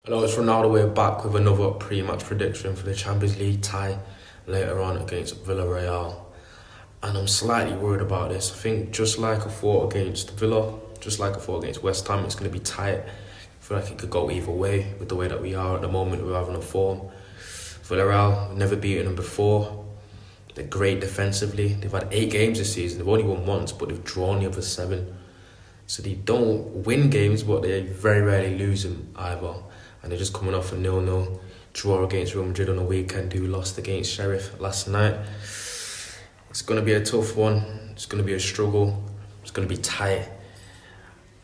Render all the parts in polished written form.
Hello, it's Ronaldo. We're back with another pre-match prediction for the Champions League tie later on against Villarreal. And I'm slightly worried about this. I think just like I thought against Villa, just like I thought against West Ham, it's going to be tight. I feel like it could go either way with the way that we are at the moment. We're having a form. Villarreal, we've never beaten them before. They're great defensively. They've had 8 games this season. They've only won once, but they've drawn the other 7. So they don't win games, but they very rarely lose them either. And they're just coming off a 0-0 draw against Real Madrid on the weekend, who lost against Sheriff last night. It's going to be a tough one. It's going to be a struggle. It's going to be tight.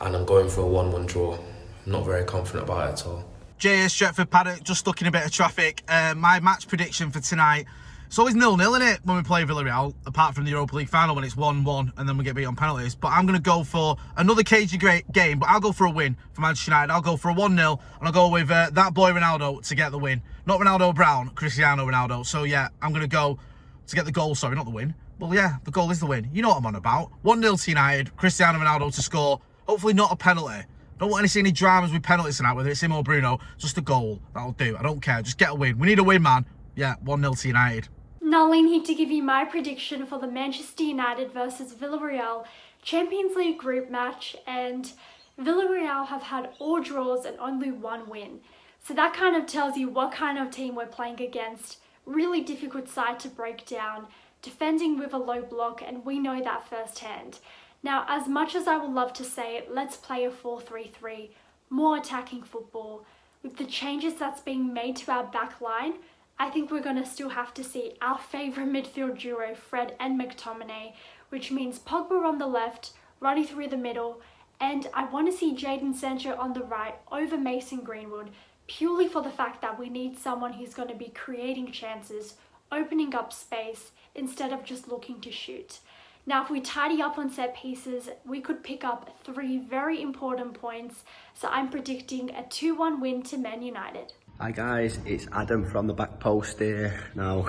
And I'm going for a 1-1 draw. I'm not very confident about it at all. JS Stretford, Paddock, just stuck in a bit of traffic. My match prediction for tonight, it's always 0-0, isn't it, when we play Villareal, apart from the Europa League final when it's 1-1 and then we get beat on penalties. But I'm going to go for another cagey great game, but I'll go for a win for Manchester United. I'll go for a 1-0, and I'll go with that boy Ronaldo to get the win. Not Ronaldo Brown, Cristiano Ronaldo. So, yeah, I'm going to go to get the goal. Sorry, not the win. Well, yeah, the goal is the win. You know what I'm on about. 1-0 to United, Cristiano Ronaldo to score. Hopefully not a penalty. Don't want to see any dramas with penalties tonight, whether it's him or Bruno. Just a goal. That'll do. I don't care. Just get a win. We need a win, man. Yeah, 1-0 to United. Nolene here to give you my prediction for the Manchester United versus Villarreal Champions League group match, and Villarreal have had all draws and only one win. So that kind of tells you what kind of team we're playing against. Really difficult side to break down, defending with a low block, and we know that firsthand. Now, as much as I would love to say, let's play a 4-3-3, more attacking football, with the changes that's being made to our back line, I think we're going to still have to see our favourite midfield duo, Fred and McTominay, which means Pogba on the left, Roddy through the middle, and I want to see Jadon Sancho on the right over Mason Greenwood, purely for the fact that we need someone who's going to be creating chances, opening up space, instead of just looking to shoot. Now, if we tidy up on set pieces, we could pick up 3 very important points, so I'm predicting a 2-1 win to Man United. Hi guys, it's Adam from the back post here. Now,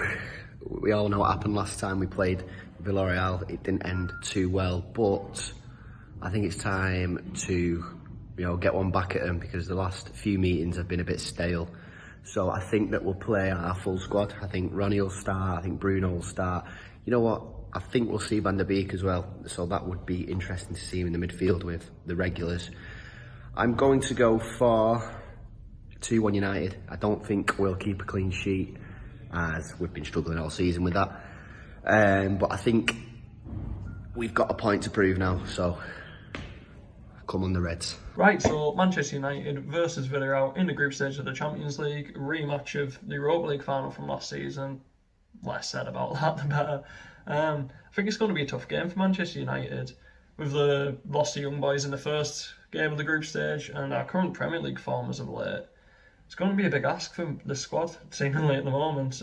we all know what happened last time we played Villarreal. It didn't end too well, but I think it's time to, get one back at them, because the last few meetings have been a bit stale. So I think that we'll play our full squad. I think Ronnie will start, I think Bruno will start. You know what? I think we'll see Van der Beek as well. So that would be interesting to see him in the midfield with the regulars. I'm going to go for 2-1 United. I don't think we'll keep a clean sheet, as we've been struggling all season with that. But I think we've got a point to prove now, so come on the Reds. Right, so Manchester United versus Villarreal in the group stage of the Champions League, rematch of the Europa League final from last season. Less said about that, the better. I think it's going to be a tough game for Manchester United, with the loss to Young Boys in the first game of the group stage and our current Premier League form as of late. It's going to be a big ask for the squad, seemingly at the moment.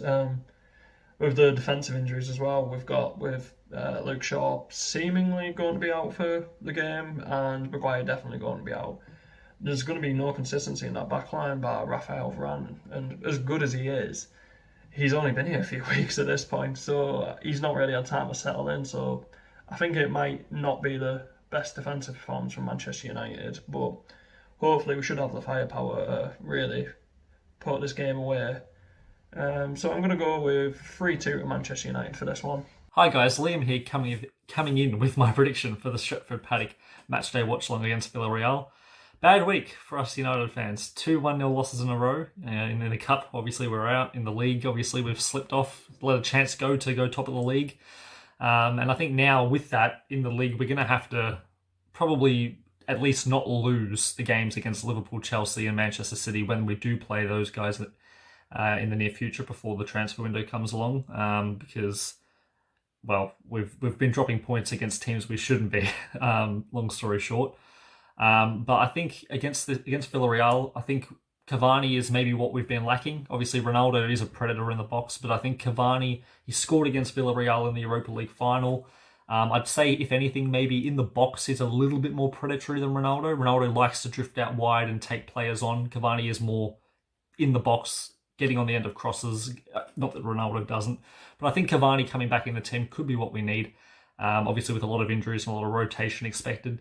With the defensive injuries as well, we've got with Luke Shaw seemingly going to be out for the game, and Maguire definitely going to be out. There's going to be no consistency in that back line by Rafael Varane, and as good as he is, he's only been here a few weeks at this point, so he's not really had time to settle in. So I think it might not be the best defensive performance from Manchester United, but hopefully we should have the firepower to really put this game away. So I'm going to go with 3-2 to Manchester United for this one. Hi guys, Liam here coming in with my prediction for the Stretford Paddock matchday watchalong against Villarreal. Bad week for us United fans. 2 1-0 losses in a row. In the cup, obviously we're out. In the league, obviously we've slipped off. Let a chance go top of the league. And I think now with that in the league, we're going to have to probably at least not lose the games against Liverpool, Chelsea and Manchester City when we do play those guys in the near future before the transfer window comes along. Because, well, we've been dropping points against teams we shouldn't be, long story short. But I think against Villarreal, I think Cavani is maybe what we've been lacking. Obviously, Ronaldo is a predator in the box, but I think Cavani, he scored against Villarreal in the Europa League final. I'd say, if anything, maybe in the box he's a little bit more predatory than Ronaldo. Ronaldo likes to drift out wide and take players on. Cavani is more in the box, getting on the end of crosses. Not that Ronaldo doesn't. But I think Cavani coming back in the team could be what we need. Obviously, with a lot of injuries and a lot of rotation expected.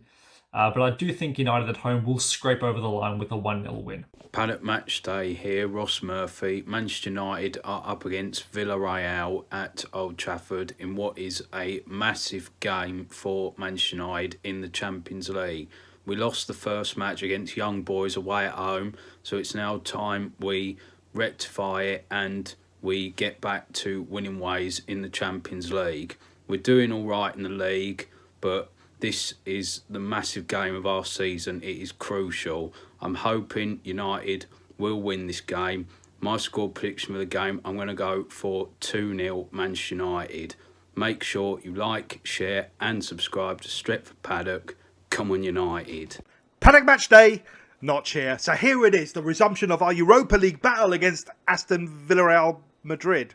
But I do think United at home will scrape over the line with a 1-0 win. Paddock match day here, Ross Murphy. Manchester United are up against Villarreal at Old Trafford in what is a massive game for Manchester United in the Champions League. We lost the first match against Young Boys away at home, so it's now time we rectify it and we get back to winning ways in the Champions League. We're doing all right in the league, but this is the massive game of our season. It is crucial. I'm hoping United will win this game. My score prediction for the game, I'm going to go for 2-0 Manchester United. Make sure you like, share and subscribe to Stretford Paddock. Come on United. Paddock match day, not here. So here it is, the resumption of our Europa League battle against Aston Villarreal Madrid.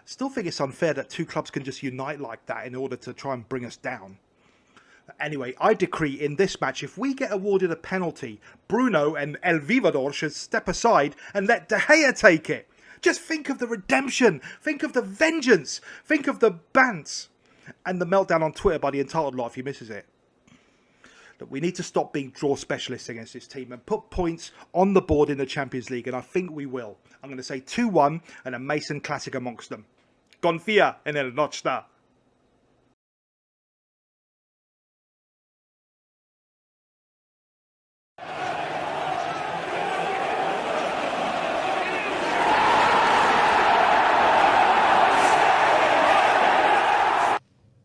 Still think it's unfair that two clubs can just unite like that in order to try and bring us down. Anyway, I decree in this match, if we get awarded a penalty, Bruno and El Vivador should step aside and let De Gea take it. Just think of the redemption, think of the vengeance, think of the bants, and the meltdown on Twitter by the entitled lot if he misses it. Look, we need to stop being draw specialists against this team and put points on the board in the Champions League, and I think we will. I'm going to say 2-1 and a Mason Classic amongst them. Confía en el Nochta.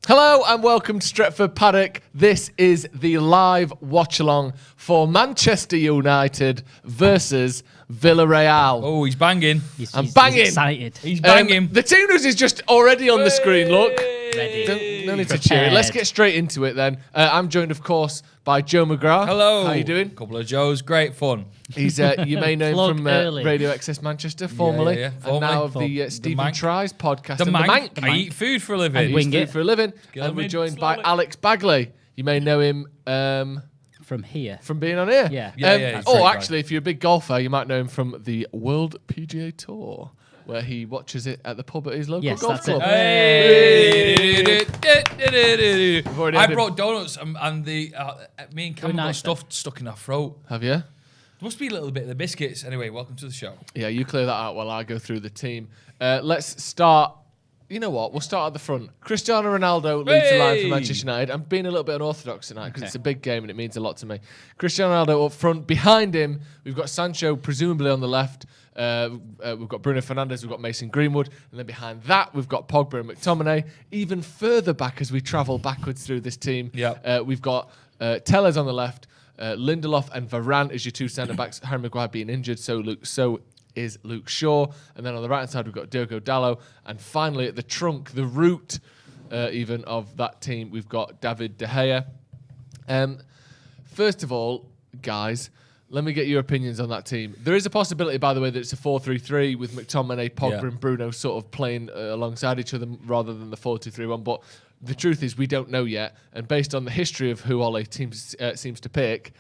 Hello and welcome to Stretford Paddock. This is the live watch-along for Manchester United versus Villarreal. Oh, he's banging. I'm banging. He's excited. He's banging. The team news is just already on the screen, look. Ready. No need to cheer it. Let's get straight into it then. I'm joined, of course, by Joe McGrath. Hello. How you doing? Couple of Joes. Great fun. He's you may know him Plug from early. Radio Access Manchester, formerly, yeah. and Formerly. now of the Stephen Mank. Tries podcast. The and Mank. The I eat food for a living. And wing Food it. for a living. Get And on we're in joined by slowly. Alex Bagley. You may know him From here. from being on here. Yeah. Yeah, he's or great actually, if you're a big golfer, you might know him from the World PGA Tour, where he watches it at the pub at his local Yes, golf that's it. club. Hey. already I had him. brought donuts and the me and Cameron got nice, stuff stuck in our throat. Have you? There must be a little bit of the biscuits. Anyway, welcome to the show. Yeah, you clear that out while I go through the team. Let's start. You know what? We'll start at the front. Cristiano Ronaldo leads the line for Manchester United. I'm being a little bit unorthodox tonight because it's a big game and it means a lot to me. Cristiano Ronaldo up front. Behind him, we've got Sancho presumably on the left. We've got Bruno Fernandes. We've got Mason Greenwood. And then behind that, we've got Pogba and McTominay. Even further back as we travel backwards through this team, we've got Tellez on the left. Lindelof and Varane as your two centre-backs. Harry Maguire being injured, so is Luke Shaw. And then on the right-hand side, we've got Diogo Dalot. And finally, at the trunk, the root even of that team, we've got David De Gea. First of all, guys, let me get your opinions on that team. There is a possibility, by the way, that it's a 4-3-3 with McTominay, Pogba and Bruno sort of playing alongside each other rather than the 4-2-3-1. But the truth is we don't know yet. And based on the history of who Ole seems to pick,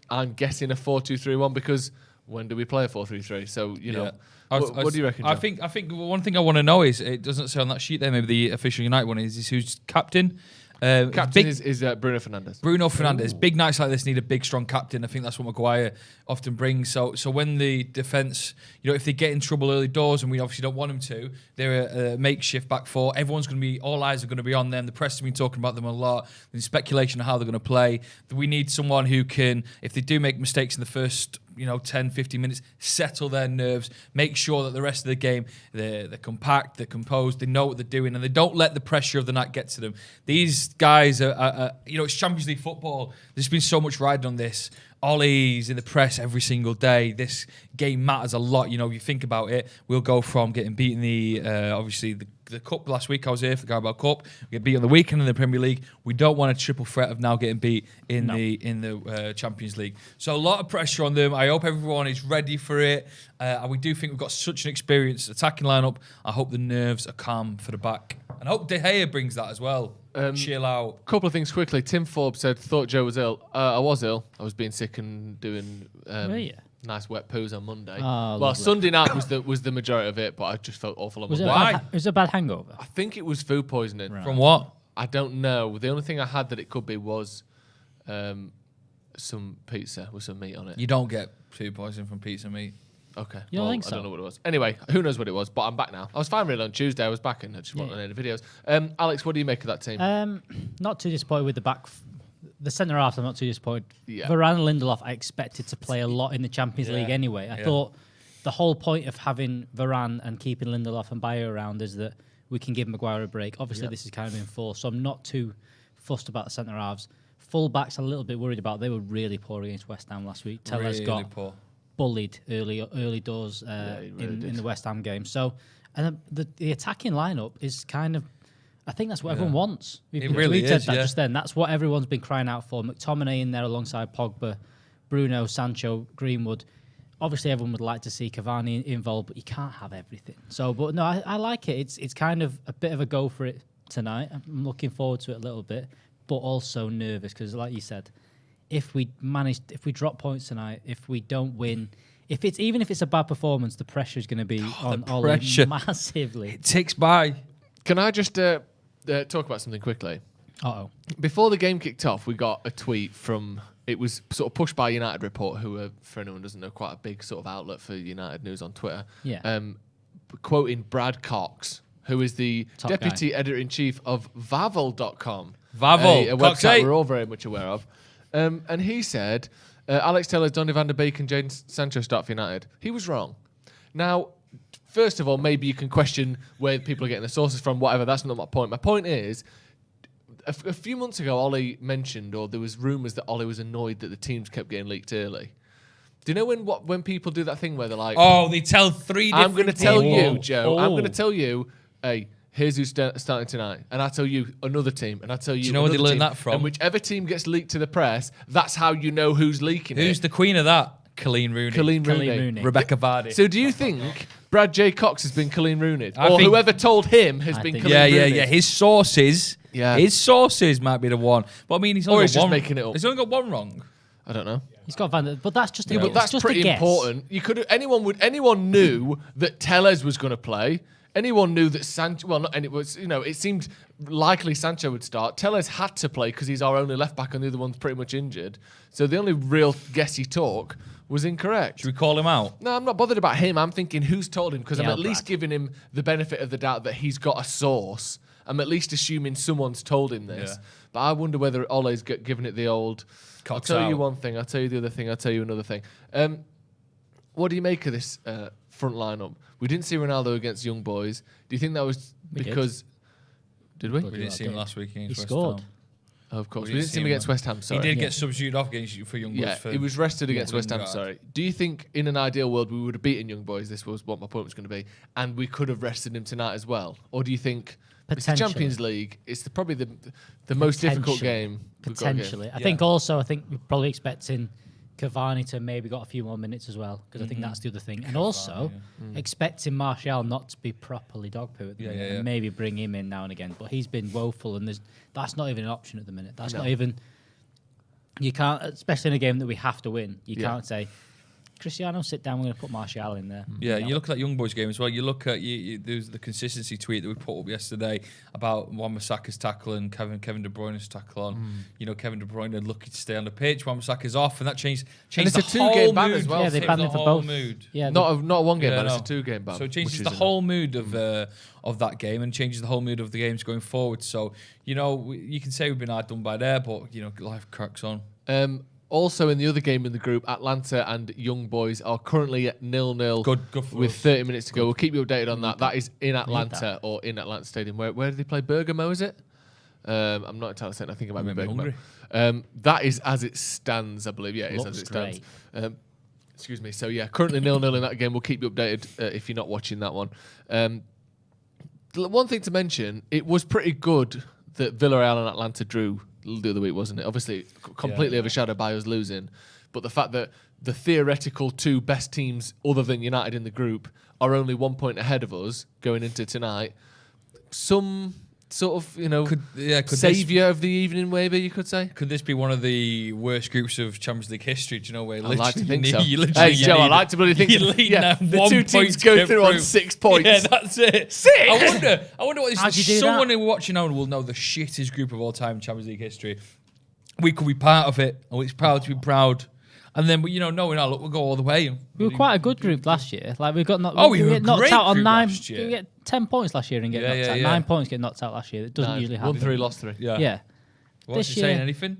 I'm guessing a 4-2-3-1 because when do we play a 4-3-3? So, you know, what do you reckon, John? I think one thing I want to know is, it doesn't say on that sheet there, maybe the official United one is who's captain. Captain is Bruno Fernandes. Bruno Fernandes. Big nights like this need a big, strong captain. I think that's what Maguire often brings. So when the defence, if they get in trouble early doors, and we obviously don't want them to, they're a makeshift back four. Everyone's going to be, all eyes are going to be on them. The press has been talking about them a lot. There's speculation of how they're going to play. We need someone who can, if they do make mistakes in the first 10, 15 minutes, settle their nerves, make sure that the rest of the game, they're compact, they're composed, they know what they're doing, and they don't let the pressure of the night get to them. These guys are it's Champions League football. There's been so much riding on this. Ollie's in the press every single day. This game matters a lot. You think about it. We'll go from getting beaten obviously the Cup last week. I was here for the Carabao Cup. We get beat on the weekend in the Premier League. We don't want a triple threat of now getting beat in the Champions League. So a lot of pressure on them. I hope everyone is ready for it. And we do think we've got such an experienced attacking lineup. I hope the nerves are calm for the back. And I hope De Gea brings that as well. Chill out. Couple of things quickly. Tim Forbes said, thought Joe was ill. I was ill. I was being sick and doing nice wet poos on Monday. Sunday night was the majority of it, but I just felt awful on Monday. Was it a bad hangover? I think it was food poisoning. Right. From what? I don't know. The only thing I had that it could be was some pizza with some meat on it. You don't get food poisoning from pizza meat. Okay. You don't think I so? don't know what it was. Anyway, who knows what it was, but I'm back now. I was fine really on Tuesday. I was back and I just wanted any videos. Alex, what do you make of that team? Not too disappointed with the back. The centre half, I'm not too disappointed. Yeah. Varane and Lindelof, I expected to play a lot in the Champions League anyway. I thought the whole point of having Varane and keeping Lindelof and Bayo around is that we can give Maguire a break. Obviously, this is kind of enforced, so I'm not too fussed about the centre halves. Full backs, I'm a little bit worried about. They were really poor against West Ham last week. Tellez got bullied early doors in the West Ham game. So, and the attacking lineup is kind of, I think that's what everyone wants. It really said is, that just then. That's what everyone's been crying out for. McTominay in there alongside Pogba, Bruno, Sancho, Greenwood. Obviously, everyone would like to see Cavani involved, but you can't have everything. So, but no, I like it. It's kind of a bit of a go for it tonight. I'm looking forward to it a little bit, but also nervous because, like you said, if we drop points tonight, if we don't win, even if it's a bad performance, the pressure is going to be on Ollie massively. It ticks by. Can I just talk about something quickly? Uh-oh. Before the game kicked off, we got a tweet from, it was sort of pushed by United Report, who are, for anyone who doesn't know, quite a big sort of outlet for United news on Twitter. Yeah. Quoting Brad Cox, who is the Top deputy editor-in-chief of Vavel.com. Vavel, a Cox website eight. we're all very much aware of. And he said, Alex Tellez, Donny van der Beek and Jadon Sancho start for United. He was wrong. Now, first of all, maybe you can question where people are getting the sources from, whatever. That's not my point. My point is, a few months ago, Ollie mentioned, or there was rumours that Ollie was annoyed that the teams kept getting leaked early. Do you know when people do that thing where they're like, oh, they tell three different I'm going to tell people. you, Joe, I'm going to tell you, hey, here's who's starting tonight. And I tell you another team. And I tell you, Do you know where they learned that from? And whichever team gets leaked to the press, that's how you know who's leaking it. Who's the queen of that? Colleen Rooney. Colleen Rooney. Rebecca Vardy. So do you think Brad J. Cox has been Colleen Rooney? I Or think- whoever told him has been Colleen Rooney? Yeah. His sources might be the one. But I mean, he's only Or got he's just one. making it up. He's only got one wrong. I don't know. He's got Van der, but that's just a Yeah, but that's just pretty a guess. important. You could anyone knew that Tellez was going to play. Anyone knew that Sancho. Well, not, and it was it seemed likely Sancho would start. Tellez had to play because he's our only left back, and the other one's pretty much injured. So the only real guess he took was incorrect. Should we call him out? No, I'm not bothered about him. I'm thinking who's told him because I'm Yeah, at least Brad. giving him the benefit of the doubt that he's got a source. I'm at least assuming someone's told him this. Yeah. But I wonder whether Ole's given it the old. Cox I'll tell you out. one thing. I'll tell you the other thing. I'll tell you another thing. What do you make of this front lineup? We didn't see Ronaldo against Young Boys. Do you think that was We did. because? Did we? We didn't see him last week against He West scored. Ham. Oh, of course. We We didn't see him against West Ham. He Sorry. did get substituted off against you for Young Boys. Yeah, for he was rested against West Ham. Lingard. Sorry. Do you think in an ideal world we would have beaten Young Boys? This was what my point was going to be, and we could have rested him tonight as well. Or do you think it's the Potentially. Champions League? It's probably the most difficult game. we've got here. Potentially. I think we're probably expecting Cavani to maybe got a few more minutes as well, because I think that's the other thing. And also expecting Martial not to be properly dog poo at the minute, and maybe bring him in now and again. But he's been woeful, and that's not even an option at the minute. That's not even. You can't, especially in a game that we have to win. You can't say, Cristiano, sit down. We're going to put Martial in there. Yeah, you look at that Young Boys game as well. You look at there's the consistency tweet that we put up yesterday about Wan-Bissaka's tackle and Kevin De Bruyne's tackle on. Kevin De Bruyne lucky to stay on the pitch. Wan-Bissaka's off, and that changed And it's the a two-game whole ban mood. as well. Yeah, they Changed banned the him for whole both. mood. Yeah, Not a one game ban. no. It's a 2-game ban. So it changes which the is whole mood of that game and changes the whole mood of the games going forward. So you can say we've been outdone by there, but life cracks on. Also, in the other game in the group, Atlanta and Young Boys are currently at 0-0 Good for with us. 30 minutes to go. We'll keep you updated on that. That is in Atlanta or in Atlanta Stadium. Where do they play? Bergamo, is it? I'm not entirely certain. I think it might be Made me Bergamo. That is as it stands, I believe. Yeah, it is as it stands. Excuse me. So, yeah, currently 0-0 in that game. We'll keep you updated if you're not watching that one. One thing to mention, it was pretty good that Villareal and Atlanta drew the other week, wasn't it? Obviously, completely overshadowed by us losing. But the fact that the theoretical two best teams, other than United in the group, are only 1 point ahead of us going into tonight, some sort of, saviour of the evening, maybe you could say. Could this be one of the worst groups of Champions League history? Do you know where I'd like to think you so. need, Hey, Joe, I like to really think you're so. leading Yeah, at the 1 two teams point to go get through on 6 points. Yeah, that's it. 6? I wonder what How'd you do someone that? who watching now will know the shittest group of all time in Champions League history. we could be part of it, and it's proud to be proud. And then, knowing our look, we'll go all the way. We were quite a good group last year. Like we got we were a knocked great out on group 9. last year. We get 10 points last year and get knocked out. 9 points get knocked out last year. It doesn't usually happen. Won 3, lost 3. Yeah. What's This he saying? year- Anything?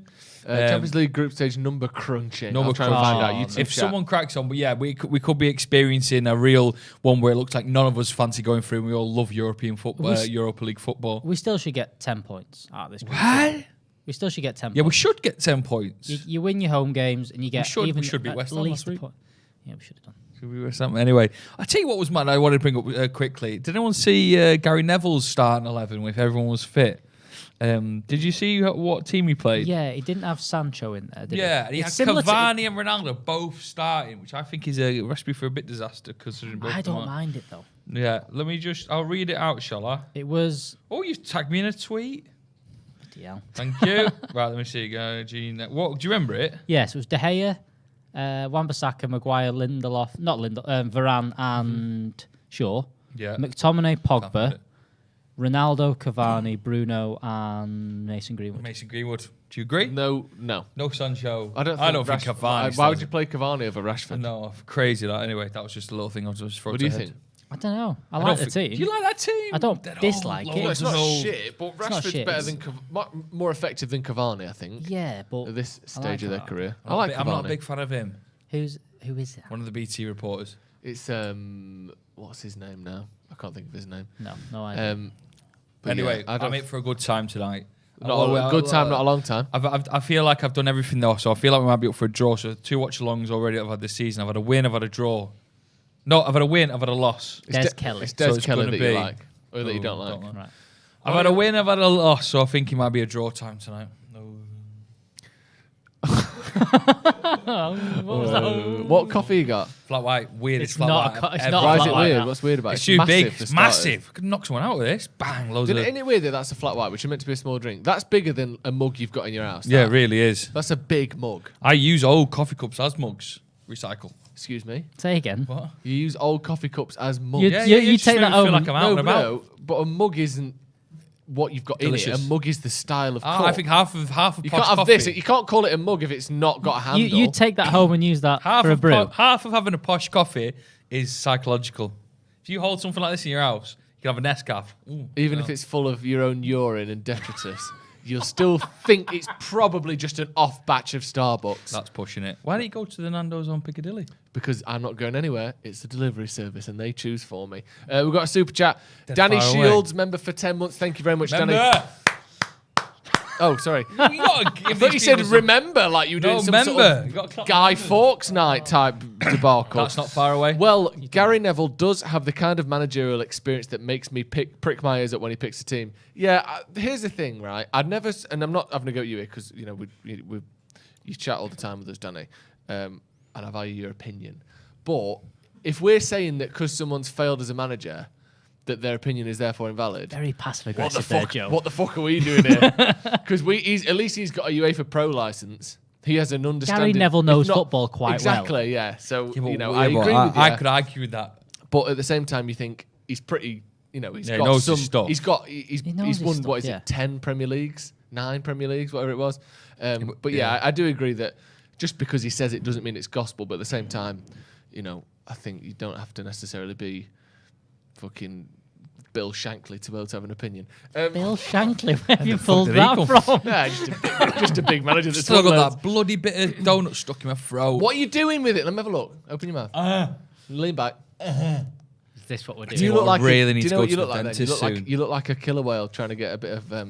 Champions League group stage number crunching. Number I'll try and find out. YouTube If chat. someone cracks on, but yeah, we could be experiencing a real one where it looks like none of us fancy going through. And we all love European football, Europa League football. We still should get 10 points out of this group. What? We still should get 10 Yeah, we points. should get 10 points. You win your home games and you get we even should beat at West Ham least last week. a point. Yeah, we should have done. Should we something? Anyway, I tell you what was mad. I wanted to bring up quickly. Did anyone see Gary Neville's starting 11 if everyone was fit? Did you see what team he played? Yeah, he didn't have Sancho in there, did he? Yeah, and he had It's similar to- Cavani and Ronaldo both starting, which I think is a recipe for a bit disaster. Considering both I of them don't are- mind it though. Yeah, I'll read it out, shall I? It was. Oh, you tagged me in a tweet. Yeah. Thank you. Right, let me see. Gene, what do you remember it? Yes, it was De Gea, Wan-Bissaka, Maguire, Lindelof, not Lindelof, Varane and Shaw. Yeah. McTominay, Found Pogba, it. Ronaldo, Cavani, Bruno, and Mason Greenwood. Mason Greenwood. Do you agree? No. No Sancho. I don't think Cavani. Why would you play Cavani over Rashford? No, crazy that. Anyway, that was just a little thing I was just throwing. What do you think? I don't know. I like the team. Do you like that team? I don't They're all dislike it. No, it's not loads of shit, but not Rashford's shit, better it's- than more effective than Cavani, I think. Yeah, but At this I stage like of their Cavani. career, I like I'm not a Cavani. big fan of him. who is that? One of the BT reporters. It's what's his name now? I can't think of his name. No idea. But Anyway, yeah, I don't. I'm in for a good time tonight. Not a good time, not a long time. I feel like I've done everything though, so I feel like we might be up for a draw. So 2 watch-alongs already I've had this season. I've had a win, I've had a draw. No, I've had a win, I've had a loss. Des De- Kelly. It's Des So it's Kelly gonna that you be- like, or that you don't like. Right. I've had a win, I've had a loss, so I think it might be a draw time tonight. What coffee you got? Flat white, weird. It's flat not white a co- it's ever. not a Why is flat it white, weird? that. What's weird about it? It's too big. for It's starters. massive. Could knock someone out with this. Bang, loads of Isn't it weird that that's a flat white, which is meant to be a small drink? That's bigger than a mug you've got in your house. Yeah, it that. really is. That's a big mug. I use old coffee cups as mugs. Recycle. Excuse me. Say again. What? You use old coffee cups as mugs. You- you just take make that me feel home like I'm out and about. No, but a mug isn't what you've got Delicious. in it. A mug is the style of cup. I think half of you posh can't have coffee. this. You can't call it a mug if it's not got a handle. You take that home and use that half for a of brew. half of having a posh coffee is psychological. If you hold something like this in your house, you can have a Nescafe. Ooh, Even if it's full of your own urine and detritus, you'll still think it's probably just an off batch of Starbucks. that's pushing it. Why don't you go to the Nando's on Piccadilly? Because I'm not going anywhere. It's a delivery service and they choose for me. We've got a super chat. Dead Danny far away. Shields, member for 10 months. Thank you very much, Danny. Remember? Oh, sorry. You gotta give I thought you these said people some- remember, like you were doing No, some member. sort You gotta of clap Guy members. Fawkes night type debacle. That's not far away. Well, Gary Neville does have the kind of managerial experience that makes me prick my ears up when he picks a team. Yeah, here's the thing, right? I'd never, and I'm not having a go at you here because you know you chat all the time with us, Danny, and I value your opinion. But if we're saying that because someone's failed as a manager, that their opinion is therefore invalid. Very passive What the aggressive there, fuck? Joe. What the fuck are we doing here? Because at least he's got a UEFA Pro license. He has an understanding. Gary Neville knows if not- football quite exactly, well. yeah. So Yeah, but- you know, yeah, I but agree with you. I could argue with that. But at the same time, you think he's pretty. You know, he's Yeah, he got knows some. his stuff. He's got. He knows He's his won. stuff, What is yeah. it? 10 Premier Leagues, 9 Premier Leagues, whatever it was. But yeah, I do agree that just because he says it doesn't mean it's gospel. But at the same time, you know, I think you don't have to necessarily be fucking Bill Shankly to be able to have an opinion. Bill Shankly, where have you pulled did he that come from? Yeah, just a big manager that's Still won got loads. that bloody bit of donut stuck in my throat. What are you doing with it? Let me have a look. Open your mouth. Lean back. Is this what we're Do doing? you look like? really do need you to know go what you to look the like? Then? You dentist look like soon. you look like a killer whale trying to get a bit of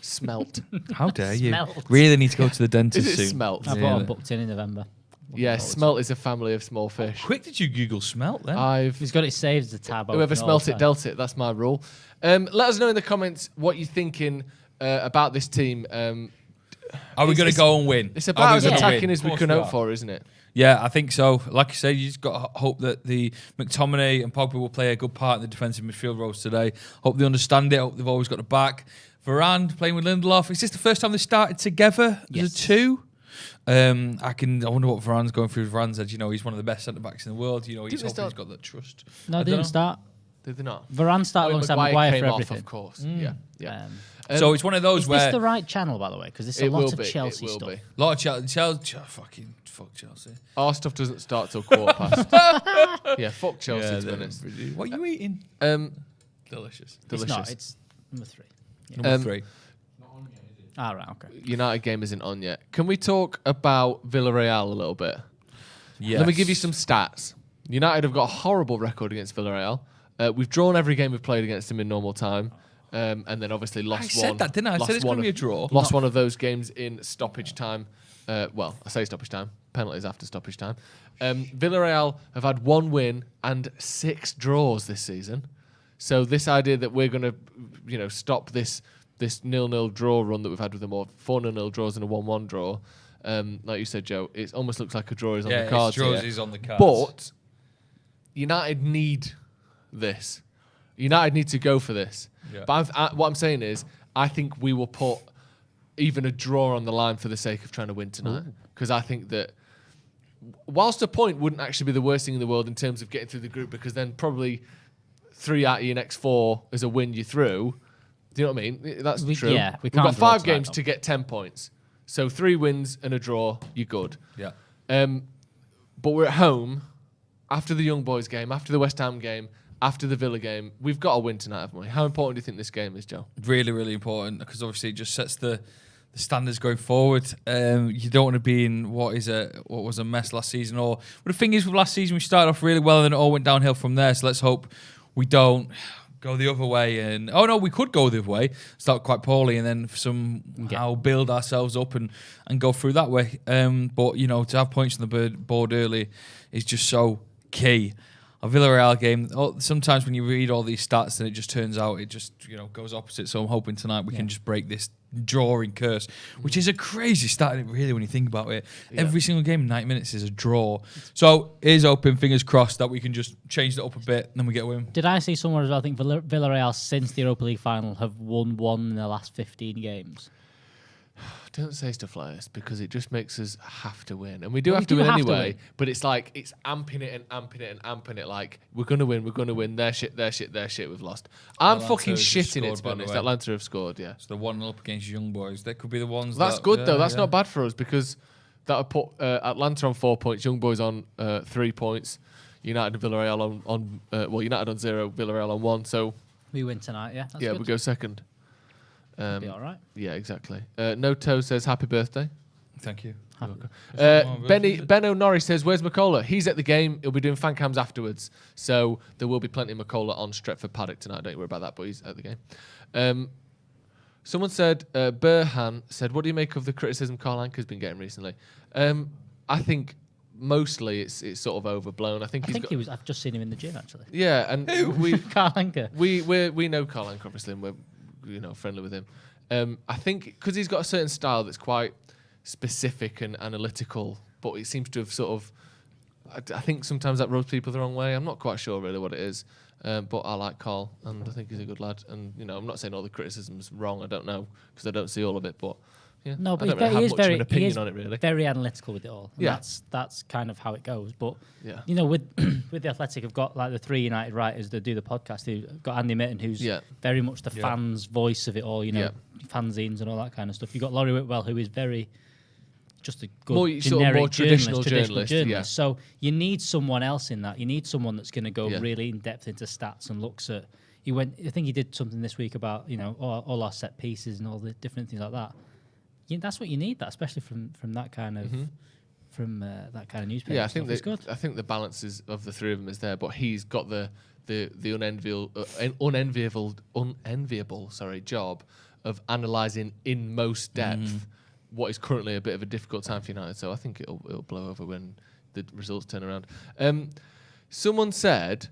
smelt. How dare you? Smelt. Really need to go to the dentist Is it soon. smelt? I've got one booked in November. Yeah, smelt is a family of small fish. Quick did you Google smelt then? He's got it saved as a tab. Whoever open all smelt the it time. dealt it. That's my rule. Let us know in the comments what you're thinking about this team. Are we it's- going to go and win? It's Are about we as gonna attacking win? as we Of can course hope are. for, isn't it? Yeah, I think so. Like you said, you just got to hope that the McTominay and Pogba will play a good part in the defensive midfield roles today. Hope they understand it. Hope they've always got the back. Varane playing with Lindelof. Is this the first time they started together as a two? I wonder what Varane's going through. Varane's said, you know, he's one of the best centre backs in the world. You know, he's Didn't they hoping he's start- got that trust. No, I they don't didn't start. Did they not? Varane started alongside Maguire came for off, everything. of course. Yeah. So it's one of those Is where this the right channel, by the way? Because there's a lot of Chelsea stuff. Be. a lot of Chelsea, fucking fuck Chelsea. Our stuff doesn't start till 4:15. Yeah, fuck Chelsea to be honest. What are you eating? Delicious. It's not. It's number 3. Number 3. Right. Okay. United game isn't on yet. Can we talk about Villarreal a little bit? Yes. Let me give you some stats. United have got a horrible record against Villarreal. We've drawn every game we've played against them in normal time. And then obviously lost one. I said that, didn't I? I said it's going to be a draw. Lost one of those games in stoppage time. Well, I say stoppage time. Penalties after stoppage time. Villarreal have had 1 win and 6 draws this season. So this idea that we're going to, stop this 0-0 draw run that we've had with them, or 4 0-0 draws and a 1-1 draw, like you said, Joe, it almost looks like a draw is on the cards. Draws is on the cards. But United need this. United need to go for this. Yeah. But what I'm saying is, I think we will put even a draw on the line for the sake of trying to win tonight. Because I think that whilst a point wouldn't actually be the worst thing in the world in terms of getting through the group, because then probably 3 out of your next 4 is a win you through. Do you know what I mean? That's true. Yeah, We've got 5 games to get 10 points. So 3 wins and a draw, you're good. Yeah. But we're at home after the Young Boys game, after the West Ham game, after the Villa game. We've got to win tonight, haven't we? How important do you think this game is, Joe? Really, really important, because obviously it just sets the standards going forward. You don't want to be in what was a mess last season. But the thing is, with last season, we started off really well and then it all went downhill from there. So let's hope we don't go the other way. And we could go the other way, start quite poorly, and then somehow build ourselves up and go through that way. But to have points on the board early is just so key. A Villarreal game, sometimes when you read all these stats, then it just turns out it just goes opposite. So I'm hoping tonight we can just break this drawing curse, which is a crazy stat, really, when you think about it. Yeah. Every single game in 90 minutes is a draw. So here's open, fingers crossed that we can just change it up a bit and then we get a win. Did I see somewhere as well? I think Villarreal, since the Europa League final, have won 1 in their last 15 games. Don't say stuff like this, because it just makes us have to win. And we do have to win anyway, but it's like, it's amping it and amping it and amping it. Like, we're going to win. Their shit, we've lost. I'm fucking shitting it, to be honest. Atlanta have scored, yeah. So the 1-0 up against Young Boys. They could be the ones That's good, though. That's not bad for us, because that would put Atlanta on 4 points, Young Boys on 3 points, United and Villarreal on United on 0, Villarreal on 1. So we win tonight, yeah. That's good. We go second. Be all right. Yeah, exactly. Noto says happy birthday. Thank you. Benno Norris says, where's McCullough? He's at the game. He'll be doing fan cams afterwards. So there will be plenty of McCullough on Stretford Paddock tonight. Don't worry about that, but he's at the game. Someone said, Burhan said, what do you make of the criticism Carl Anker's been getting recently? I think mostly it's sort of overblown. I think he was. I've just seen him in the gym, actually. Yeah, and we Carl Anker. We know Carl Anker, obviously, and we're friendly with him. I think because he's got a certain style that's quite specific and analytical, but it seems to have sort of, I think sometimes that rubs people the wrong way. I'm not quite sure really what it is, but I like Carl and I think he's a good lad. And I'm not saying all the criticism's wrong. I don't know because I don't see all of it, but yeah, no, but I don't really have much of an opinion on it really. Very analytical with it all. Yeah, that's kind of how it goes. But yeah, with the Athletic, I've got like the 3 United writers that do the podcast. Who've got Andy Mitten, who's very much the fans' voice of it all. Fanzines and all that kind of stuff. You've got Laurie Whitwell, who is very just a good more traditional journalist. Yeah. So you need someone else in that. You need someone that's going to go really in depth into stats and looks at. I think he did something this week about all our set pieces and all the different things like that. That's what you need. That especially from that kind of that kind of newspaper. Yeah, I think the balance of the 3 of them is there, but he's got the unenviable job of analysing in most depth what is currently a bit of a difficult time for United. So I think it'll blow over when the results turn around. Someone said,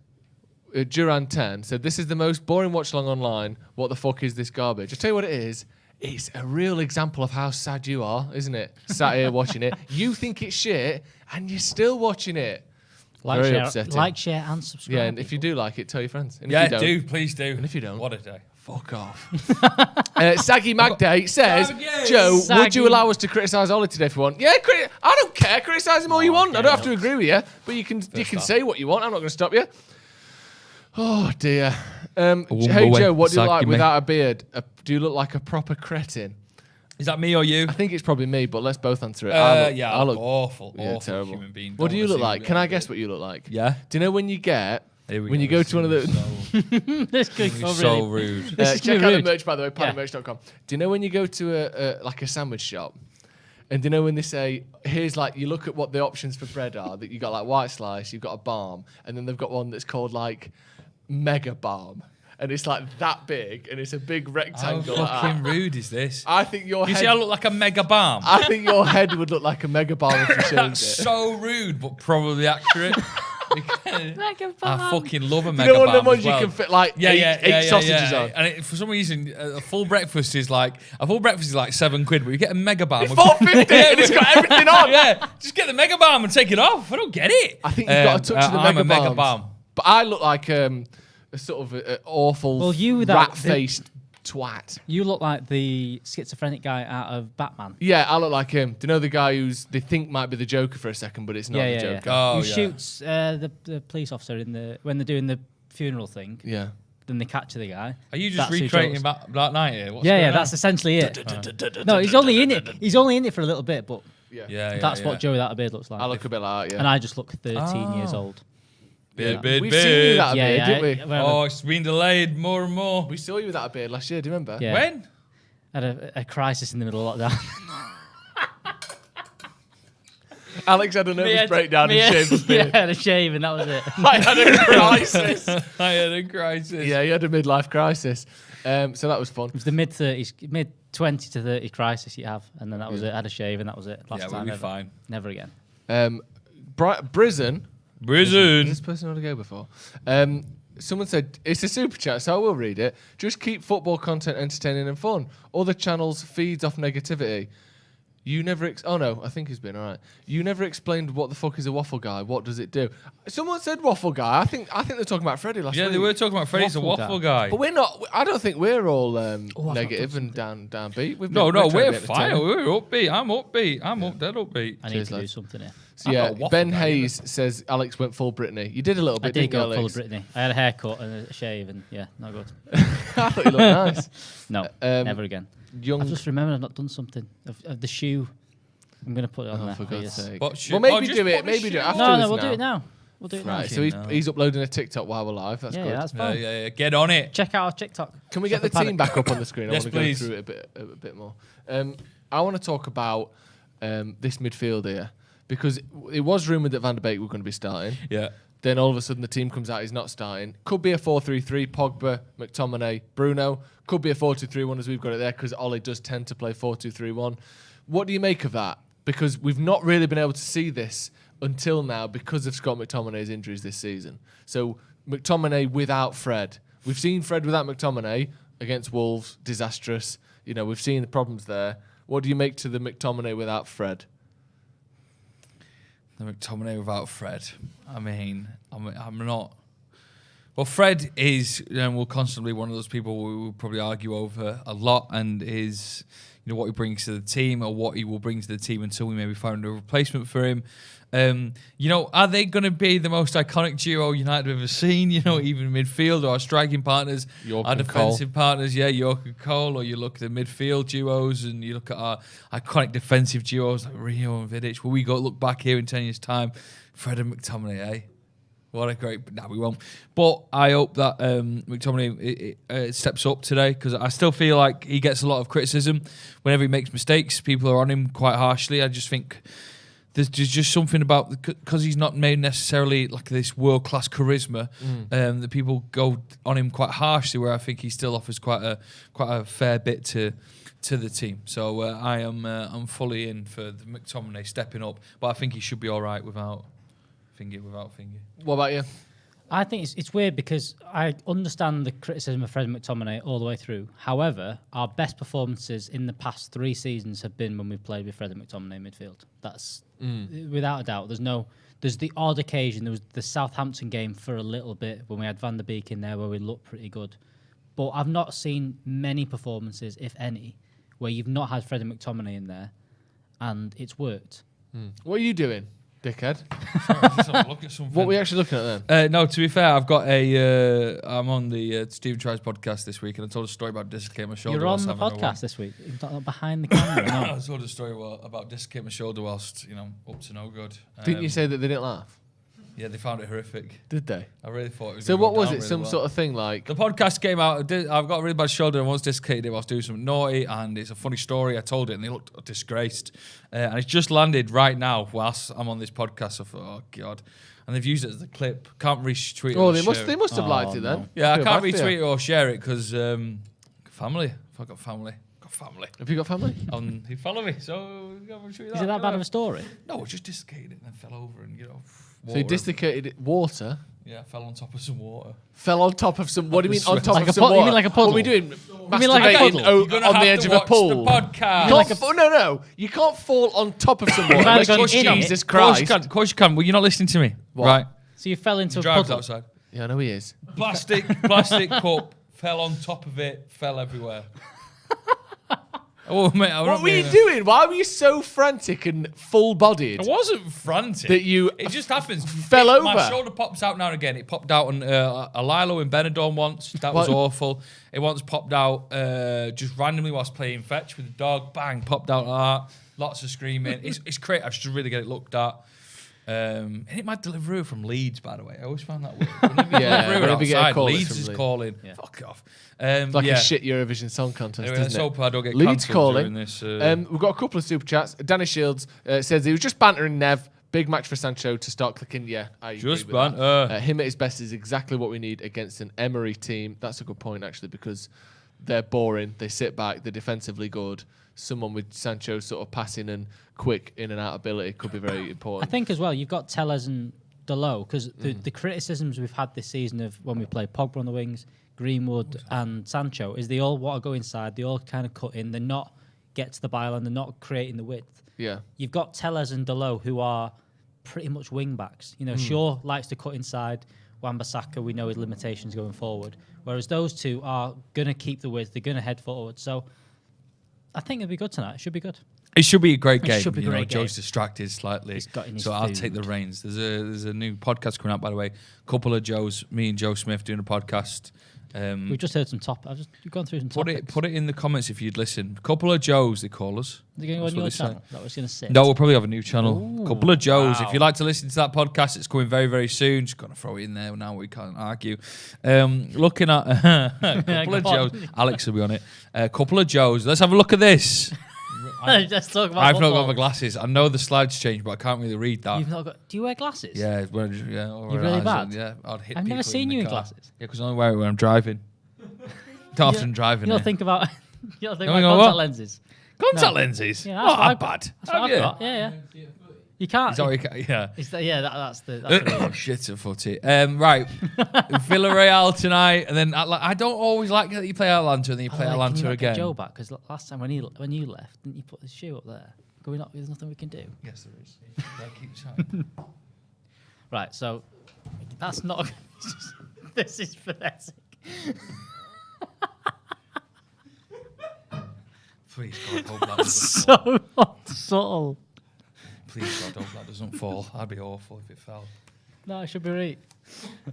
Duran 10 said, this is the most boring watch-along online. What the fuck is this garbage? I'll tell you what it is. It's a real example of how sad you are, isn't it? Sat here watching it. You think it's shit, and you're still watching it. Very upsetting. Like, share, and subscribe. Yeah, and if you do like it, tell your friends. And if you don't, please do. And if you don't, what a day. Fuck off. Saggy Magday says, Joe, would you allow us to criticise Ollie today if you want? Yeah, I don't care. Criticise him all you want. I don't have to agree with you, but you can say what you want. I'm not going to stop you. Oh dear. Wumbo Hey way, Joe, what do you Saki like me. without a beard? Do you look like a proper cretin? Is that me or you? I think it's probably me, but let's both answer it. I look awful, yeah, awful terrible. human being. What do Don't you wanna look see like? me Can I without a guess beard. what you look like? Yeah. Do you know when you get Here we when go. you go to one of the This could go So really. rude. This is check gonna out be the rude. merch by the way, Yeah. paddockmerch.com. Do you know when you go to a sandwich shop, and do you know when they say, here's like, you look at what the options for bread are, that you got like white slice, you've got a balm, and then they've got one that's called like mega balm, and it's like that big, and it's a big How rectangle. fucking rude is this? I think your You head. see, I look like a mega bomb. I think your head would look like a mega balm if you shaved That's it. so rude, but probably accurate. I fucking love a You mega know one of them bomb ones as you well. can fit like eight sausages on. And for some reason, a full breakfast is like £7, but you get a mega bomb. It's $4.50 and it's got everything on. Yeah, just get the mega bomb and take it off. I don't get it. I think you've got a touch of the I'm a mega mega balm. bomb. But I look like a sort of awful Well, you without rat-faced twat. You look like the schizophrenic guy out of Batman. Yeah, I look like him. Do you know the guy who's they think might be the Joker for a second, but it's not the Joker? Oh, Who yeah. shoots the police officer when they're doing the funeral thing. Yeah. Then they capture the guy. Are you just That's who recreating jokes. Black Knight here? What's Yeah, going yeah, on? that's essentially it. No, he's only in it. He's only in it for a little bit, but Yeah, that's what Joe without a beard looks like. I look a bit like that, yeah. And I just look 13 years old. Beard. We've seen you without a beard, yeah, didn't we? Oh, it's been delayed more and more. We saw you without a beard last year, do you remember? Yeah. When? Had a crisis in the middle of lockdown. Alex had a nervous breakdown and shaved his beard. Yeah, had a shave and that was it. I had a crisis. I had a crisis. Yeah, he had a midlife crisis. So that was fun. It was the mid-30s, mid-20 to 30 crisis you have, and then that was it. I had a shave and that was it. Last Yeah, time we'll be ever. fine. Never again. Brison. Has Prison. this person already go before? Someone said, it's a super chat, so I will read it. Just keep football content entertaining and fun. Other channels feeds off negativity. You never... oh, no, I think he's been all right. You never explained what the fuck is a waffle guy. What does it do? Someone said waffle guy. I think they're talking about Freddie last week. Yeah, they were talking about Freddie's a waffle guy. But we're not... I don't think we're all negative and downbeat. No, trying to we're be fine. entertaining. We're upbeat. I'm upbeat. I'm dead upbeat. I need Cheers, to do lads. something here. So I'm yeah, not a waffle Ben guy Hayes says Alex went full Britney. You did a little I bit, did didn't you, go full Alex? Britney. I had a haircut and a shave, and yeah, not good. I thought you looked nice. No, never again. Young... I've just remembered I've not done something. Of the shoe. I'm going to put it on there. for God's yes. sake. But Well, maybe do it. Maybe do it after. No, we'll do it now. We'll do it now. Right, so he's uploading a TikTok while we're live. That's Yeah, good. that's fine. Yeah. Get on it. Check out our TikTok. Can we get the Stretford team Paddock. back up on the screen? Yes, I want to please. go through it a bit more. I want to talk about this midfield here because it was rumoured that Van der Beek were going to be starting. Yeah. Then all of a sudden the team comes out he's not starting. Could be a 4-3-3, Pogba, McTominay, Bruno. Could be a 4-2-3-1 as we've got it there because Ollie does tend to play 4-2-3-1. What do you make of that? Because we've not really been able to see this until now because of Scott McTominay's injuries this season. So McTominay without Fred. We've seen Fred without McTominay against Wolves, disastrous. You know, we've seen the problems there. What do you make to the McTominay without Fred? The McTominay without Fred. I mean, I'm not. Well, Fred is and will constantly one of those people we will probably argue over a lot, and is what he brings to the team or what he will bring to the team until we maybe find a replacement for him. Are they going to be the most iconic duo United have ever seen? Even midfield or our striking partners, York our and defensive partners, York and Cole, or you look at the midfield duos and you look at our iconic defensive duos like Rio and Vidic. Will we look back here in 10 years' time? Fred and McTominay, eh? What a great... No, we won't. But I hope that McTominay steps up today because I still feel like he gets a lot of criticism. Whenever he makes mistakes, people are on him quite harshly. I just think there's just something about... Because he's not made necessarily like this world-class charisma, that people go on him quite harshly, where I think he still offers quite a fair bit to the team. So I'm fully in for the McTominay stepping up. But I think he should be all right without Finger. What about you? I think it's weird because I understand the criticism of Fred McTominay all the way through. However, our best performances in the past 3 seasons have been when we've played with Fred and McTominay in midfield. That's without a doubt. There's the odd occasion. There was the Southampton game for a little bit when we had Van der Beek in there where we looked pretty good. But I've not seen many performances, if any, where you've not had Fred and McTominay in there and it's worked. What are you doing? Dickhead. Let's have a look at something. What were we actually looking at then? No, to be fair, I've got I'm on the Stephen Tries podcast this week, and I told a story about dislocating my shoulder. You're on whilst the having a podcast this week. You're not behind the camera. I No. told a story about dislocating my shoulder whilst up to no good. Didn't you say that they didn't laugh? Yeah, they found it horrific. Did they? I really thought it was. So gonna what go was down it? really Some well. sort of thing like? The podcast came out. I've got a really bad shoulder and once dislocated it whilst doing something naughty, and it's a funny story. I told it and they looked disgraced. And it's just landed right now whilst I'm on this podcast. I thought, oh God. And they've used it as a clip. Can't retweet it. Oh, or they share it. must have liked it then. no. Yeah, I Feel can't bad for retweet you. it or share it because family. If I got family. Have you got family? He follow me, so you gotta retweet Is it that bad of a story? No, it just dislocated it and then fell over and So you water. dislocated it, water. Yeah, fell on top of some water. Fell on top of some. What do you mean on top Like of a some pu- you water? mean like a puddle? What are we doing? You mean like a Masturbating puddle? on the edge of a pool. The podcast. You can't no. You can't fall on top of some water. You've either Unless gone you- in it- Jesus Of course you Christ. can. Of course you can. Well, you're not listening to me, What? right? So you fell into The a drive's puddle. outside. Yeah, I know he is. Plastic cup fell on top of it, fell everywhere. Oh mate, What were you doing? Why were you so frantic and full-bodied? I wasn't frantic. That you It just happens. fell My over? shoulder pops out now and again. It popped out on a Lilo in Benidorm once. That was What? awful. It once popped out just randomly whilst playing fetch with the dog. Bang, popped out like that. Lots of screaming. It's great. I should really get it looked at. And it might deliver from Leeds, by the way. I always found that weird. Whenever Yeah, you whenever you get a outside, call, it's Leeds from is Leeds. calling. Yeah. Fuck off. It's like yeah. a shit Eurovision Song Contest, Anyway, let's isn't it? hope I don't get Leeds cancelled calling. during this. We've got a couple of super chats. Danny Shields says he was just bantering Nev. Big match for Sancho to start clicking. Yeah, I agree Just with that. banter. Him at his best is exactly what we need against an Emery team. That's a good point, actually, because they're boring. They sit back. They're defensively good. Someone with Sancho sort of passing and quick in and out ability could be very I important. think as well, you've got Tellez and Delo, because the criticisms we've had this season of when we play Pogba on the wings, Greenwood and Sancho is they all want to go inside. They all kind of cut in. They're not get to the byline. They're not creating the width. Yeah. You've got Tellez and Delo who are pretty much wing backs. Shaw likes to cut inside. Wan-Bissaka, we know his limitations going forward. Whereas those two are going to keep the width. They're going to head forward. So I think it'll be good tonight. It should be good. It should be a great game. should be a great game. Joe's distracted slightly, He's got in his so I'll take the food. reins. There's a new podcast coming out, by the way. Couple of Joes, me and Joe Smith doing a podcast. We've just heard some I've gone through some topics. Put it in the comments if you'd listen. Couple of Joes, they call us. Is it going to go That's on what your they say. channel? That was going to sit. No, we'll probably have a new channel. Couple of Joes. wow. If you'd like to listen to that podcast, it's coming very, very soon. Just gonna throw it in there now. We can't argue. Looking at a couple of Go on. Joes. Alex will be on it. A couple of Joes. Let's have a look at this. Let's talk about I've not football. got my glasses. I know the slides changed, but I can't really read that. You've not got. Do you wear glasses? Yeah, You're really bad? Yeah, I'd hit I've never people seen the you in car. glasses. Yeah, because I only wear it when I'm driving. Don't often driving. You don't think about. You don't think No, about no, contact what? lenses. Contact No. lenses. Yeah, Yeah, that's what not I've bad. That's what I've got. Yeah. You can't. Is that what you ca- yeah. That's the. That's the Oh, shit at footy. Right. Villarreal tonight, and then I don't always like that you play Atlanta and then you play Can you Atlanta not get again. Joe back because last time when you left, didn't you put his shoe up there? Going up, there's nothing we can do. Yes, there is. Yeah, keep trying. Right, so that's not. This is pathetic. Please, God, hope that doesn't So not subtle. Please, God, hope that doesn't fall. That'd be awful if it fell. No, it should be right.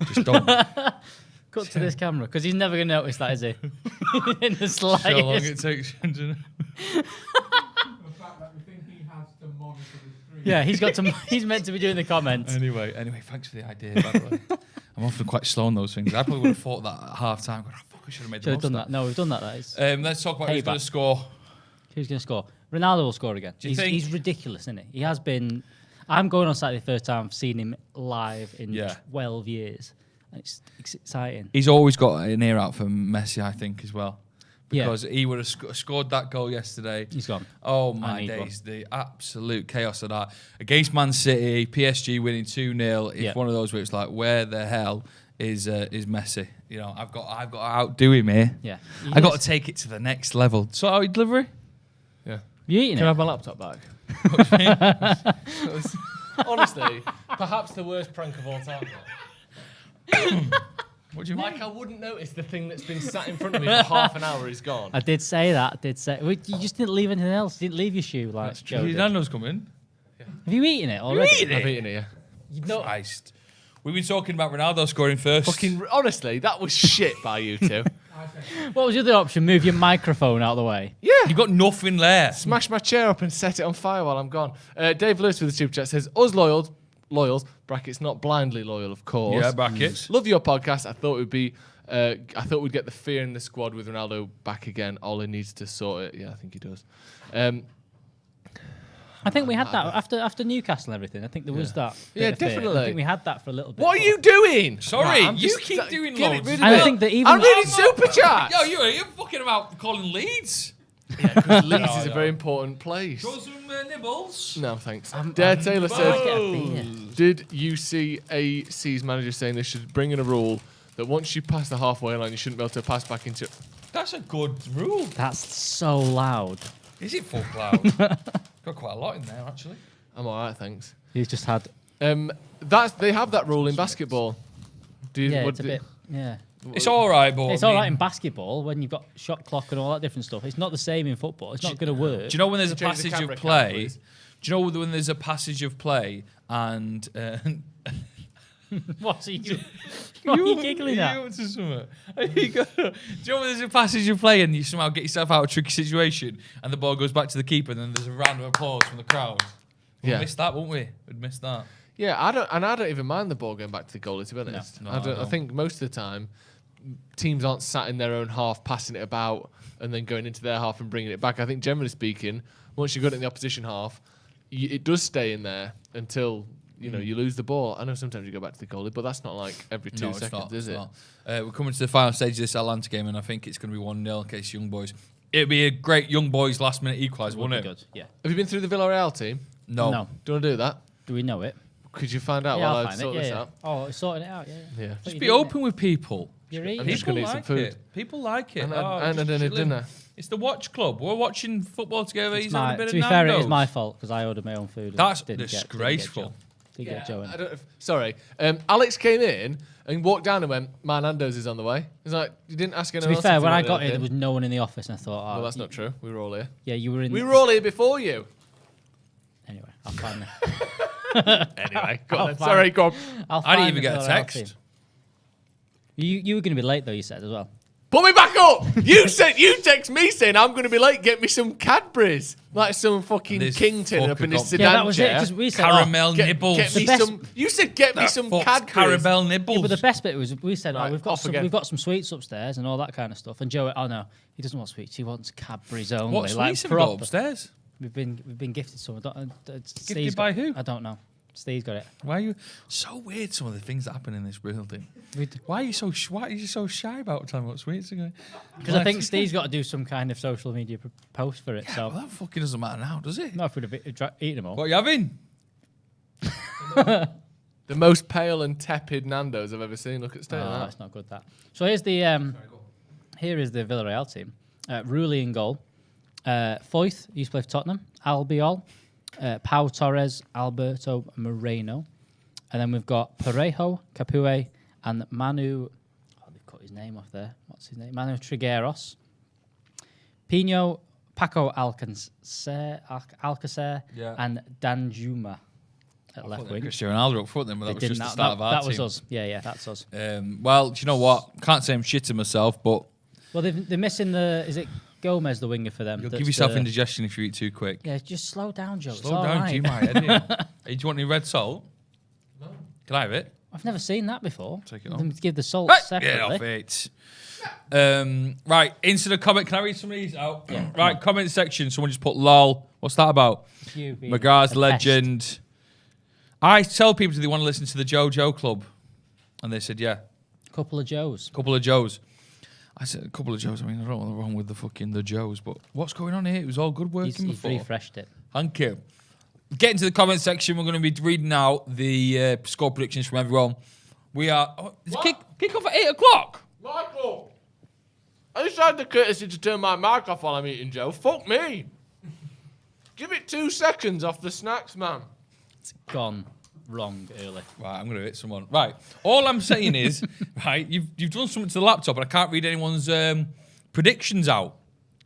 Just don't. Cut to this camera because he's never going to notice that, is he? In the slightest. See how long it takes. Yeah, he's meant to be doing the comments. Anyway, thanks for the idea, by the way. I'm often quite slow on those things. I probably would have thought that at half time. I fuck, I should have made the Should have most done of that. No, we've done that. That is. Let's talk about who's Payback. going to score. Who's going to score? Ronaldo will score again. Do you think? He's ridiculous, isn't he? He has been. I'm going on Saturday the first time I've seen him live in 12 years. It's exciting. He's always got an ear out for Messi, I think, as well. Yeah. Because he would have scored that goal yesterday. He's gone. Oh, I my need days. The absolute chaos of that. Against Man City, PSG winning 2-0. It's one of those where it's like, where the hell is Messi? You know, I've got to outdo him here. Yeah. I've got to take it to the next level. So, are you delivery? Yeah. You eating Can I it? have my laptop back? Honestly, perhaps the worst prank of all time. What do you mean? Like I wouldn't notice the thing that's been sat in front of me for half an hour is gone. I did say that. Well, you just didn't leave anything else. You didn't leave your shoe like Joe did. Nando's coming. Have you eaten it already? I've eaten it, yeah. You've not. Christ. We've been talking about Ronaldo scoring first. Fucking, honestly, that was shit by you two. What was the other option? Move your microphone out of the way. Yeah. You got nothing there. Smash my chair up and set it on fire while I'm gone. Dave Lewis with the super chat says, us loyals, brackets, not blindly loyal, of course. Yeah, brackets. Love your podcast. I thought we'd get the fear in the squad with Ronaldo back again. Ollie needs to sort it. Yeah, I think he does. I think we had that after Newcastle and everything. I think there was that. bit Yeah, of fear. definitely. I think we had that for a little bit. What are you doing? Sorry, I'm you just- keep doing get it loads. rid of And I it. think that even I'm reading super chats. Yo, you're fucking about calling Leeds. Because Leeds is a very important place. Got some nibbles? No, thanks. Dare Taylor says, Get a beer. did you see AC's manager saying they should bring in a rule that once you pass the halfway line, you shouldn't be able to pass back into... That's a good rule. That's so loud. Is it full cloud? Got quite a lot in there, actually. I'm all right, thanks. He's just had. They have that rule in basketball. It's a bit. Yeah. It's all right, but It's all right in basketball when you've got shot clock and all that different stuff. It's not the same in football. It's not going to work. Do you know when there's a Change the passage camera of cam, play? please. Do you know when there's a passage of play and What are you? What are you giggling at? You know when there's a passage of play and you somehow get yourself out of a tricky situation and the ball goes back to the keeper and then there's a round of applause from the crowd? We'd miss that, won't we? We'd miss that. Yeah, I don't even mind the ball going back to the goalie, to be honest. No, I I don't. think most of the time, teams aren't sat in their own half, passing it about, and then going into their half and bringing it back. I think, generally speaking, once you've got it in the opposition half, it does stay in there until you lose the ball. I know sometimes you go back to the goalie, but that's not like every 2 seconds, is it? We're coming to the final stage of this Atlanta game, and I think it's going to be 1-0 in case Young Boys. It'd be a great Young Boys last-minute equaliser, wouldn't it? Good. Yeah. Have you been through the Villarreal team? No. No. Do you want to do that? Do we know it? Could you find out Yeah, while I'll I find sort it. this Yeah. out? Oh, it's sorting it out. Yeah. Yeah. Thought Just you be did, open with people. You're eating. I'm just People gonna eat some like food. it. People like it. And Oh, I just done a chilling. dinner. It's the Watch Club. We're watching football together. It's He's having a bit to of be fair, it Nando's. is my fault because I ordered my own food. and That's didn't disgraceful. Didn't get Joe in. I don't, sorry. Alex came in and walked down and went, "My Nando's is on the way." He's like, "You didn't ask anyone To be else fair, if you when I wanted got here, anything." there was no one in the office, and I thought, Well, that's not true. We were all here. Yeah, you were in. We were all here before you. Anyway, I'll find it. Anyway, go on. then. find Sorry, it. go on. I didn't even get a text. You were going to be late though. You said as well. Put me back up. You text me saying I'm going to be late. Get me some Cadbury's, like some fucking This king turning up fucker in his got- sedan Yeah, that was it. chair. Because we said Caramel Get nibbles. me The best- some. You said get me That some fuck's Cadbury's. caramel nibbles. Yeah, but the best bit was we said, Right, we've got off again. we've got some sweets upstairs and all that kind of stuff. And Joe went, oh no, he doesn't want sweets. He wants Cadbury's only. What like sweets have we got proper. upstairs? We've been gifted some. I don't, Steve's Gifted by who? I don't know. Steve's got it. Why are you so weird? Some of the things that happen in this building. We Why are you so shy about telling what sweets are going? Because I think Steve's got to do some kind of social media post for it. Yeah, So well, that fucking doesn't matter now, does it? not if we'd have eaten them all. What are you having? The most pale and tepid Nando's I've ever seen. Look at state Oh, of that. that's not good. That. So here's the here is the Villareal team. Rulli in goal. Foyth used to play for Tottenham. Albiol. Pau Torres, Alberto Moreno. And then we've got Parejo, Capue, and Manu. Oh, they've cut his name off there. What's his name? Manu Trigueros. Pino, Paco Alcacer, Yeah. and Danjuma at left wing. Cristiano Ronaldo up front then, but that was They just didn't- the start of our that team. was us. Yeah, that's us. Well, do you know what? Can't say I'm shitting myself, but Well, they're missing the. Is it Gomez, the winger for them? you'll that's give yourself the- indigestion if you eat too quick. Yeah, just slow down, Joe. It's Slow all down, right. G, my head. Hey, do you want any red salt? No. Can I have it? I've never seen that before. Take it Them give the salt Get separately. off it. Right, into the comment. Can I read some of these out? Right, comment section. Someone just put lol. What's that about? You being Magar's a legend. I tell people do they want to listen to the JoJo Club? And they said, yeah. Couple of Joes. Couple of Joes. I said, a couple of Joes. I mean, I don't know what's wrong with the fucking the Joes, but what's going on here? It was all good working He's before. refreshed it. Thank you. Get into the comment section. We're going to be reading out the score predictions from everyone. We are... Oh, kick off at 8 o'clock. Michael, I just had the courtesy to turn my mic off while I'm eating, Joe. Fuck me. Give it 2 seconds off the snacks, man. It's gone wrong early. Right, I'm going to hit someone. Right, all I'm saying is, right, you've done something to the laptop, and I can't read anyone's predictions out.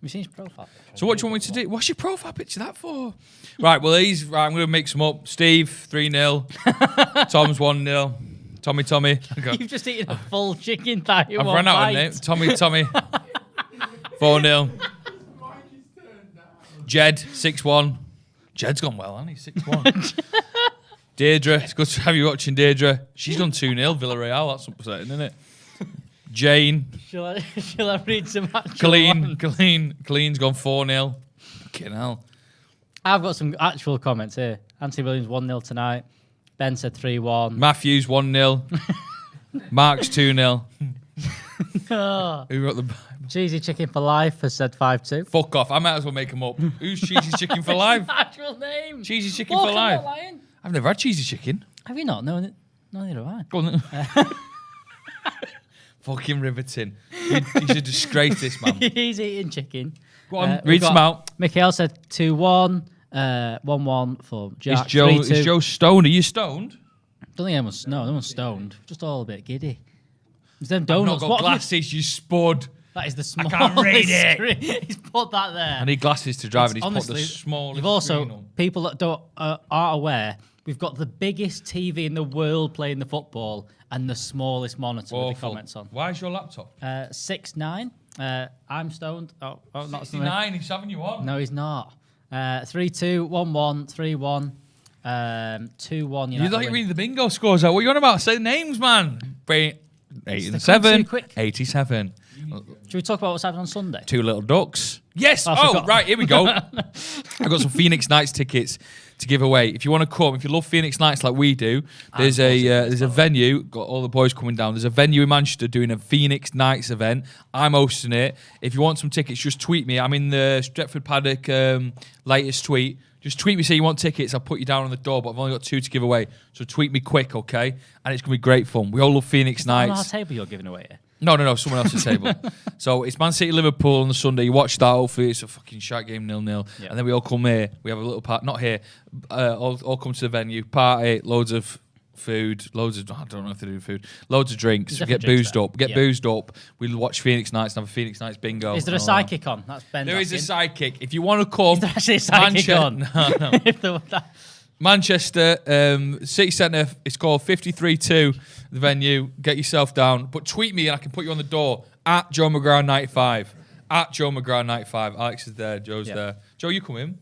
you seen his profile? So what do you want me to do? What's your profile picture that for? Right, well, I'm going to mix them up. Steve, 3-0. Tom's 1-0. Tommy. Okay. You've just eaten a full chicken thigh. I've run out of names. Tommy. 4-0. Jed, 6-1. Jed's gone well, hasn't he? 6-1. Deirdre, it's good to have you watching, Deirdre. She's done 2-0, Villarreal. That's upsetting, isn't it? Jane. Shall I read some actual Clean's gone 4-0. Fucking hell. I've got some actual comments here. Anthony Williams 1-0 tonight. Ben said 3-1. Matthews 1-0. Mark's 2-0. Oh. Who wrote the Cheesy Chicken for Life has said 5-2. Fuck off. I might as well make them up. Who's Cheesy Chicken for Life? Actual name. Cheesy Chicken for Life. I've never had cheesy chicken. Have you not? No, neither have I. Go on then. Fucking riveting. You should disgrace this, man. He's eating chicken. Go on, read some out. Mikhail said 2-1. 1-1 for Jack. Is Joe stoned? Are you stoned? Don't think anyone's no one's stoned. Just all a bit giddy. There's them donuts. I've not got glasses, you spud. That is the smallest. I can't read it. He's put that there. I need glasses to drive, and he's honestly, put the smallest. You've also screen on. people that aren't aware. We've got the biggest TV in the world playing the football and the smallest monitor with the comments on. Why is your laptop? 6'9". I'm stoned. Oh, not 69. He's having you on. No, he's not. 3-2, 1-1, 3-1, 2-1. You like reading the bingo scores out. What are you on about? Say the names, man. 87, 87. Should we talk about what's happening on Sunday? 2 little ducks. Yes. Right. Here we go. I've got some Phoenix Nights tickets to give away. If you want to come, if you love Phoenix Nights like we do, there's a venue. Got all the boys coming down. There's a venue in Manchester doing a Phoenix Nights event. I'm hosting it. If you want some tickets, just tweet me. I'm in the Stretford Paddock latest tweet. Just tweet me, say you want tickets. I'll put you down on the door, but I've only got 2 to give away. So tweet me quick, okay? And it's going to be great fun. We all love Phoenix Nights. On our table you're giving away here? No, someone else's table. So it's Man City Liverpool on the Sunday. You watch that. Hopefully it's a fucking shite game, 0-0. Yeah. And then we all come here. We have a little party. Not here. All come to the venue. Party. Loads of food. I don't know if they do food. Loads of drinks. We get boozed up. We watch Phoenix Nights and have a Phoenix Nights bingo. Is there a sidekick on? That's Ben. There is a sidekick. If you want to come. Is there actually a sidekick on? No. Manchester City Centre. It's called 53-2. The venue. Get yourself down. But tweet me and I can put you on the door at Joe McGrath 95. At Joe McGrath 95. Alex is there. Joe's there. Joe, you come in.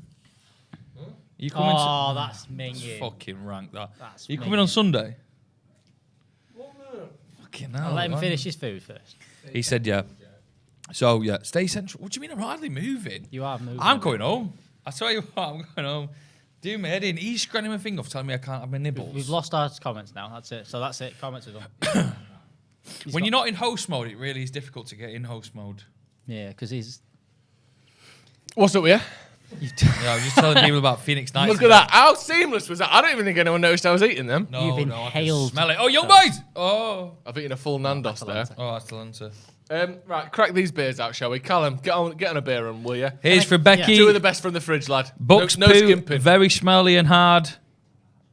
You coming? That's minging. Fucking rank that. You coming on Sunday? Fucking hell. I'll let him finish his food first. He said yeah. So yeah, stay central. What do you mean I'm hardly moving? You are moving. I'm going home. I tell you what, I'm going home. Do my head in. He's scranning my finger off, telling me I can't have my nibbles. We've lost our comments now. That's it. So that's it. Comments are done. When you're not in host mode, it really is difficult to get in host mode. Yeah, because he's. What's up with you? Yeah, I was just telling people about Phoenix Nights. Look at that. How seamless was that? I don't even think anyone noticed I was eating them. No, You've no, inhaled. I can smell it. Oh, young boys! Oh. I've eaten a full Nandos there. Oh, Atalanta. Right, crack these beers out, shall we? Callum, get on a beer run, will you? Here's for Becky. 2 of the best from the fridge, lad. Bucks no poo, skimping. very smelly and hard.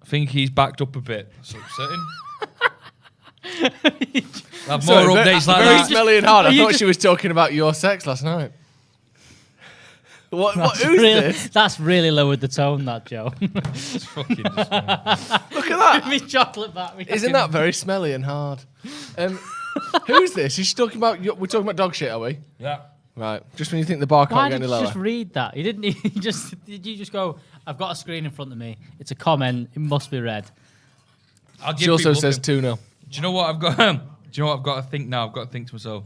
I think he's backed up a bit. That's upsetting. Have more updates like very that. smelly and hard. I thought she was talking about your sex last night. Who's this? That's really lowered the tone, that Joe. It's fucking Look at that. Me chocolate back. Isn't that very smelly and hard? Who's this? Is she talking about? We're talking about dog shit, are we? Yeah. Right. Just when you think the bar can't Why get did any you lower. just read that? You didn't. Did you just go? I've got a screen in front of me. It's a comment. It must be read. She also says 2-0. Do you know what I've got? Do you know what I've got to think now? I've got to think to myself.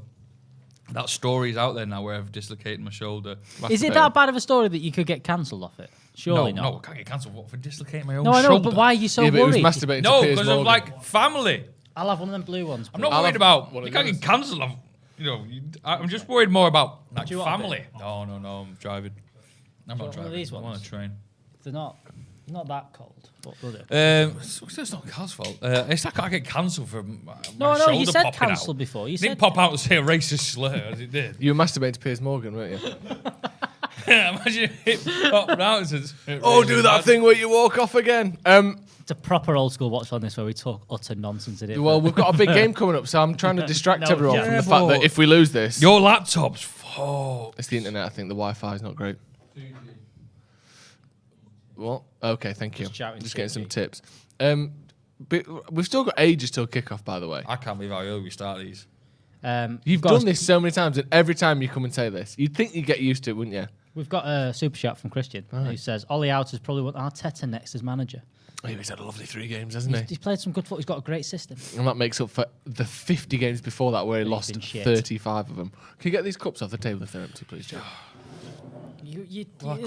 That story's out there now where I've dislocated my shoulder. Is it that bad of a story that you could get cancelled off it? Surely not. No, I can't get cancelled. What, for dislocating my own No, I know, shoulder? but why are you so But it was worried? masturbating No, to Piers because of Morgan. like family. I'll have one of them blue ones. I'm not I'll worried have about. one You of can't yours. get cancelled. I'm just worried more about like Do you want a family. No, I'm driving. I'm not one of driving. these I'm on a ones? train. They're not that cold. What will it? It's not Carl's fault. It's like I get cancelled for my No, shoulder you said popping cancelled out. before. You It didn't said pop out and say a racist slur as it did. You were masturbating to Piers Morgan, weren't you? Imagine if it popped out and says, Do that thing where you walk off again. It's a proper old school watch on this where we talk utter nonsense in it. Well, we've got a big game coming up, so I'm trying to distract No, everyone yeah. from the fact that if we lose this, Your laptop's Oh, It's the internet. I think the Wi-Fi is not great. What? Okay, thank you. Just getting some tips. But we've still got ages till kickoff, by the way. I can't believe how early we start these. You've done this so many times, and every time you come and say this, you'd think you'd get used to it, wouldn't you? We've got a super chat from Christian who says Ollie Outers probably want Arteta next as manager. Oh, he's had a lovely 3 games, hasn't he? He's played some good football. He's got a great system. And that makes up for the 50 games before that where he lost 35 of them. Can you get these cups off the table if they're empty, please, Joe?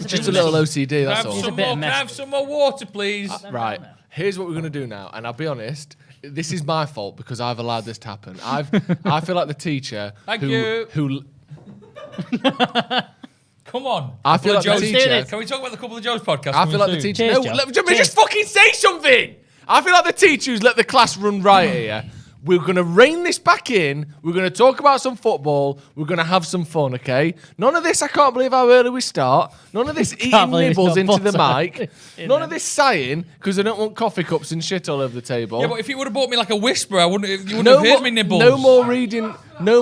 Just a little OCD, that's all. Can I have some more water, please? Right. Here's what we're going to do now. And I'll be honest, this is my fault because I've allowed this to happen. I feel like the teacher who Come on. I feel like the teacher. Can we talk about the Couple of Joes podcast? I feel like the teacher. Cheers, No, Joe. let me just fucking say something. I feel like the teacher who's let the class run riot here. We're going to rein this back in. We're going to talk about some football. We're going to have some fun, okay? None of this, I can't believe how early we start. None of this eating nibbles into the mic. None of this sighing, because I don't want coffee cups and shit all over the table. Yeah, but if you would have bought me like a whisper, you wouldn't have heard me nibbles. No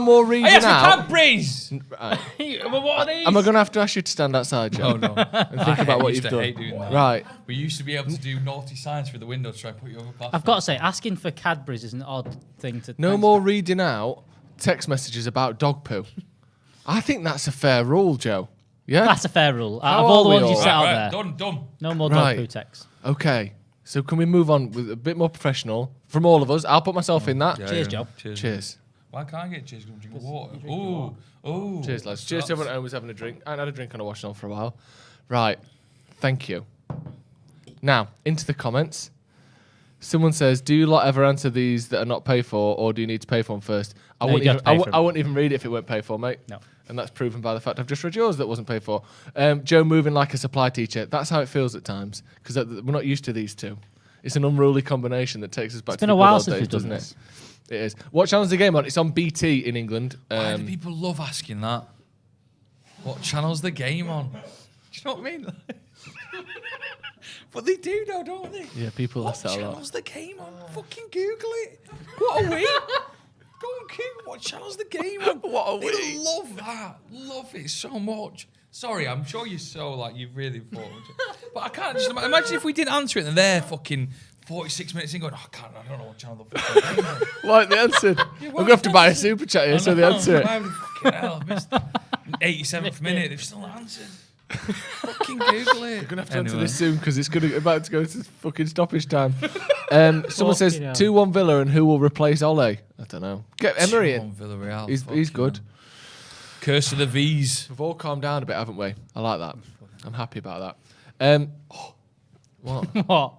more reading Yes, out. we can breeze. Right. But what are these? Am I going to have to ask you to stand outside, Joe? Oh, no. And think about what you've done. Hate doing that. Right. We used to be able to do naughty signs through the window to try and put you over past. I've got to say, asking for Cadbury's is an odd thing to. No more reading out text messages about dog poo. I think that's a fair rule, Joe. Yeah? That's a fair rule. Out How of all the are we ones you all? set out Right, there, done. no more dog poo texts. Okay. So can we move on with a bit more professional from all of us? I'll put myself in that. Cheers, Joe. Cheers. Why can't I get cheers? I'm drinking water. Ooh. Cheers, lads. Cheers to everyone at home who's having a drink. I haven't had a drink on a Watchalong for a while. Right. Thank you. Now, into the comments. Someone says, do you lot ever answer these that are not paid for, or do you need to pay for them first? I wouldn't even read it if it weren't paid for, mate. No. And that's proven by the fact I've just read yours that wasn't paid for. Joe moving like a supply teacher. That's how it feels at times, because we're not used to these two. It's an unruly combination that takes us back to the good old days, doesn't it? It is. What channel's the game on? It's on BT in England. Why do people love asking that? What channel's the game on? Do you know what I mean? But they do though, don't they? Yeah, people ask that a lot. What channel's the game on? Fucking Google it. What are we? Go on, Google what channel's the game on. What are we? They love that. Love it so much. Sorry, I'm sure you're so like you've really thought. But I can't just imagine if we didn't answer it and they're fucking 46 minutes in going, I don't know what channel the fuck game on. Like they answered. I'm going to have to buy a super chat here so they answer it. Why would fucking hell? I missed 87th minute. They've still not answered. Fucking Google it. We're going to have to answer this soon because it's about to go to fucking stoppage time. Someone says 2-1 Villa and who will replace Ole? I don't know. Get Emery in. Villareal, He's good. Curse of the V's. We've all calmed down a bit, haven't we? I like that. I'm happy about that. What? What?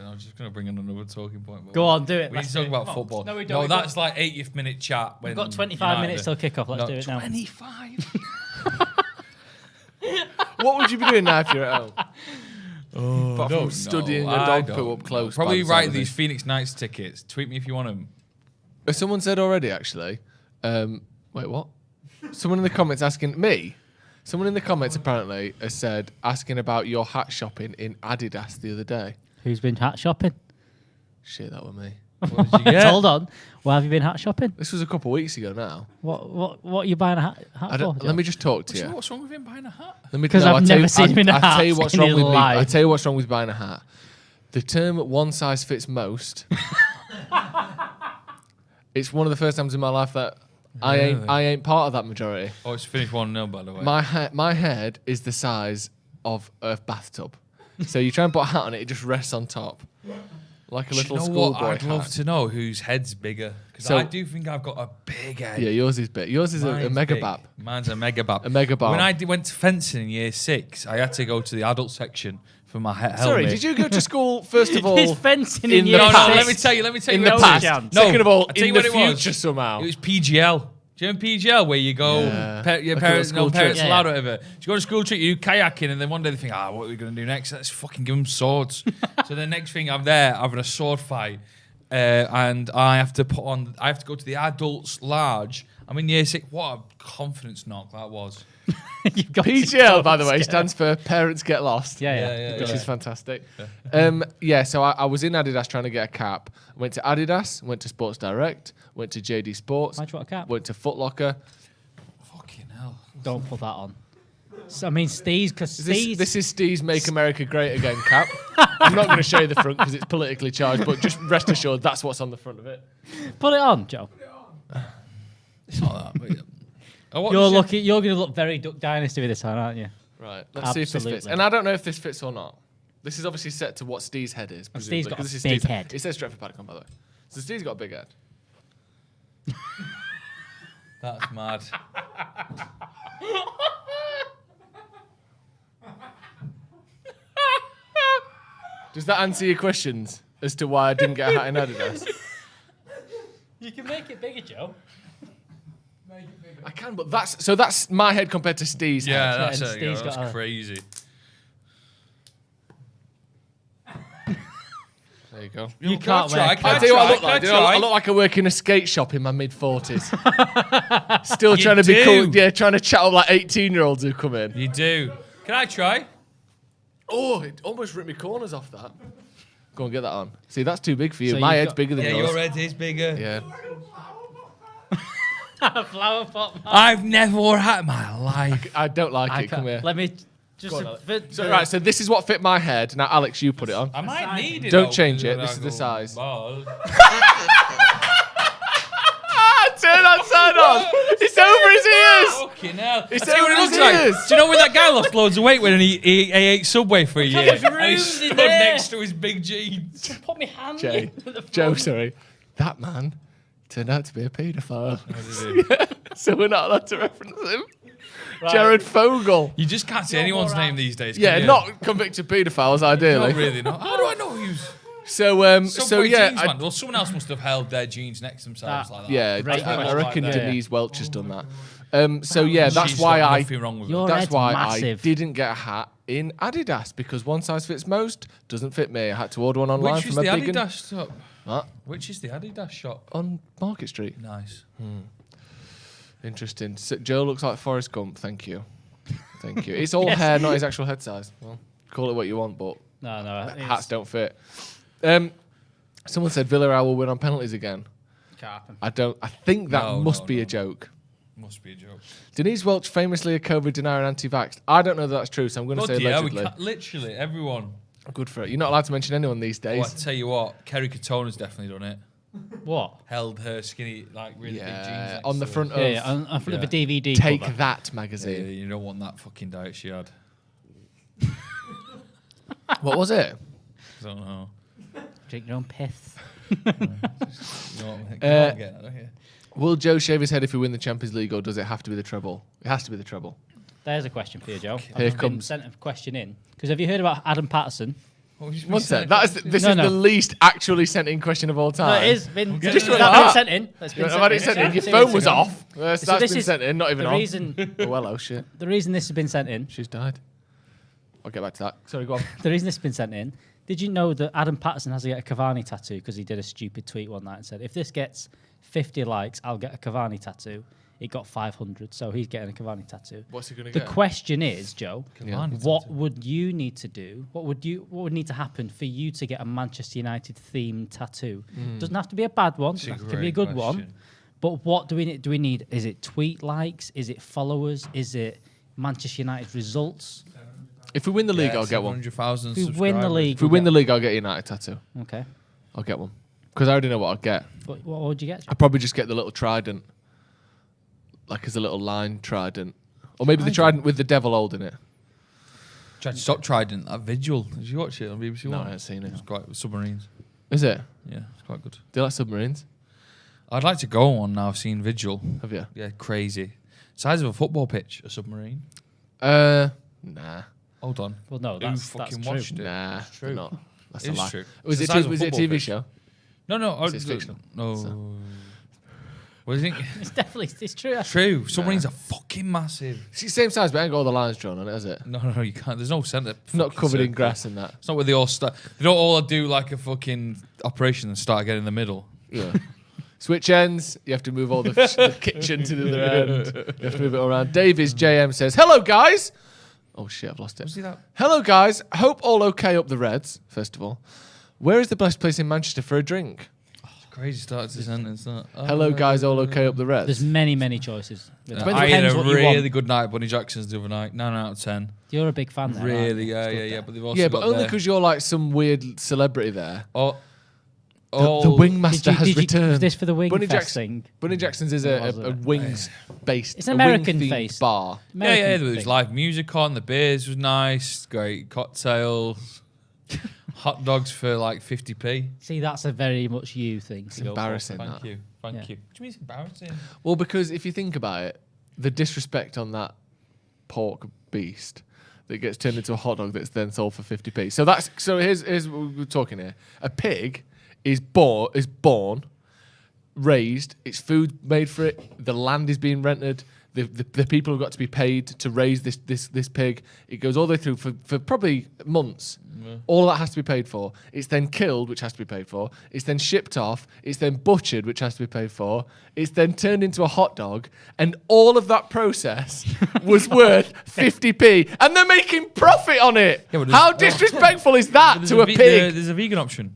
I'm just going to bring in another talking point. Go on, do it. We need to talk about football. No, we don't. No, that's like 80th minute chat. We've got 25 minutes till kickoff. Let's do it now. 25. What would you be doing now if you're at home? Apart from don't studying know. a I dog don't poo up close. Probably by the sound write of these it. Phoenix Knights tickets. Tweet me if you want them. Someone said already, actually. Wait, what? Someone in the comments asking me. Someone in the comments apparently has said asking about your hat shopping in Adidas the other day. Who's been hat shopping? Shit, that was me. What did you get? Hold on. Where have you been hat shopping? This was a couple of weeks ago now. What are you buying a hat for? Let me just talk to you. What's wrong with him buying a hat? Because I've never seen him in a hat I tell you what's in wrong his with me. I life. tell you what's wrong with buying a hat. The term "one size fits most." It's one of the first times in my life that I ain't part of that majority. Oh, it's finished 1-0, by the way. My head is the size of a bathtub, so you try and put a hat on it, it just rests on top, like a little schoolboy I'd love hat. to know whose head's bigger. Because So- I do think I've got a big head. Yeah, yours is big. Yours is a Mine's mega big. bab. Mine's a mega bab. A mega bar. When I went to fencing in year 6, I had to go to the adult section for my helmet. Sorry, did you go to school first of all? He's fencing in in the year No, past? let me tell you. in the what it past. was. Second of all, I'll tell in you the what it was. future somehow. It was PGL. Do you know PGL where you go, your Like a parents, school trip. parents Yeah, allowed yeah. or whatever. You go to school trip, you kayaking, and then one day they think, what are we going to do next? Let's fucking give them swords. So the next thing I'm there having a sword fight, and I have to go to the adults large. I'm in year 6. What a confidence knock that was. You've got PGL, by the way, stands for Parents Get Lost. Yeah. Which is fantastic. So I was in Adidas trying to get a cap. Went to Adidas, went to Sports Direct, went to JD Sports, Why'd you want a cap? went to Foot Locker. Fucking hell. Don't put that on. So, I mean, Steve's, because Steve's... This is Steve's Make America Great Again cap. I'm not going to show you the front because it's politically charged, but just rest assured that's what's on the front of it. Put it on, Joe. It's not that. But You're going to look very Duck Dynasty with this on, aren't you? Right, let's see if this fits. And I don't know if this fits or not. This is obviously set to what Steve's head is. Steve's got because a this is big Steve's head. It says Stretford Paddock on, by the way. So Steve's got a big head. That's mad. Does that answer your questions as to why I didn't get a hat in Adidas? You can make it bigger, Joe. I can, but that's my head compared to Steve's head. Yeah, that's and it. Steve's That's got a- crazy. There you go. You can't try. wear... Can I I tell you what I try? look like. Can I I try? look like I work in a skate shop in my mid-40s. Still You trying to be do. cool. Yeah, trying to chat up like 18-year-olds who come in. You do. Can I try? Oh, it almost ripped me corners off that. Go and get that on. See, that's too big for you. So My you've head's got- bigger than Yeah, yours. your head is bigger. Yeah. Flower pot. I've never wore a hat in my life. I don't like I it. Come can't- here. Let me just... So, right, so this is what fit my head. Now, Alex, you put it on. I might need it. Don't though, change it. because This is I the go, size. "Well." Turn upside on. It's over his ears. Fucking hell. It's I tell you what over it looks his like. ears. Do you know when that guy lost loads of weight when he ate Subway for a year? there's And he rooms stood in there. next to his big jeans. Put my hand Jay, in the front. Joe, sorry. That man turned out to be a paedophile. So we're not allowed to reference him. Right. Jared Fogle. You just can't say You're anyone's more name out. these days. Yeah, can you? not convicted paedophiles, ideally. Not really. Not. How do I know who's? So, Subway yeah, jeans, man. Well, someone else must have held their jeans next to themselves like that. yeah. Right, I right, reckon like that. Denise Welch has done that. So yeah, that's She's why got I. nothing wrong with it. Your That's head's why massive. I didn't get a hat in Adidas because one size fits most doesn't fit me. I had to order one online Which is from the a big Adidas shop? What? Which is the Adidas shop? On Market Street. Nice. Interesting. So Joe looks like Forrest Gump. Thank you. Thank you. It's all hair, not his actual head size. Well, call it what you want, but No, hats don't fit. Someone said Villareal will win on penalties again. Can't happen. I think that No, must no, be no, a joke. Must be a joke. Denise Welch, famously a COVID denier and anti-vax. I don't know that that's true, so I'm going to say Yeah, allegedly. literally everyone. Good for it. You're not allowed to mention anyone these Oh, I days. tell you what, Kerry Katona's definitely done it. What? Held her skinny, like really big jeans. Yeah, next on the to front her. of Yeah, on front of a DVD Take cover. That Yeah, magazine. you don't want that fucking diet she had. What was it? I don't know. Drink your own piss. Will Joe shave his head if we win the Champions League, or does it have to be the treble? It has to be the treble. There's a question for you, Joe. Here I've been comes- sent a question in. Because have you heard about Adam Patterson? One sec. This No, is no. the least actually sent in question of all No, time. it is. Been, Just that's like been that. sent in. That's been I've had it sent in. Your phone was off. That's So this been is sent in, not even the on. reason. Oh, well, oh shit. The reason this has been sent in. She's died. I'll get back to that. Sorry, go on. The reason this has been sent in. Did you know that Adam Patterson has to get a Cavani tattoo because he did a stupid tweet one night and said, if this gets 50 likes, I'll get a Cavani tattoo. It got 500, so he's getting a Cavani tattoo. What's he going to The get? question is, Joe, Cavani what tattoo. would you need to do? What would need to happen for you to get a Manchester United themed tattoo? Doesn't have to be a bad one. It's a It can be a great good one. question. But what do we need? Do we need? Is it tweet likes? Is it followers? Is it Manchester United results? If we win the league, I'll get one. 700,000 If we win the league, If we win the league, I'll get a United tattoo. okay. I'll get one. Because I already know what I'll get. What would you get? Joe? I'd probably just get the little trident. Like as a little line trident. Or maybe the trident with the devil old in it. Tried to stop Trident, that Vigil. Did you watch it on BBC No, One? I haven't seen it. It's quite submarines. Is it? Yeah, it's quite good. Do you like submarines? I'd like to go on one now. I've seen Vigil. Have you? Yeah, crazy. Size of a football pitch, a submarine. Nah. Hold on. Well, no, Who that's fucking true. watched it? Nah. It's true. Not. That's It a is lie. true. Was It's it the size of was it a football TV pitch. show? No. It's fictional. No. So- What do you think? It's definitely it's true. True. Submarines are fucking massive. It's the same size, but I ain't got all the lines drawn on it, is it? No, you can't. There's no centre. Not fucking covered in circle. grass and that. It's not where they all start. They don't all do like a fucking operation and start again in the middle. Yeah. Switch ends. You have to move all the kitchen to the other end. You have to move it all around. Davies JM says, "Hello guys." Oh shit, I've lost it. Was he that? Hello guys. Hope all okay up the Reds. First of all, where is the best place in Manchester for a drink? Crazy start to the sentence. That. Hello, guys. All okay up the Reds? There's many choices. I had a what you really want. good night at Bunny Jackson's the other night. 9 out of 10. You're a big fan there. Really, yeah. But they've also got only because you're like some weird celebrity there. Oh, the Wingmaster has returned. Was this for the Wing Bunny Fest thing? Bunny Jackson's is a wings-based It's an American wing-themed face. bar. There was live music on. The beers was nice. Great cocktails. Hot dogs for like 50p. See, that's a very much you thing. It's embarrassing. Thank you. Yeah. What do you mean it's embarrassing? Well, because if you think about it, the disrespect on that pork beast that gets turned into a hot dog that's then sold for 50p. So here's what we're talking here. A pig is born, raised, it's food made for it, the land is being rented, the people have got to be paid to raise this pig. It goes all the way through for probably months. Yeah. All that has to be paid for. It's then killed, which has to be paid for. It's then shipped off. It's then butchered, which has to be paid for. It's then turned into a hot dog. And all of that process was worth 50p. And they're making profit on it. Yeah, How disrespectful is that to a pig? There's a vegan option.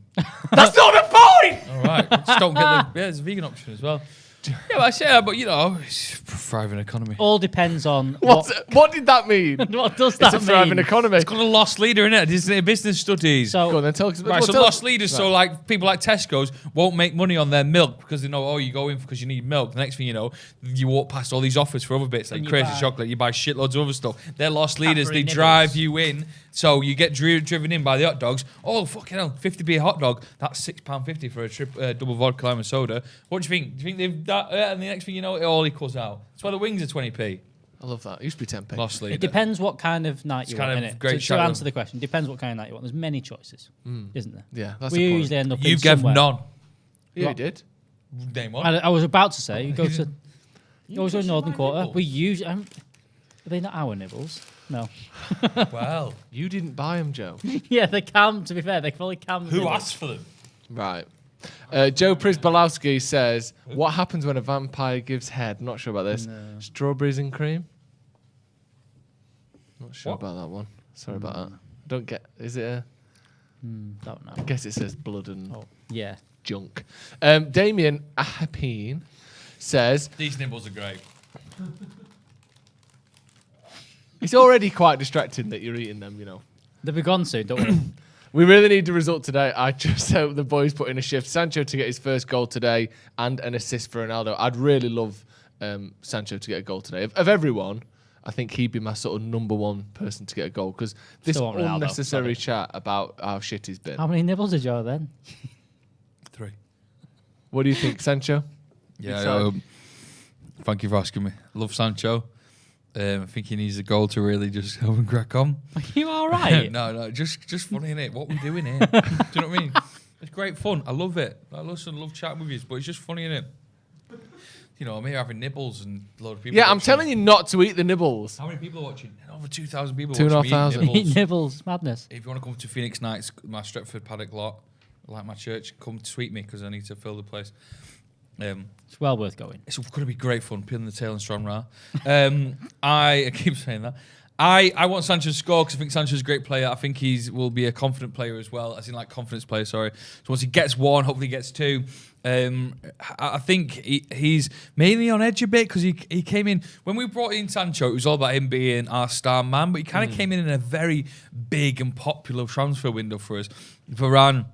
That's not the point! All right. Just don't get there's a vegan option as well. Yeah, but I say that, but it's a thriving economy. All depends on what did that mean? What does that mean? It's a thriving economy. It's got a lost leader in it. It's business studies. So, go on then, tell us. Right, so lost leaders. Right. So like people like Tesco's won't make money on their milk because they know, you go in because you need milk. The next thing you know, you walk past all these offers for other bits like crazy chocolate. You buy shitloads of other stuff. They're lost leaders. They drive you in. So you get driven in by the hot dogs. Oh, fucking hell, 50p a hot dog. That's £6.50 for a double vodka lime and soda. What do you think? Do you think they've that? And the next thing you know, it all equals out. That's why the wings are 20p. I love that. It used to be 10p. Lost leader. It depends what kind of night you want. To answer the question, depends what kind of night you want. There's many choices, isn't there? Yeah, that's we usually end up. You gave none. Yeah, you did. Name one. I was about to say you go to. You always go to Northern Quarter. We usually. Are they not our nibbles? No. Well, you didn't buy them, Joe. Yeah, they can. To be fair, they fully can. Who asked for them? Right. Joe Prisbalowski says, "What happens when a vampire gives head?" Not sure about this. No. Strawberries and cream. Not sure about that one. Sorry about that. Don't get. Is it a? Don't know. I guess it says blood and junk. Damien Ahapeen says, "These nibbles are great." It's already quite distracting that you're eating them, They'll be gone soon, don't worry. We really need the result today. I just hope the boys put in a shift. Sancho to get his first goal today and an assist for Ronaldo. I'd really love Sancho to get a goal today. Of everyone, I think he'd be my sort of number one person to get a goal because this unnecessary chat about how shit he's been. How many nibbles did you have then? 3. What do you think, Sancho? Yeah, thank you for asking me. I love Sancho. I think he needs a goal to really just help and crack on. Are you all right? No, just funny, innit? What we doing here? Do you know what I mean? It's great fun. I love it. I love chatting with you, but it's just funny, innit? I'm here having nibbles and a lot of people. Yeah, I'm telling you not to eat the nibbles. How many people are watching? Over 2,000 people 2,500. watching me eat nibbles. Eat nibbles, madness. If you want to come to Phoenix Nights, my Stretford Paddock lot, like my church, come tweet me because I need to fill the place. It's well worth going. It's going to be great fun, peeling the tail and strong ra. I keep saying that. I want Sancho to score because I think Sancho's a great player. I think will be a confident player as well, as in like confidence player, sorry. So once he gets one, hopefully he gets two. I think he's mainly on edge a bit because he came in, when we brought in Sancho, it was all about him being our star man, but he kind of came in a very big and popular transfer window for us. Varane,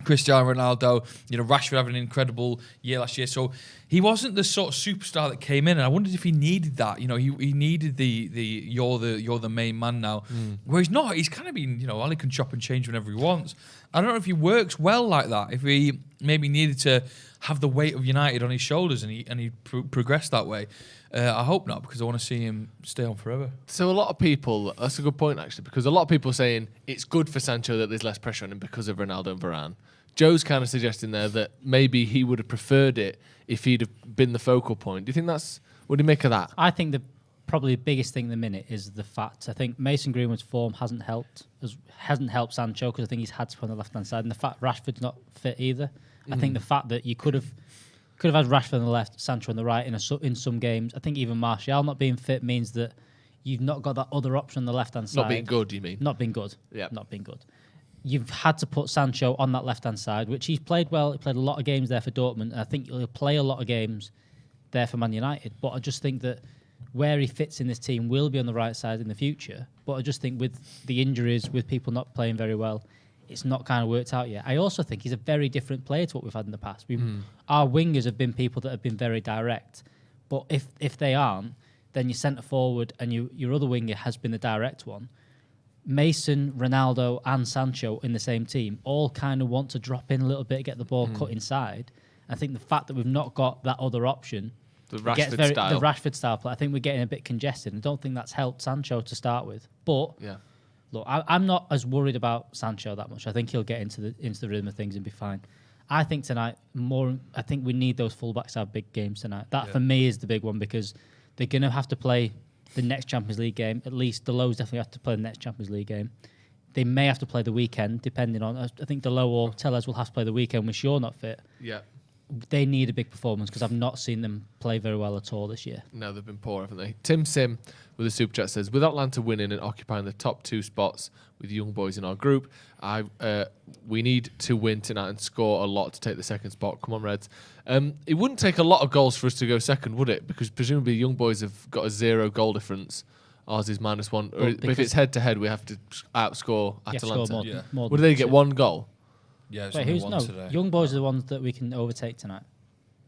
Cristiano Ronaldo, Rashford having an incredible year last year. So he wasn't the sort of superstar that came in, and I wondered if he needed that. He needed the you're the main man now. Where he's not. He's kind of been, Ali can chop and change whenever he wants. I don't know if he works well like that. If he maybe needed to have the weight of United on his shoulders and he progressed that way. I hope not, because I want to see him stay on forever. So a lot of people, that's a good point actually, because a lot of people are saying it's good for Sancho that there's less pressure on him because of Ronaldo and Varane. Joe's kind of suggesting there that maybe he would have preferred it if he'd have been the focal point. Do you think what do you make of that? I think probably the biggest thing at the minute is the fact I think Mason Greenwood's form hasn't helped Sancho because I think he's had to play on the left-hand side, and the fact Rashford's not fit either. I think the fact that you could have had Rashford on the left, Sancho on the right in some games. I think even Martial not being fit means that you've not got that other option on the left-hand side. Not being good, you mean? Not being good. Yeah. Not being good. you've had to put Sancho on that left-hand side, which he's played well. He played a lot of games there for Dortmund. And I think he'll play a lot of games there for Man United. But I just think that where he fits in this team will be on the right side in the future. But I just think with the injuries, with people not playing very well, it's not kind of worked out yet. I also think he's a very different player to what we've had in the past. Our wingers have been people that have been very direct. But if they aren't, then your centre-forward and your other winger has been the direct one. Mason, Ronaldo and Sancho in the same team all kind of want to drop in a little bit, get the ball cut inside. I think the fact that we've not got that other option, The Rashford style play, I think we're getting a bit congested. I don't think that's helped Sancho to start with. But look, I'm not as worried about Sancho that much. I think he'll get into the rhythm of things and be fine. I think tonight I think we need those fullbacks to have big games tonight. That for me is the big one because they're going to have to play the next Champions League game. At least the Lows definitely have to play the next Champions League game. They may have to play the weekend, depending on. I think the Low or Tellez will have to play the weekend with Shaw not fit. Yeah. They need a big performance because I've not seen them play very well at all this year. No, they've been poor, haven't they? Tim Sim with a super chat says, with Atlanta winning and occupying the top 2 spots with young boys in our group, we need to win tonight and score a lot to take the second spot. Come on, Reds. It wouldn't take a lot of goals for us to go second, would it? Because presumably young boys have got a 0 goal difference. Ours is -1. Or if it's head-to-head, we have to outscore Atalanta. Score more What do they get, 1 goal? Yeah, wait, today. Young boys are the ones that we can overtake tonight.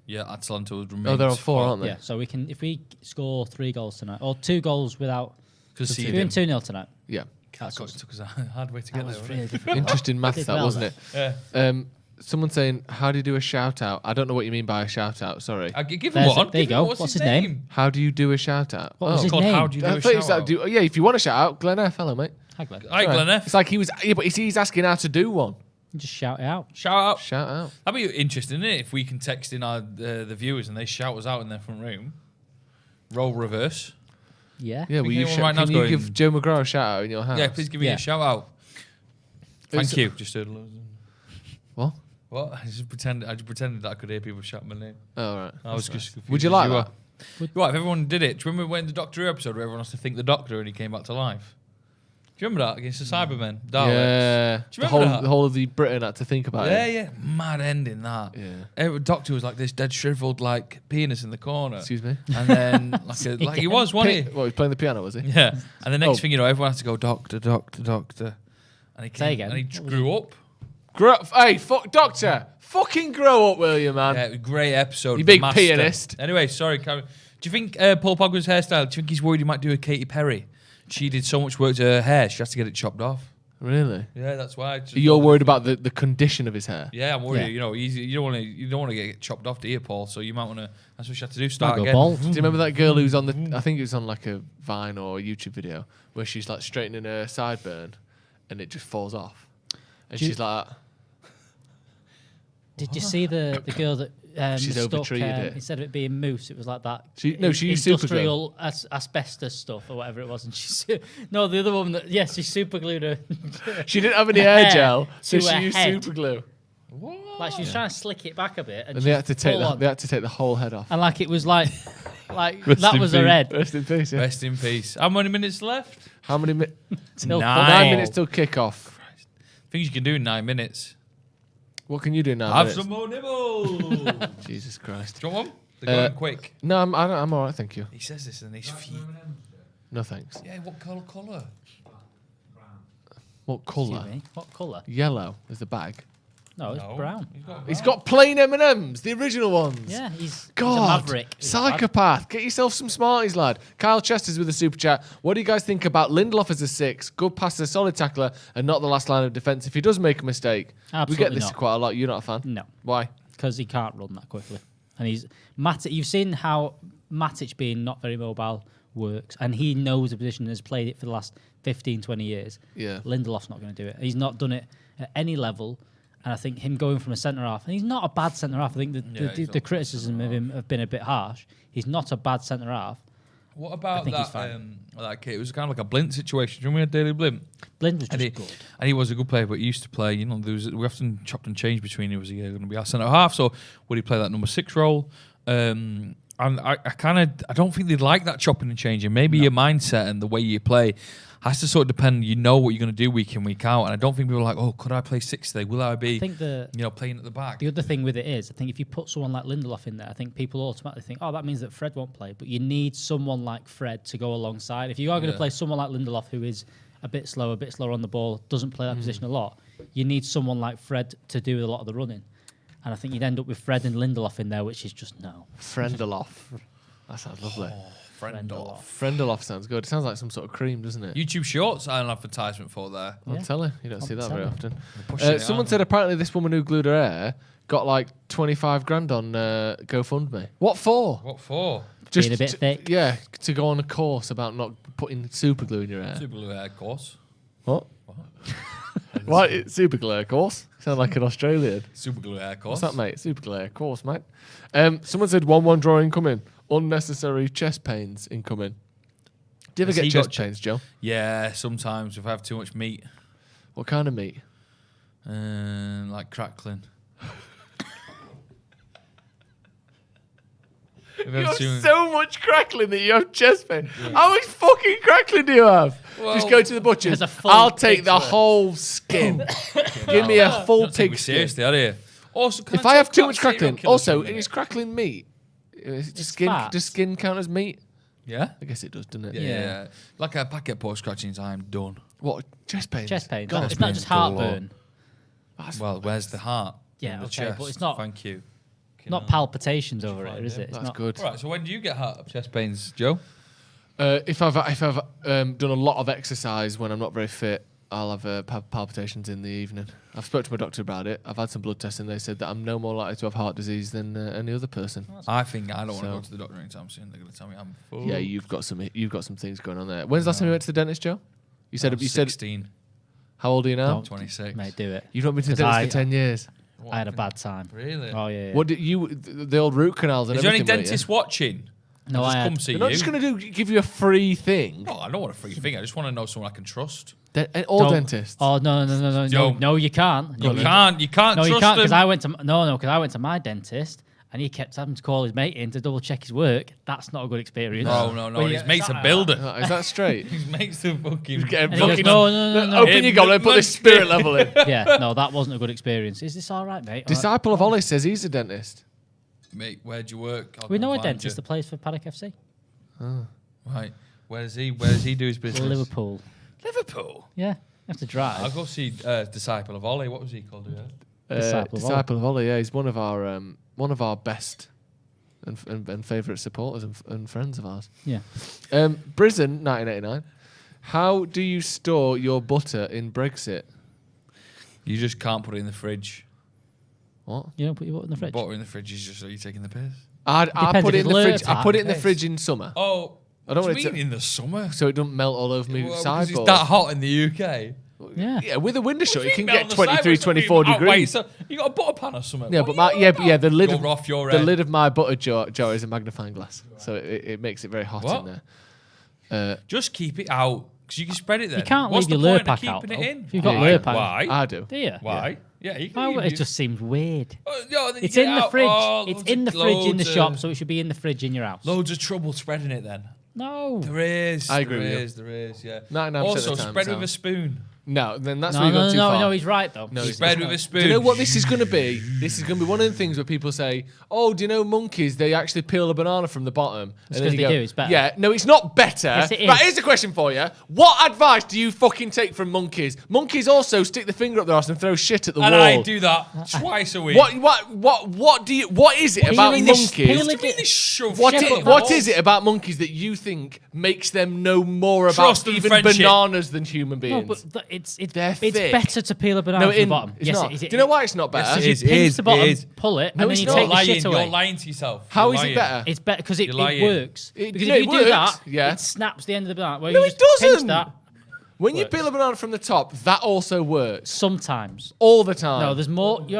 Yeah, Atalanta will remain. Oh, they're on 4, aren't they? Yeah, so if we score 3 goals tonight, or 2 goals without... Conceding. We're doing 2-0 tonight. Yeah. It took us a hard way to get there. Really difficult. Interesting maths, that, wasn't it? Yeah. Someone saying, how do you do a shout-out? I don't know what you mean by a shout-out, sorry. Give him one. There you go. What's his name? How do you do a shout-out? What was his name? How do you do a shout-out? Yeah, if you want a shout-out, Glenn F. Hello, mate. Hi, Glenn. Hi, Glenn F. It's like he was... Yeah, but he's asking how to do one. Just shout it out. Shout out. Shout out. That'd be interesting, isn't it? If we can text in the viewers and they shout us out in their front room. Role reverse. Yeah. Yeah, will you, can you give Joe McGraw a shout out in your house? Yeah, please give me a shout out. Thank you. Just What? What? I just pretended that I could hear people shout my name. Oh, right. I was just confused. Would you like that? What if everyone did it? Do you remember when the Doctor Who episode where everyone has to think the Doctor and he came back to life? Do you remember that against the Cybermen? Daleks? Yeah. Do you remember that? The whole of the Britain had to think about it. Yeah. Mad ending that. Yeah. Every Doctor was like this dead shriveled like penis in the corner. Excuse me. And then like he was, wasn't he? What, he was playing the piano, was he? Yeah. And the next thing you know, everyone has to go doctor, doctor, doctor. And he Say again. And he grew up. Hey, Doctor, fucking grow up, will you, man? Yeah, great episode. You big Master. pianist. Anyway, sorry, Karen. Do you think Paul Pogba's hairstyle? Do you think he's worried he might do a Katy Perry? She did so much work to her hair, she has to get it chopped off. Really? Yeah, that's why. You're worried about the condition of his hair? Yeah, I'm worried. Yeah. You don't want to get chopped off, do you, Paul? So you might want to. That's what she had to do. Start again. Bald. Do you remember that girl who's on the? I think it was on like a Vine or a YouTube video where she's like straightening her sideburn, and it just falls off, and she's like. Did you see the girl that She's stuck, over-treated it. instead of it being mousse, it was like that. She used super glue. Industrial asbestos stuff or whatever it was, and the other woman that she super glued her. She didn't have any hair gel, so to she her used head. super glue. Like she was trying to slick it back a bit, and they had to take the whole head off. and like it was like that was her head. Rest in peace. Yeah. Rest in peace. How many minutes left? How many minutes? Till 9 minutes till kick-off. Things you can do in 9 minutes. What can you do now? Have some more nibbles. Jesus Christ. Do you want one? They're going quick. No, I'm all right, thank you. He says this and he's feet. No thanks. Yeah, what colour? What colour? Excuse me, what colour? Yellow is the bag. No, it's brown. He's got plain M&Ms, the original ones. Yeah, he's God, a maverick. psychopath. Get yourself some Smarties, lad. Kyle Chester's with a super chat. What do you guys think about Lindelof as a 6? Good passer, solid tackler, and not the last line of defence if he does make a mistake? Absolutely we get this not. quite a lot. You're not a fan? No. Why? Because he can't run that quickly. And you've seen how Matic being not very mobile works, and he knows the position and has played it for the last 15, 20 years. Yeah. Lindelof's not going to do it. He's not done it at any level. And I think him going from a centre-half, and he's not a bad centre-half. I think the criticism of him have been a bit harsh. He's not a bad centre-half. What about that kid? It was kind of like a Blint situation. Do you remember Daily Blint? Blint was just good. And he was a good player, but he used to play, we often chopped and changed between was he going to be our centre-half, so would he play that number 6 role? And I don't think they'd like that chopping and changing. Maybe your mindset and the way you play has to sort of depend. You know what you're going to do week in, week out. And I don't think people are like, oh, could I play 6 today? Will I be, playing at the back? The other thing with it is, I think if you put someone like Lindelof in there, I think people automatically think, oh, that means that Fred won't play. But you need someone like Fred to go alongside. If you are going to play someone like Lindelof, who is a bit slower on the ball, doesn't play that position a lot, you need someone like Fred to do a lot of the running. And I think you'd end up with Fred and Lindelof in there, which is just no. Friendelof. That sounds lovely. Friendelof. Friendelof sounds good. It sounds like some sort of cream, doesn't it? YouTube Shorts, I an advertisement for there. I'll tell you. You don't see that very often. Pushing Someone said apparently this woman who glued her hair got like 25 grand on GoFundMe. What for? Being a bit thick. Yeah, to go on a course about not putting super glue in your hair. Super glue hair course. What? What? Super glue hair course? Sound like an Australian. Super glue hair course. What's that, mate? Super glue hair course, mate. Someone said 1-1 draw incoming. Unnecessary chest pains incoming. Do you ever get chest pains, Joe? Yeah, sometimes if I have too much meat. What kind of meat? Like crackling. You have so much crackling that you have chest pain. Yeah. How much fucking crackling do you have? Well, just go to the butcher's. I'll take the whole skin. Give me a full pig skin. Seriously, are you? Also, if I have too much crackling, also, is crackling meat? Does skin count as meat? Yeah. I guess it does, doesn't it? Yeah. Like a packet pork scratchings, I'm done. What? Chest pains? Chest pains. God, it's not just heartburn. Well, where's the heart? Yeah, okay, chest? but it's not. Thank you. Not palpitations over it, is it? That's good. All right, so when do you get chest pains, Joe? If I've done a lot of exercise when I'm not very fit, I'll have palpitations in the evening. I've spoke to my doctor about it. I've had some blood tests and they said that I'm no more likely to have heart disease than any other person. I think I don't want to go to the doctor anytime soon. They're going to tell me I'm full. Yeah, you've got some things going on there. When's the last time you went to the dentist, Joe? You said 16. How old are you now? 26. Mate, do it. You've not been to the dentist for 10 years. I had a bad time. Really? Oh yeah. What did you? The old root canals and Is there everything. any dentists watching? No, I come see They're you. not just going to give you a free thing. No, I don't want a free thing. I just want to know someone I can trust. All dentists. Oh no, you can't. You can't. You can't. No, trust you can't because them. I went to my dentist and he kept having to call his mate in to double check his work. That's not a good experience. No. His mate's a builder. Is that straight? His mate's a fucking. No. Open your goblet and put the spirit level in. Yeah, no, that wasn't a good experience. Is this all right, mate? Disciple of Ollie says he's a dentist. Mate, where'd you work? We know a dentist that plays for Paddock FC. Oh. Right. Where does he do his business? Liverpool. Yeah, you have to drive. I'll go see Disciple of Ollie. What was he called? Disciple of Ollie. Yeah, he's one of our best and favourite supporters and friends of ours. Yeah. Brisbane, 1989. How do you store your butter in Brexit? You just can't put it in the fridge. What? You don't put your butter in the fridge? Butter in the fridge is just so you're taking the piss. I put it in the fridge. I put it in the fridge in summer. Oh, I don't want it in the summer, so it doesn't melt all over me sideboard. It's that hot in the UK. Yeah, with a window shut, you can get 23, 24 degrees. So you got a butter pan or something? Yeah, but the lid lid of my butter jar is a magnifying glass, so it makes it very hot in there. Just keep it out because you can spread it then. You can't What's leave the your point of Lurpak out. keeping it in? If you've got Lurpak, Why? I do. Do you? Why? Yeah, you can. It just seems weird. Then It's you in get the out. fridge. Oh, It's in the fridge in the shop, so it should be in the fridge in your house. Loads of trouble spreading it then. No. There is. I agree with you. There is, yeah. 99% Also, of the time, spread so. with a spoon. No, then that's where you go too far. No, he's right though. No, Spread with a spoon. Do you know what this is going to be? This is going to be one of the things where people say, "Oh, do you know monkeys? They actually peel a banana from the bottom." It's because they do. It's better. Yeah, no, it's not better. Yes, it is. Right, here's a question for you: what advice do you fucking take from monkeys? Monkeys also stick the finger up their arse and throw shit at the wall. And I do that twice a week. What is it about monkeys? What is it about monkeys that you think makes them know more about even bananas than human beings? No, but it's thick. better to peel a banana from the bottom. It's not. Do you know why it's not better? Yes, you pinch the bottom, pull it, and then you take the shit away. You're lying to yourself. How is it better? It's better because it works. Because yeah, if you do that, yeah. it snaps the end of the banana. Well, No, you it just pinch doesn't. that. When you peel a banana from the top, that also works. Sometimes. All the time. No, there's more. You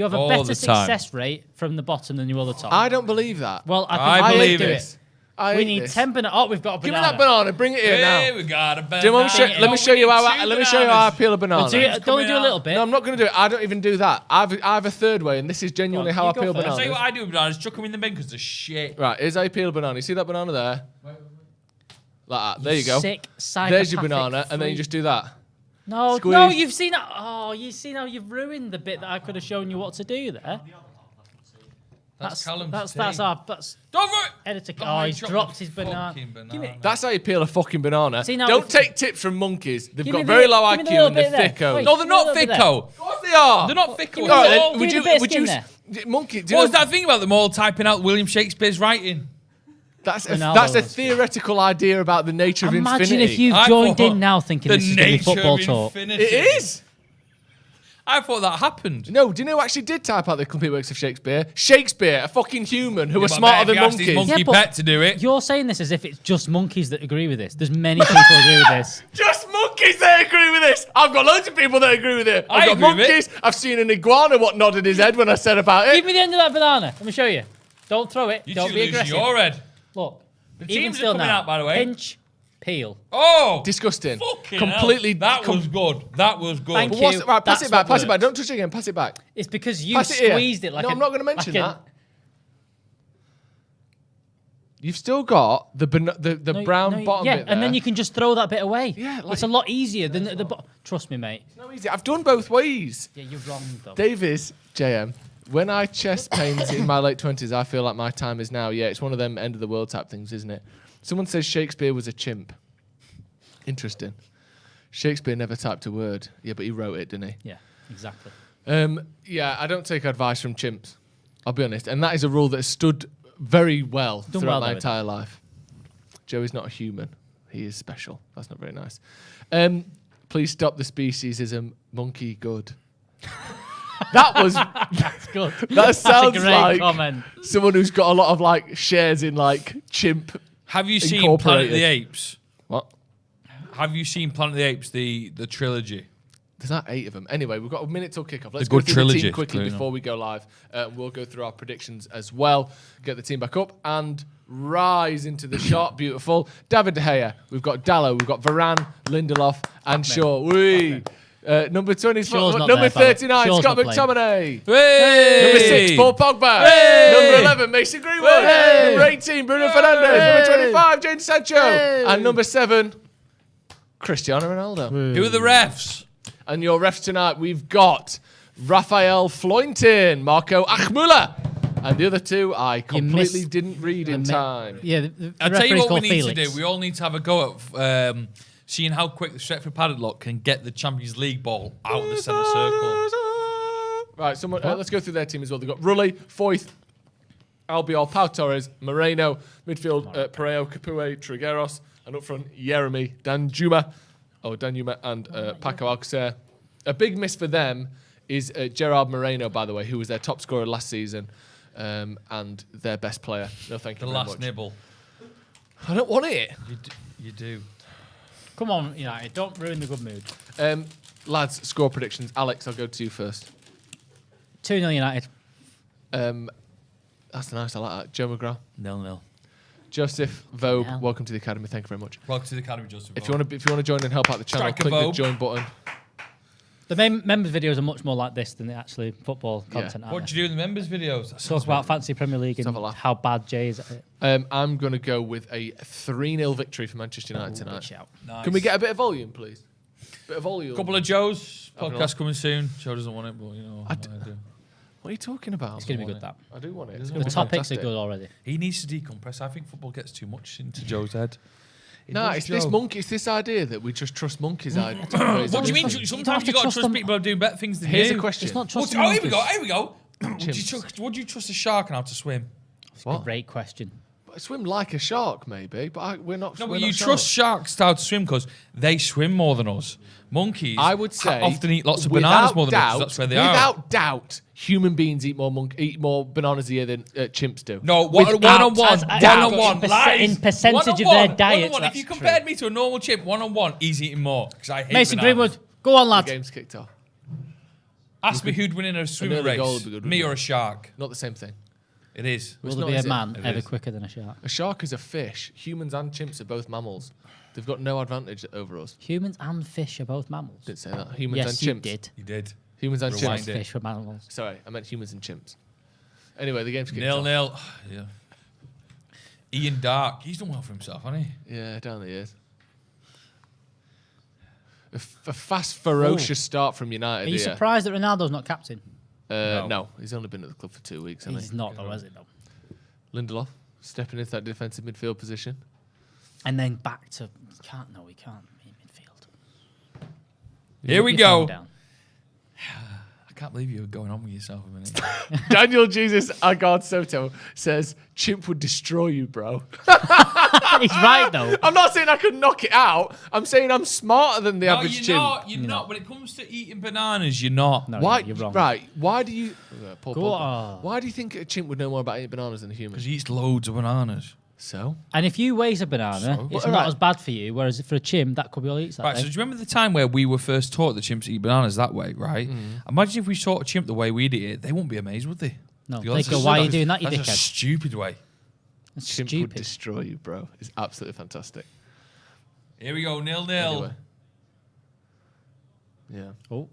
have a All better the time. success rate from the bottom than you will the top. I don't believe that. Well, I believe do it. it. I We hate need this. 10 bananas. Oh, we've got a Give me banana. that banana. Bring it here Hey, now. we got a banana. Do you want me to let me show you how I peel a banana. Do it, don't we do a little bit? No, I'm not going to do it. I don't even do that. I have a third way, and this is genuinely Go on, how I you go peel first. I'll tell you bananas. what I do with bananas. Chuck them in the bin because they're shit. Right, here's how you peel a banana. You see that banana there? Like that. There you go. Sick, There's your psychopathic banana, and then you freak. just do that. No, Squeeze. no, you've seen that. Oh, you've seen how you've ruined the bit that I could have shown you what to do there. That's Callum's That's tea. that's Don't worry. editor. Oh, Oh, he he's dropped dropped the his banana. fucking banana. Give me, That's how you peel a fucking banana. See, now Don't if- take tips from monkeys. They've Give got me very the- low give me the IQ little and they're bit there. thickos. Wait. No, they're not Give me a little bit thicko. Of course they are. They're not thicko me at the All right, bit. all. then, Give me the bit of would you skin monkey? Do you What was know, that thing about them all typing out William Shakespeare's writing? that's a Ronaldo. theoretical idea about the nature of Imagine infinity. if you've I joined thought in now thinking the this is going to be nature football of talk. infinity. It is. I thought that happened. No, do you know who actually did type out the complete works of Shakespeare? Shakespeare, a fucking human who was But smarter I bet than if you asked his monkeys. monkey Yeah, but pet to do it. You're saying this as if it's just monkeys that agree with this. There's many people who agree with this. Just monkeys that agree with this. I've got loads of people that agree with it. I I've got agree with monkeys. I've seen an iguana what nodded his head when I said about it. Give me the end of that banana. Let me show you. Don't throw it. You Don't two be lose aggressive. your head. Look. The Even teams are still coming now. out, by the way. Pinch, peel. Oh! Disgusting. Fucking Completely. hell. That was good. That was good. Thank But you. what's, right, pass That's it back. what Pass it back. Don't touch it again. Pass it back. It's because you Pass it here. squeezed it like No, a, I'm not going to mention like a- that. You've still got the No, brown no, bottom yeah, bit there. and then you can just throw that bit away. Yeah, like- it's a lot easier than the bottom. Trust me, mate. It's not easy. I've done both ways. Yeah, you're wrong though. Davies, JM, when I chest pains in my late 20s, I feel like my time is now. Yeah, it's one of them end of the world type things, isn't it? Someone says Shakespeare was a chimp. Interesting. Shakespeare never typed a word. Yeah, but he wrote it, didn't he? Yeah, exactly. Yeah, I don't take advice from chimps. I'll be honest. And that is a rule that has stood very well Done throughout well, my though, entire life. Joey's not a human. He is special. That's not very nice. Please stop the speciesism. Monkey good. That was... That's good. That That's sounds a great like comment. someone who's got a lot of like shares in like chimp. Have you seen Planet of Incorporated. the Apes? What? Have you seen Planet of the Apes, the trilogy? There's not 8 of them. Anyway, we've got a minute till kickoff. Let's A go good through the trilogy, team quickly clearly before we go live. We'll go through our predictions as well. Get the team back up and rise into the shot. Beautiful. David De Gea. We've got Dallo. We've got Varane, Lindelof, and Shaw. Wee. Number 20, Shaw's not number there, 39, Shaw's Scott not playing. McTominay. Hey! Number 6, Paul Pogba. Hey! Number 11, Mason Greenwood. Hey! Number 18, Bruno Fernandes. Number 25, Jadon Sancho. And number 7, Cristiano Ronaldo. Who are the refs? And your refs tonight, we've got Raphael Floynton, Marco Achmuller. And the other two, I completely missed didn't read in time. Yeah, the I'll tell you referee's what we called need Felix. to do. We all need to have a go at seeing how quick the Stretford Paddock can get the Champions League ball out of the centre circle. Right, someone, let's go through their team as well. They've got Rulli, Foyth, Albiol, Pau Torres, Moreno, midfield, Pereiro, Capoue, Trigueros, and up front, Jeremy, Danjuma, and Paco Alcacer. A big miss for them is Gerard Moreno, by the way, who was their top scorer last season and their best player. No, thank you The very last much. nibble. I don't want it. You do. Come on, United, don't ruin the good mood. Lads, score predictions. Alex, I'll go to you first. 2-0 United. That's nice. I like that. Joe McGrath. 0-0. Joseph Vogue, Yeah. welcome to the academy. Thank you very much. Welcome to the Academy, Joseph. If you want to join and help out the channel, Strike a click the Vogue. join button. The members videos are much more like this than the actually football content. aren't What do you do in the members' videos? That they? sounds Talk about fancy Premier League have a and laugh. how bad Jay is at it. I'm going to go with a 3-0 victory for Manchester United Good tonight. shout. nice. Can we get a bit of volume, please? Bit of volume. Couple of Joes. Having a Podcast laugh. coming soon. Joe doesn't want it, but you know. I do. What are you talking about? It's going to be good, that. I do want it. It's The going to The be topics fantastic. are good already. He needs to decompress. I think football gets too much into Joe's head. It No, does, it's this Joe. monkey. It's this idea that we just trust monkeys. What do you mean? You don't Sometimes have you to got to trust trust them. people who are doing better things than Here's you. a question. It's not trust. Oh, here we go. Here we go. Chimps. Would you trust a shark and how to swim? What? Great question. I swim like a shark, maybe, but we're not. No, we're but not you trust sharks how to swim because they swim more than us. Monkeys, I would say, often eat lots of bananas without more than us. 'Cause doubt, That's where they are. Without doubt, human beings eat more bananas a year than chimps do. No, one on one, in percentage of their diet. One-on-one. If you compared me to a normal chimp, 1-on-1, he's eating more because I hate Mason bananas. Greenwood, go on, The lad. game's kicked off. Ask me who'd win in a swimming early goal race, would be good, me wouldn't or it? a shark. Not the same thing. It is. Will It's there not, be a is it? man It ever is. quicker than a shark? A shark is a fish. Humans and chimps are both mammals. They've got no advantage over us. Humans and fish are both mammals. Didn't say that. Humans Yes, and you chimps. did. You did. Humans and Rewind chimps. it. Fish were mammals. Sorry, I meant humans and chimps. Anyway, the game's kicked off. 0-0. Yeah. Ian Dark. He's done well for himself, hasn't he? Yeah, down the years. A fast, ferocious start from United Are you here. surprised that Ronaldo's not captain? No, he's only been at the club for 2 weeks, hasn't He's he? not, though, is it, though? Lindelof stepping into that defensive midfield position. And then back to... He can't be in midfield. Here we You're go. falling down. I can't believe you were going on with yourself a minute. Daniel Jesus Agard Soto says, Chimp would destroy you, bro. He's right, though. I'm not saying I could knock it out. I'm saying I'm smarter than the No, average you're chimp. not. You're not. When it comes to eating bananas, you're not. No, Why? you're wrong. Right. Why do you... Paul Go Pogba. on. Why do you think a chimp would know more about eating bananas than a human? Because he eats loads of bananas. So? And if you waste a banana, So? it's Well, not right. as bad for you, whereas for a chimp, that could be all he eats that Right, day. so do you remember the time where we were first taught that chimps eat bananas that way, right? Imagine if we taught a chimp the way we'd eat it, they wouldn't be amazed, would they? No, They they'd go, why are you doing that, you That's a dickhead? stupid way. That's Chimp would stupid. destroy you, bro. It's absolutely fantastic. Here we go, 0-0. Anyway. Yeah. Oh.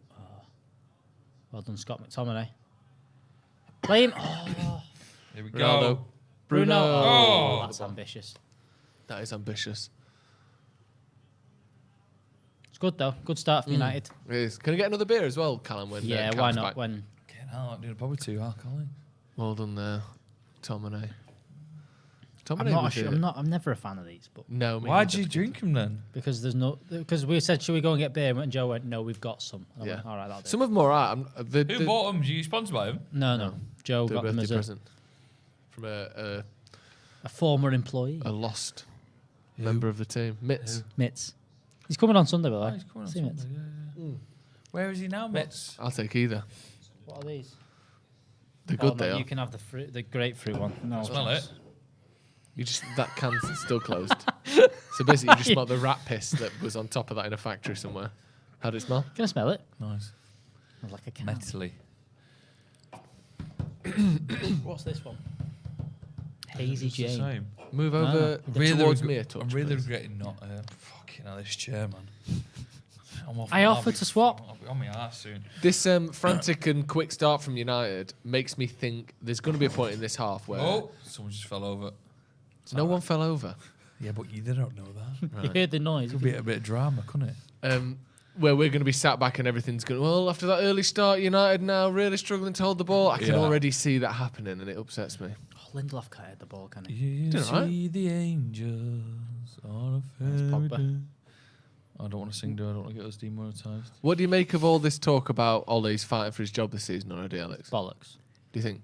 Well done, Scott McTominay. Play him. Oh, Here we Ronaldo. go. Bruno. Oh. That's ambitious. That is ambitious. It's good, though. Good start for United. It is. Can I get another beer as well, Callum? When, Yeah, Cam's why not? back? When Getting out, doing probably 2 alcohol. Well done there, Tominay. I'm never a fan of these, but No, me Why'd neither. you drink them then? because we said should we go and get beer, and Joe went no, we've got some. And I Yeah. went, all right, that'll do. Some of them are alright. Who bought them? Are you sponsored by them? No. Joe The got them birthday as a present from a former employee. lost member of the team, Mitts. Mitts. He's coming on Sunday, by the way. Oh, he's coming on See Mitts. Sunday, yeah. Where is he now, Mitts? I'll take either. What are these? They're Oh, good. no, They are. you can have the grapefruit one. No, Smell it. You just that can's still closed. So basically, you just smell the rat piss that was on top of that in a factory somewhere. How did it smell? Can I smell it? Nice. Smells like a can. Metally. What's this one? Hazy It's the Jane. same. Move No, over towards me a touch. I'm really please. regretting not. Fucking hell, this chair, man. I offered to swap. I'll be on my arse soon. This frantic and quick start from United makes me think there's going to be a point in this half where Oh, someone just fell over. no one fell over. Yeah, but you don't know that. You heard the noise. Could be a bit of drama, couldn't it? Where we're going to be sat back and everything's going, well, after that early start, United now really struggling to hold the ball. I can Yeah. already see that happening and it upsets me. Oh, Lindelof can't hit the ball, can he? You Did see all right. the angels on a That's fairy Pogba. day. I don't want to sing, do I? I don't want to get us demonetised. What do you make of all this talk about Ole's fighting for his job this season already, Alex? Bollocks. Do you think?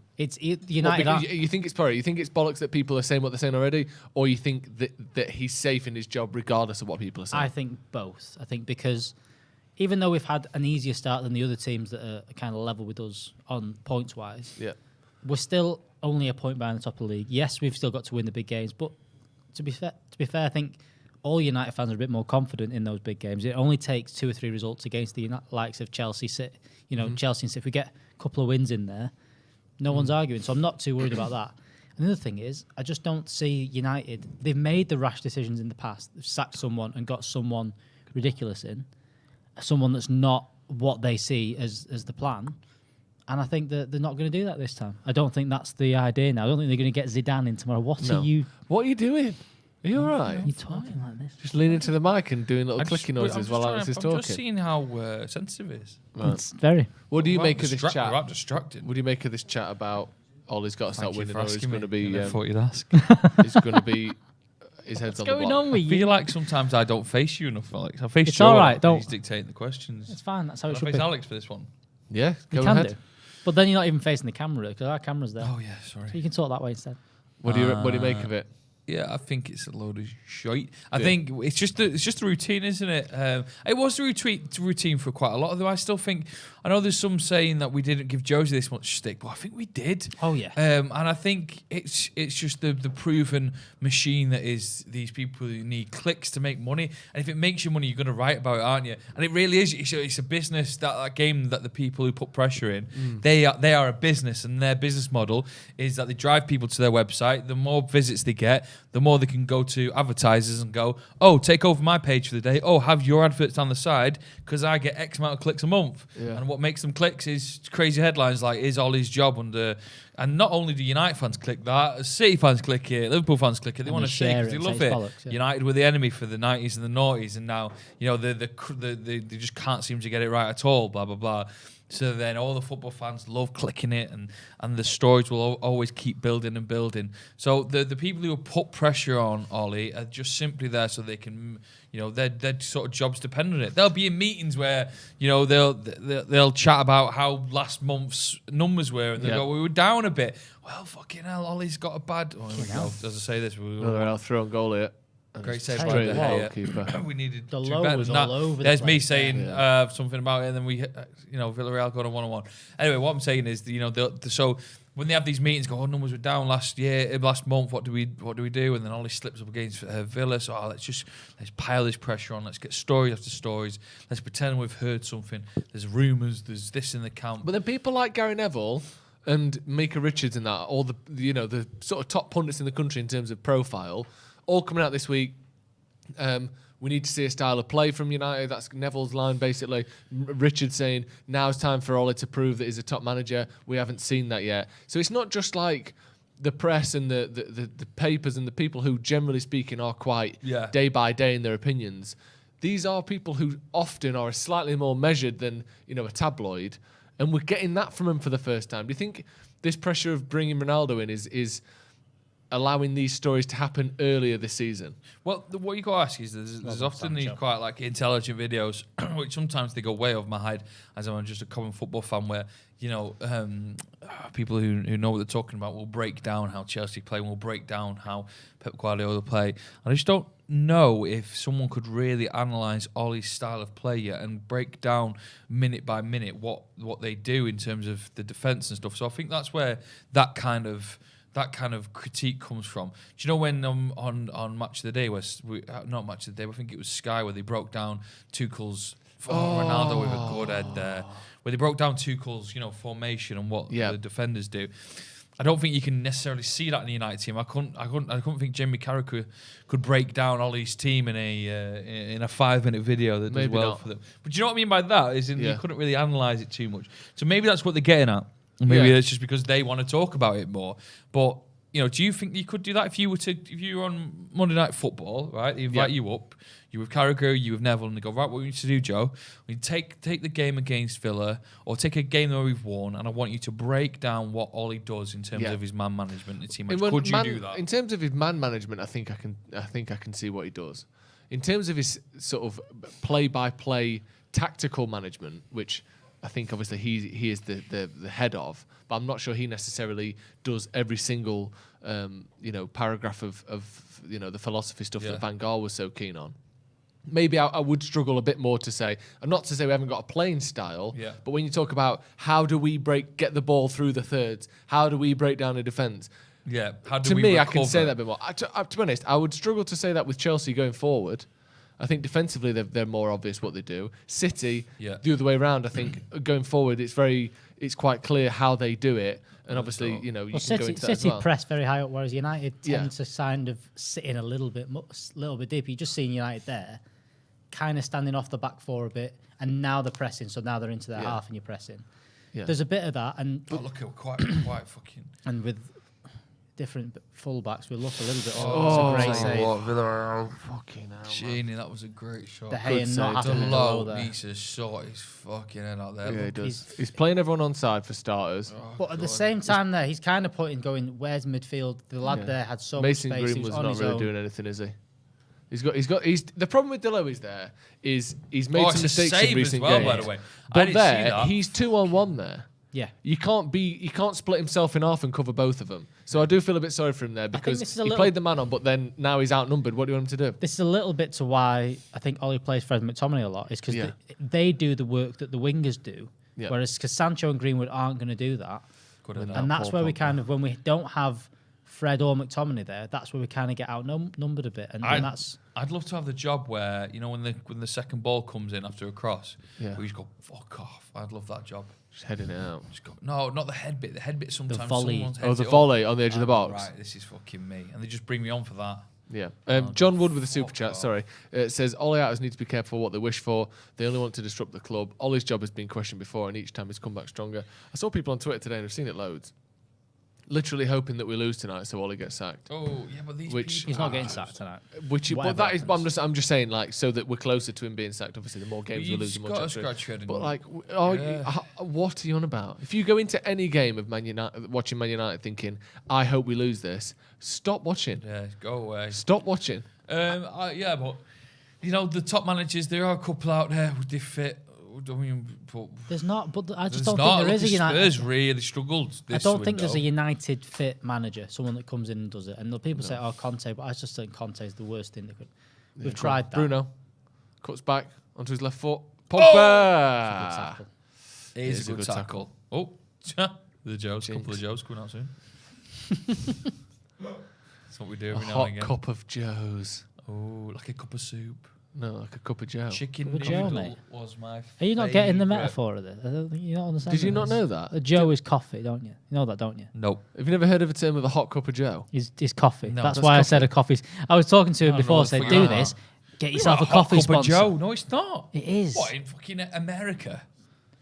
United. What, because you think it's sorry, you think it's bollocks that people are saying what they're saying already, or you think that he's safe in his job regardless of what people are saying? I think both. I think because even though we've had an easier start than the other teams that are kind of level with us on points wise, Yeah. we're still only a point behind the top of the league. Yes, we've still got to win the big games, but to be fair, I think all United fans are a bit more confident in those big games. It only takes 2 or 3 results against the likes of Chelsea, City. Chelsea and City. If we get a couple of wins in there, no one's arguing. So I'm not too worried about that. And the other thing is, I just don't see United. They've made the rash decisions in the past. They've sacked someone and got someone ridiculous in, someone that's not what they see as the plan. And I think that they're not going to do that this time. I don't think that's the idea now. I don't think they're going to get Zidane in tomorrow. What are you doing? Are you all right? you talking like this? Just leaning to the mic and doing little clicky noises while Alex is I'm talking. just seeing how sensitive it is. Right. It's very. What do you We're make of this We're chat? distracted. What do you make of this chat about Ollie's got to start winning, or he's going to be? I thought you'd ask. He's going to be. His head's on the What's going block. on with I you? feel like sometimes I don't face you enough, Alex. I face It's Joe. all right, and don't- He's dictating the questions. It's fine. That's how it I should face be. Alex for this one. Yeah, You go can ahead. do. But then you're not even facing the camera because our camera's there. Oh yeah, sorry. So you can talk that way instead. What do you make of it? Yeah, I think it's a load of shite. I think it's just the routine, isn't it? It was the routine for quite a lot of them. I still think, I know there's some saying that we didn't give Josie this much stick, but I think we did. Oh yeah. And I think it's just the proven machine that is these people who need clicks to make money. And if it makes you money, you're going to write about it, aren't you? And it really is. It's a business, that game that the people who put pressure in, they are a business, and their business model is that they drive people to their website. The more visits they get, the more they can go to advertisers and go, oh, take over my page for the day. Oh, have your adverts on the side because I get X amount of clicks a month. Yeah. And what makes them clicks is crazy headlines like, is Ollie's job under... And not only do United fans click that, City fans click it, Liverpool fans click it. They want to see it because they love it. Bollocks, yeah. United were the enemy for the 90s and the noughties, and now they just can't seem to get it right at all. Blah blah blah. So then all the football fans love clicking it, and the stories will always keep building and building. So the people who put pressure on Ollie are just simply there so they can, their sort of jobs depend on it. They'll be in meetings where, they'll chat about how last month's numbers were, and they go, we were down a bit. Well, fucking hell, Ollie's got a bad... Oh, here we go. As I say this... I'll throw on goal here. Great save by the goalkeeper. We needed the to low better was than all that. over. There's me saying something about it, and then we, Villareal got a 1-on-1. Anyway, what I'm saying is, so when they have these meetings, go, numbers were down last month. What do we do? And then Ollie slips up against Villa. So let's pile this pressure on. Let's get stories after stories. Let's pretend we've heard something. There's rumours. There's this in the camp. But then people like Gary Neville and Micah Richards and that, all the sort of top pundits in the country in terms of profile, all coming out this week. We need to see a style of play from United. That's Neville's line, basically. Richard saying, now's time for Ollie to prove that he's a top manager. We haven't seen that yet. So it's not just like the press and the papers and the people who, generally speaking, are quite day by day in their opinions. These are people who often are slightly more measured than, a tabloid. And we're getting that from them for the first time. Do you think this pressure of bringing Ronaldo in is allowing these stories to happen earlier this season? Well, what you got to ask is there's often these quite like intelligent videos, which sometimes they go way over my head, as I'm just a common football fan, where people who know what they're talking about will break down how Chelsea play, and will break down how Pep Guardiola play. And I just don't know if someone could really analyse Ollie's style of play yet and break down minute by minute what they do in terms of the defence and stuff. So I think that's where that kind of critique comes from. Do you know when on Match of the Day, not Match of the Day, but I think it was Sky, where they broke down Tuchel's Ronaldo with a good head there, where they broke down Tuchel's formation and what the defenders do. I don't think you can necessarily see that in the United team. I couldn't think Jamie Carragher could break down Ollie's team in a 5-minute video that does well for them. But do you know what I mean by that? You couldn't really analyse it too much. So maybe that's what they're getting at. Maybe it's just because they want to talk about it more. But do you think you could do that if you were on Monday Night Football, right? They invite you up, you with Carragher, you with Neville, and they go, right, what we need to do, Joe? We take the game against Villa, or take a game where we've won, and I want you to break down what Ollie does in terms of his man management and team management. Could you do that? In terms of his man management, I think I can see what he does. In terms of his sort of play-by-play tactical management, which I think obviously he is the head of, but I'm not sure he necessarily does every single paragraph of the philosophy stuff that Van Gaal was so keen on. Maybe I would struggle a bit more to say, and not to say we haven't got a playing style, but when you talk about how do we get the ball through the thirds, how do we break down a defence? Yeah, how do to we me, recover? I can say that a bit more. To be honest, I would struggle to say that with Chelsea going forward. I think defensively they're more obvious what they do. City, the other way around. I think going forward it's quite clear how they do it, and obviously you can go into that as well. City press very high up, whereas United tend to kind of sit in a little bit deep. You're just seeing United there, kind of standing off the back four a bit, and now they're pressing. So now they're into their half, and you're pressing. Yeah. There's a bit of that, and look at quite fucking and with different fullbacks, we look a little bit. It's a great save. Villareal, fucking hell. Genie, that was a great shot. The Hay not having the low there. needs to sort his fucking head out there. Yeah, he does. He's playing everyone on side for starters. But at the same time, there he's kind of going, where's midfield? The lad there had so Mason much space. Green was not really doing anything, is he? He's the problem with Dillo is he's made some mistakes in recent games. By the way. But he's 2-on-1 there. Yeah. You can't split himself in half and cover both of them. So I do feel a bit sorry for him there because he played the man on, but then now he's outnumbered. What do you want him to do? This is a little bit to why I think Ollie plays Fred McTominay a lot, is because they do the work that the wingers do, whereas because Sancho and Greenwood aren't going to do that. And that's where we kind of, when we don't have Fred or McTominay there, that's where we kind of get outnumbered a bit. And that's... I'd love to have the job where, you know, when the second ball comes in after a cross, we just go, fuck off. I'd love that job. Just heading it out. Just go, no, not the head bit. The head bit sometimes. The volley. The volley on the edge of the box. Right, this is fucking me. And they just bring me on for that. Yeah. John Wood with a super chat, sorry. Says, Ollie outers need to be careful what they wish for. They only want to disrupt the club. Ollie's job has been questioned before, and each time he's come back stronger. I saw people on Twitter today, and I've seen it loads, literally hoping that we lose tonight so Ollie gets sacked. Oh, yeah, but these people... He's not getting sacked tonight. I'm just saying, like, so that we're closer to him being sacked. Obviously, the more games we lose, the more chance. But, like, what are you on about? If you go into any game of Man United, watching Man United thinking, I hope we lose this, stop watching. Yeah, go away. Stop watching. But, you know, the top managers, there are a couple out there who they fit. There's not, but I just don't think there is a United. Spurs really struggled. I don't think there's a United fit manager, someone that comes in and does it. And the people say, "Oh, Conte," but I just think Conte is the worst thing they could. We've tried that. Bruno cuts back onto his left foot. Pogba. It is a good tackle. Oh, the Joes, couple of Joes coming out soon. That's what we do every now and again. A hot cup of Joes. Oh, like a cup of soup. No, like a cup of Joe. Chicken Joe, noodle mate. Was my Are you not getting the metaphor of this? I don't think you don't understand. Did you not know that? A Joe is coffee, don't you? You know that, don't you? Nope. Have you never heard of a term of a hot cup of Joe? Is coffee. No, that's why I said a coffee. I was talking to him before, said, do this, get yourself a coffee sponsor. Joe. No, it's not. It is. What, in fucking America?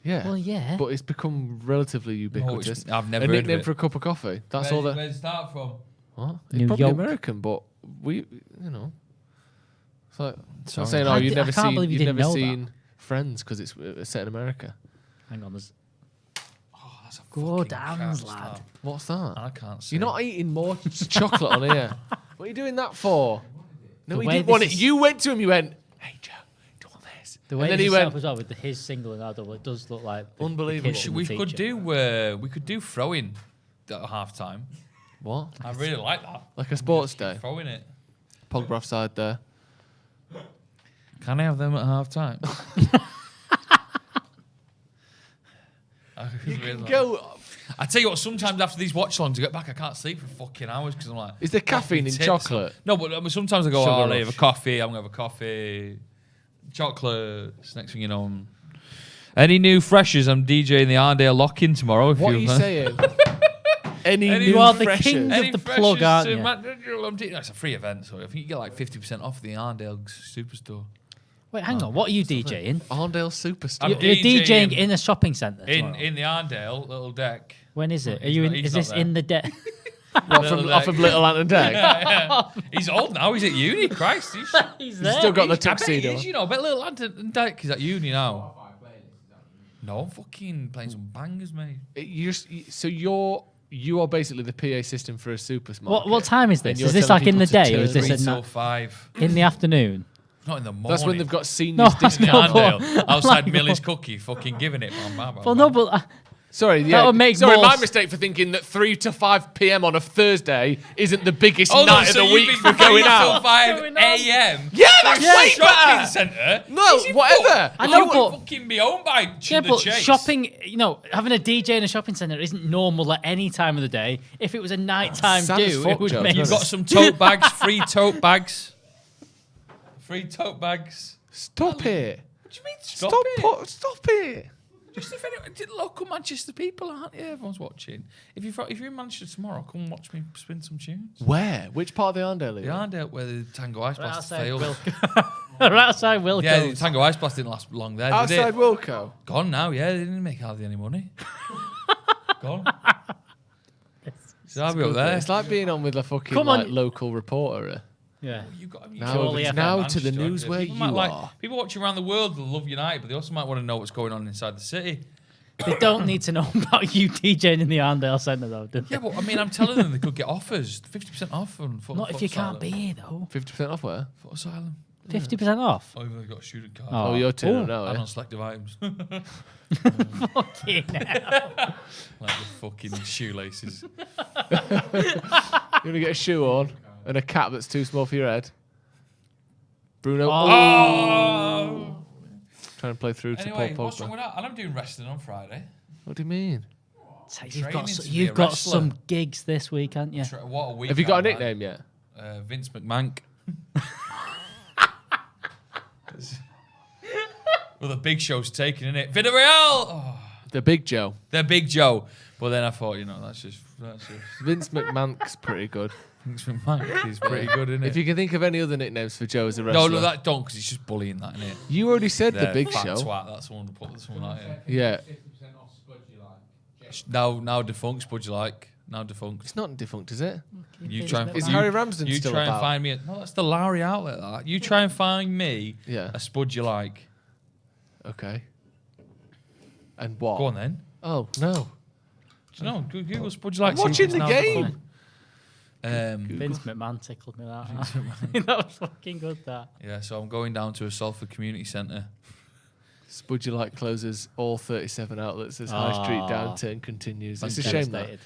Yeah. Well, yeah. But it's become relatively ubiquitous. I've never a heard nickname of it. for a cup of coffee. That's all that. Where's it start from? What? It's New probably York. American, but we, you know. It's like, I'm Sorry. saying, I can't believe you didn't never know seen Friends because it's set in America. Hang on, there's... Oh, that's a Good fucking hands, catch, lad. that. What's that? I can't see. You're not eating more chocolate on here. What are you doing that for? No, The he way didn't want this it. is- You went to him, you went, hey, Joe, do all this. The way and then this he is set went, up as well with his single and our double, it does look like... the Unbelievable. kids and We the could teacher. do throwing at half time. what? I really like that. Like a sports day. Throwing it. Pogba offside there. Can I have them at half time? You can go. I tell you what, sometimes after these watch-alongs, to get back, I can't sleep for fucking hours because I'm like... Is there caffeine in tits. chocolate? No, but I mean, sometimes I go, Sugar I'll rush. have a coffee, I'm going to have a coffee. Chocolates, next thing you know. Any new freshers? I'm DJing the Arndale lock-in tomorrow. If What are you saying? Any You new are the freshers? king. Any the plug, aren't you? It's a free event, so I think you get like 50% off the Arndale Superstore. Wait, hang on. What are you DJing? Arndale Superstar. I'm You're DJing DJing in a shopping centre tomorrow. In the Arndale little deck. When is it? Are He's you not- in? he's Is not this there. in the deck? Off of Little Lantern Deck. Yeah. He's old now. He's at uni. Christ, He's He's still got the I bet he tuxedo. is, you know. I bet Little Lantern Deck is at uni now. No, I'm fucking playing some bangers, mate. You are basically the PA system for a supermarket. What time is this? And you're Is this telling like in the people to day or is this 3 at till 5. in the afternoon? Not in the morning. That's when they've got seniors No, I discount. know, but- Arndale, outside like, Millie's Cookie, fucking giving it. Well, no, but Sorry, That yeah. would make Sorry, more my s- mistake for thinking that 3 to 5 p.m. on a Thursday isn't the biggest Oh, night of the week for going out. 5 a.m. Yeah, that's way shopping better. centre. No, whatever. I know, You but would fucking be owned by yeah, the but Chase. shopping, having a DJ in a shopping centre isn't normal at any time of the day. If it was a nighttime Sad as do, fuck, it would Joe. make You've got some tote bags, free tote bags. Free tote bags. Stop it. What do you mean stop it? Stop it. Just if local Manchester people, aren't you? Everyone's watching. If you're in Manchester tomorrow, come watch me spin some tunes. Where? Which part of the Arndale? The Arndale where the Tango Ice right Blast outside failed. right outside Wilco's. Yeah, the Tango Ice Blast didn't last long there, did Outside it? Wilco. Gone now, yeah. They didn't make hardly any money. Gone. So I'll be up there. It's like being on with a fucking Come on. local reporter. Yeah. You've got, Now, Surely it's FM now to Manchester, the news where people you might are. people watching around the world that love United, but they also might want to know what's going on inside the city. They don't need to know about you DJing in the Arndale Centre, though, do they? Yeah, but I mean, I'm telling them they could get offers, 50% off on foot. Not if you can't be here, though. 50% off where? Foot Asylum. 50% off. Oh, you've only got a student card. Oh, your turn now, And eh? on selective items. Fucking hell. Like the fucking shoelaces. You're going to get a shoe on and a cap that's too small for your head. Bruno. Oh! Trying to play through to Anyway, Paul what's wrong Pogba. with that? And I'm doing wrestling on Friday. What do you mean? Training to be You've a got wrestler. some gigs this week, haven't you? What a week. Have you got a I've had. nickname yet? Vince McMank. Well, the big show's taken, isn't it? Villareal! Oh, The Big Joe. they're Big Joe. But then I thought, that's just Vince McMahon's pretty good. Vince McMank. He's pretty good, isn't it? If you can think of any other nicknames for Joe as a wrestler. No, that don't, because he's just bullying that, innit? You already said The There, Big fat Show. Twat, that's the one to put someone out here. Yeah. Now defunct, Spud you like. Now defunct. It's not defunct, is it? You try and Is you- Harry Ramsden You still try about? and find me. No, that's the Lowry outlet. That. You try and find me Yeah. a Spud you like. Okay. And what? Go on then. Oh, no. Do you know? Google Spud you like. I'm see watching what's the now game. defunct. Vince McMahon tickled me that. That was fucking good, that. Yeah, so I'm going down to a Salford Community Centre. Spud You Like closes all 37 outlets as High Street downturn continues. It's a shame that.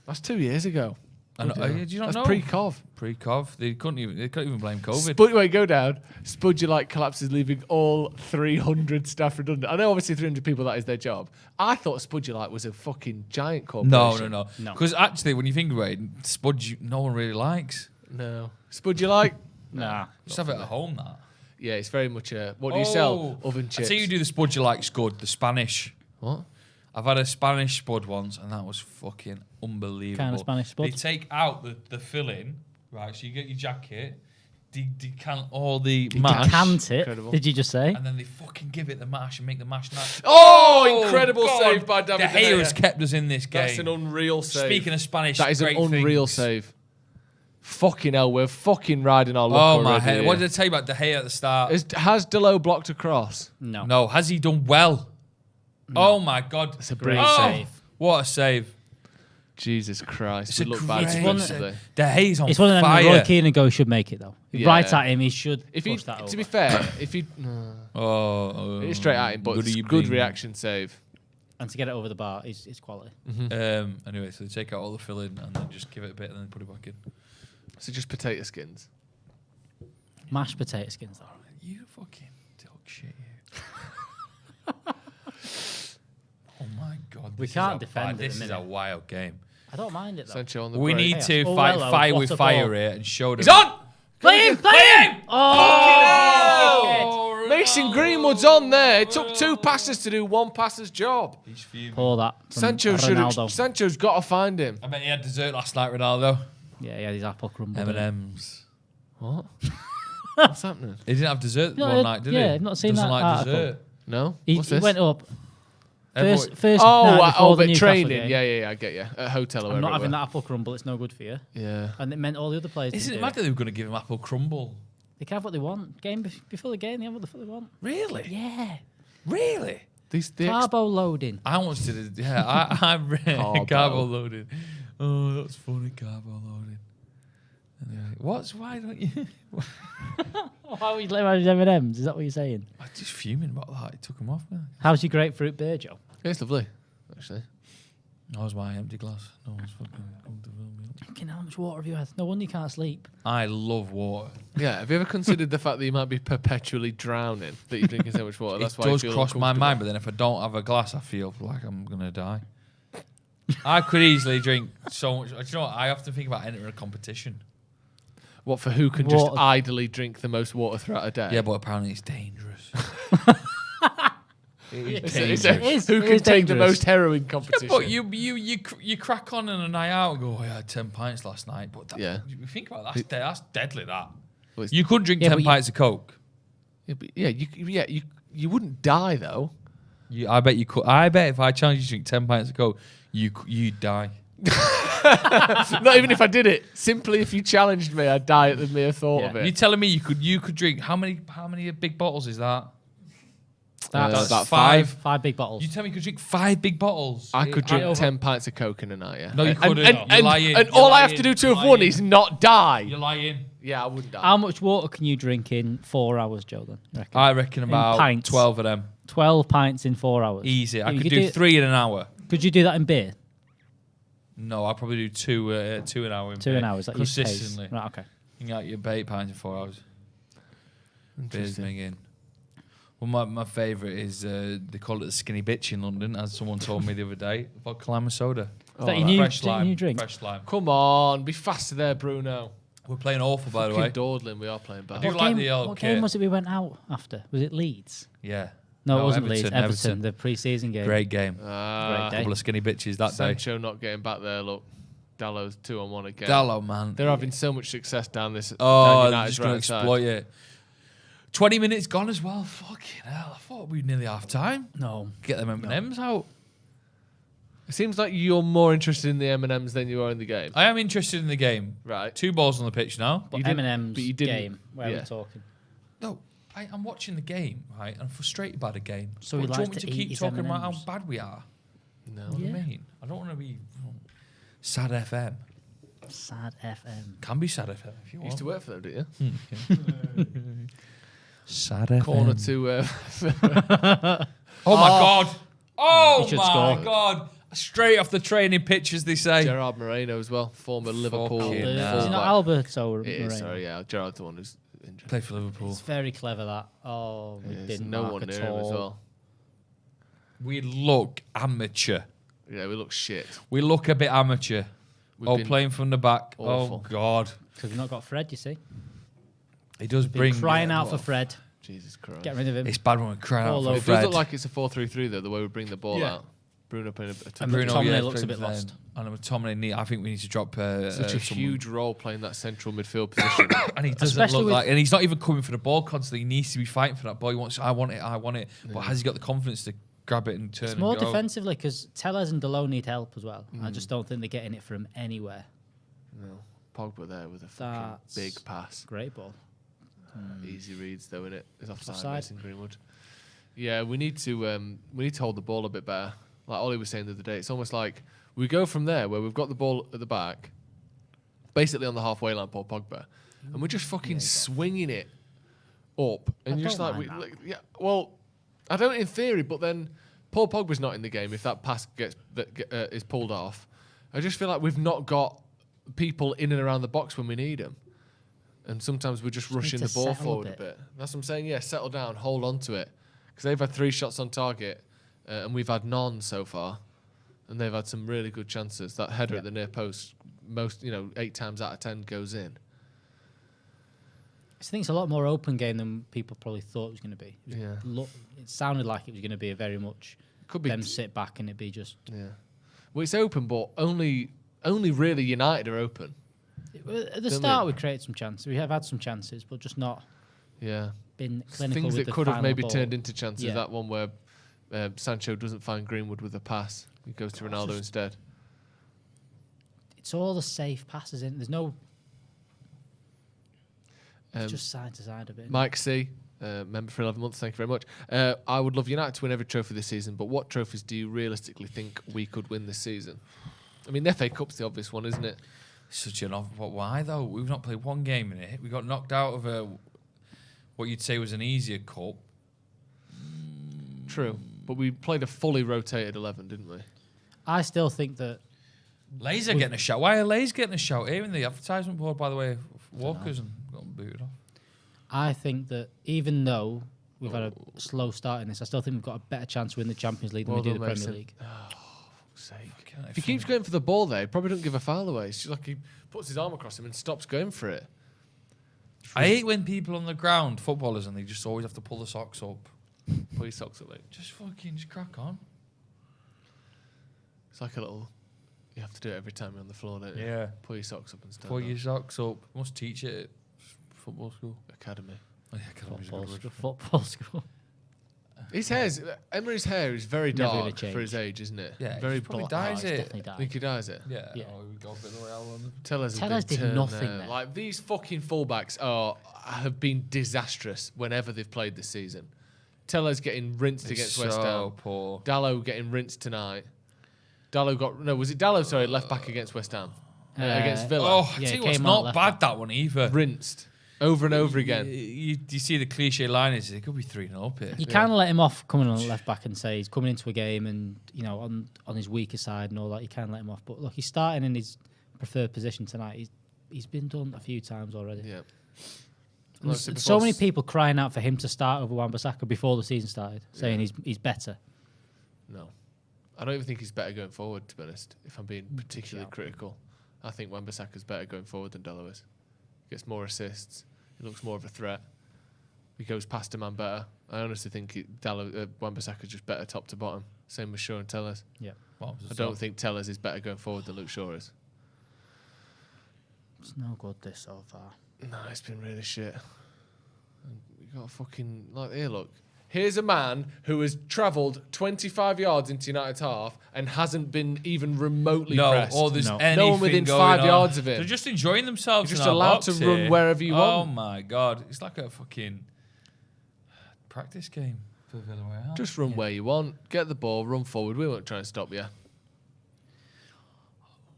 That's 2 years ago. I know, do you not That's know? pre-Cov. Pre-Cov. They couldn't even blame COVID. Wait, go down. Spud You Like collapses, leaving all 300 staff redundant. I know obviously 300 people, that is their job. I thought Spud You Like was a fucking giant corporation. No. Because actually, when you think about it, Spud no one really likes. No. Spud You Like? Nah. Just have it at home, that. Yeah, it's very much a... What do you sell? Oven chips. I tell you, do the Spud You Like's good. The Spanish. What? I've had a Spanish Spud once, and that was fucking unbelievable. Kind of Spanish Spud? They take out the filling, right? So you get your jacket, decant all the mash, Decant it. Incredible. Did you say? and then they fucking give it the mash and make the mash nice. Oh, incredible save by David De De Gea. Gea has kept us in this game. That's an unreal save. Speaking of Spanish, That is an great unreal things. save. Fucking hell, we're fucking riding our luck Oh my already head! here. What did I tell you about De Gea at the start? Has Delo blocked a cross? No. No, has he done well? Oh my God! It's a Great brilliant save. What a save! Jesus Christ. It's We a look bad great defensively. De Gea's on It's one of them fire. Roy Keane and go should make it, though. Yeah. Right at him, he should If he, push that over. to be fair, if he... It's It's straight at him, but it's a good reaction save. And to get it over the bar is quality. Anyway, so they take out all the filling and then just give it a bit and then put it back in. So just potato skins. Mashed potato skins, though. You fucking dog shit. Oh my God! We this can't is a defend bad- at the This is minute. a wild game. I don't mind it, though. Sancho on the We break. need to Oh, fight hello, fire what with a fire ball. here and show them. He's on! Play him! Play him! Oh! Mason Greenwood's on there. It took 2 passes to do 1 passer's job. He's fuming. Pour that. From Ronaldo. Sancho's got to find him. I bet he had dessert last night, Ronaldo. Yeah, he had his apple crumble. M&M's. What? What's happening? He didn't have dessert No, one night, did he? yeah, I've not seen Doesn't that like article. dessert. No? He What's this? went up. Everyone- First night before the but Newcastle training. game. Yeah, I get you. At a hotel or I'm wherever not it having were. that apple crumble. It's no good for you. Yeah. And it meant all the other players. Isn't didn't it do mad that they were going to give him apple crumble? They can have what they want. Before the game, they have what they want. Really? Yeah. Really? Carbo loading. I once did it. Yeah, I read Carbo. carbo loading. Oh, that's funny, carbo loading. And they're like, why don't you? Why would you let him have M&M's? Is that what you're saying? I'm just fuming about that. It took him off, man. How's your grapefruit beer, Joe? Yeah, it's lovely, actually. That was my empty glass. No one's fucking come to fill me up. Fucking how much water have you had? No wonder you can't sleep. I love water. Yeah, have you ever considered the fact that you might be perpetually drowning, that you're drinking so much water? That's It why you does feel cross my uncomfortable. mind, but then if I don't have a glass, I feel like I'm going to die. I could easily drink so much. Do you know what? I often think about entering a competition. What, for who can just Water. idly drink the most water throughout a day? Yeah, but apparently it's dangerous. It's dangerous. who It can is take the dangerous. most heroin competition? But you crack on in a night out and go, oh, I had 10 pints last night. But that, Yeah. you think about it, that's deadly, that. Well, it's- You could drink Yeah, 10 but pints of Coke. You wouldn't die though. I bet you could. I bet if I challenged you to drink 10 pints of Coke, you'd die. Not even if I did it. Simply if you challenged me, I'd die at the mere thought Yeah. of You it. telling me you could drink how many big bottles is that? That's about five. 5 big bottles. You tell me you could drink 5 big bottles. I could drink over- 10 pints of Coke in a night, yeah. No, you And- couldn't. And, You're and, lying. and You're all I have to lying. do to You're have won lying. is not die. You're lying. Yeah, I wouldn't die. How much water can you drink in 4 hours, Joe? Then I reckon about pints. 12 of them. 12 pints in 4 hours. Easy. I You could do 3 in an hour. Could you do that in beer? No, I'll probably do 2 an hour in 2 an hour, is that your pace? consistently. Right, okay. You can get your 8 pints in 4 hours. Beer's minging. Well, my favourite is they call it the skinny bitch in London, as someone told me the other day. Vodka lime and soda. Is that your new, fresh lime. new drink? Fresh lime. Come on, be faster there, Bruno. We're playing awful, by the way. Fucking dawdling, we are playing bad. I do like the old What kit. game was it we went out after? Was it Leeds? Yeah. No, it wasn't Everton, Leeds. Everton, the pre-season game. Great game. Great A day. couple of skinny bitches that day. Sancho not getting back there, look. Dallow's 2-on-1 again. Dallo, man. They're having so much success down this. Oh, down they're just going to exploit it. 20 minutes gone as well. Fucking hell. I thought we were nearly half time. No. Get them M&Ms out. It seems like you're more interested in the M&Ms than you are in the game. I am interested in the game. Right. 2 balls on the pitch now. But You didn't- M&M's but you didn't- game, where are yeah. we talking? No, I'm watching the game, right? I'm frustrated by the game. So What, he do you likes want me to to eat keep his talking about how M&Ms? bad we are? No. What do you mean? I don't want to be sad FM. Sad FM. Can be sad FM if you You want. used to work for them, didn't you? Sad FM. Corner to... Oh my God. Oh He should my score. God. Straight off the training pitch, as they say. Gerard Moreno as well, former Liverpool. Fucking Is hell. it not Alberto It is, Moreno? sorry, yeah. Gerard's the one who's injured. Play for Liverpool. It's very clever that. Oh, we There's didn't no mark one at near him as all. well. We look amateur. Yeah, we look shit. We look a bit amateur. We've been Playing from the back. awful. Oh, God. Because we've not got Fred, you see. He does Been bring... crying out for Fred. Jesus Christ. Get rid of him. It's bad when we're crying All out over. for It does Fred. look like it's a 4-3-3 though, the way we bring the ball Yeah. out. Bruno playing a And McTominay looks a bit lost. And McTominay, I think we need to drop such a someone. huge role playing that central midfield position. And he doesn't Especially look with- like, and he's not even coming for the ball constantly. He needs to be fighting for that ball. He wants, I want it. But has he got the confidence to grab it and turn It's and more go? defensively because Tellez and Delon need help as well. I just don't think they're getting it from anywhere. No. Pogba there with a fucking That's big pass. Great ball. Easy reads though, innit? It's offside, Offside. Mason Greenwood. Yeah, we need to hold the ball a bit better. Like Ollie was saying the other day, it's almost like we go from there where we've got the ball at the back, basically on the halfway line, Paul Pogba, and we're just fucking swinging it up, and I you're just don't like, mind that. yeah. Well, I don't in theory, but then Paul Pogba's not in the game if that pass is pulled off. I just feel like we've not got people in and around the box when we need them. And sometimes we're just rushing need the to ball settle a forward a bit. bit. That's what I'm saying. Yeah, settle down, hold on to it. Because they've had 3 shots on target, and we've had none so far. And they've had some really good chances. That header at the near post, 8 times out of 10 goes in. I think it's a lot more open game than people probably thought it was going to be. Yeah. It sounded like it was going to be a very much Could be. them sit back and it be just. Yeah. Well, it's open, but only really United are open. At the Don't start, we? we created some chances. We have had some chances, but just not Yeah. been clinical Things with that the could have final maybe ball. turned into chances. Yeah. That one where Sancho doesn't find Greenwood with a pass. He goes to Ronaldo instead. It's all the safe passes in. There's no. It's Um, just side to side a bit. Mike C, member for 11 months, thank you very much. I would love United to win every trophy this season, but what trophies do you realistically think we could win this season? I mean, the FA Cup's the obvious one, isn't it? Such an off. But why though? We've not played one game in it. We got knocked out of what you'd say was an easier cup. True, but we played a fully rotated 11, didn't we? I still think that Lays are getting a shout. Why are Lays getting a shout here in the advertisement board? By the way, Walkers and got them booted off. I think that even though we've had a slow start in this, I still think we've got a better chance to win the Champions League than Well we do done, the Premier Mason. League. Sake. If he keeps going for the ball there, he probably doesn't give a foul away. It's just like he puts his arm across him and stops going for it. I hate when people on the ground, footballers, and they just always have to pull the socks up. Pull your socks up, mate. Just crack on. It's like a little... You have to do it every time you're on the floor, don't you? Yeah. Pull your socks up and stand Pull up. your socks up. Must teach it at football school. Academy. Oh, yeah, academy's a good word. Football school. His hair's... Emery's hair is very Never gonna dark for his change. age, isn't it? Yeah, Very he probably black. dyes it's it. definitely died. Think he dyes it? Yeah. Yeah. Oh, we got Villareal on. Tellez Tellez did nothing there. Like, these fucking fullbacks have been disastrous whenever they've played this season. Tellez getting rinsed against West Ham. Poor. Dallo getting rinsed tonight. Was it Dallo, sorry, left back against West Ham? against Villa. Oh, I Yeah, tell you he what's came out not left bad, back. that one either. Rinsed over and over again. You see the cliche line is, it could be 3-0 up here. You kind of let him off coming on the left back and say he's coming into a game and, on his weaker side and all that, you kind of let him off. But look, he's starting in his preferred position tonight. He's been done a few times already. Yeah. There's so many people crying out for him to start over Wan-Bissaka before the season started, saying he's better. No. I don't even think he's better going forward, to be honest, if I'm being particularly critical. I think Wan-Bissaka's better going forward than Delo is. Gets more assists. He looks more of a threat. He goes past a man better. I honestly think Wan-Bissaka's just better top to bottom. Same with Shaw and Tellers. Yeah. I don't think Tellers is better going forward than Luke Shaw is. It's no good this so far. No, it's been really shit. And we got fucking here. Look, here's a man who has travelled 25 yards into United's half and hasn't been even remotely pressed. Or there's no anything one within going 5 on. yards of him. They're just enjoying themselves. You're just in our allowed box to here. run wherever you want. Oh my god, it's like a fucking practice game for Villarreal. Just run where you want. Get the ball, run forward. We won't try and stop you.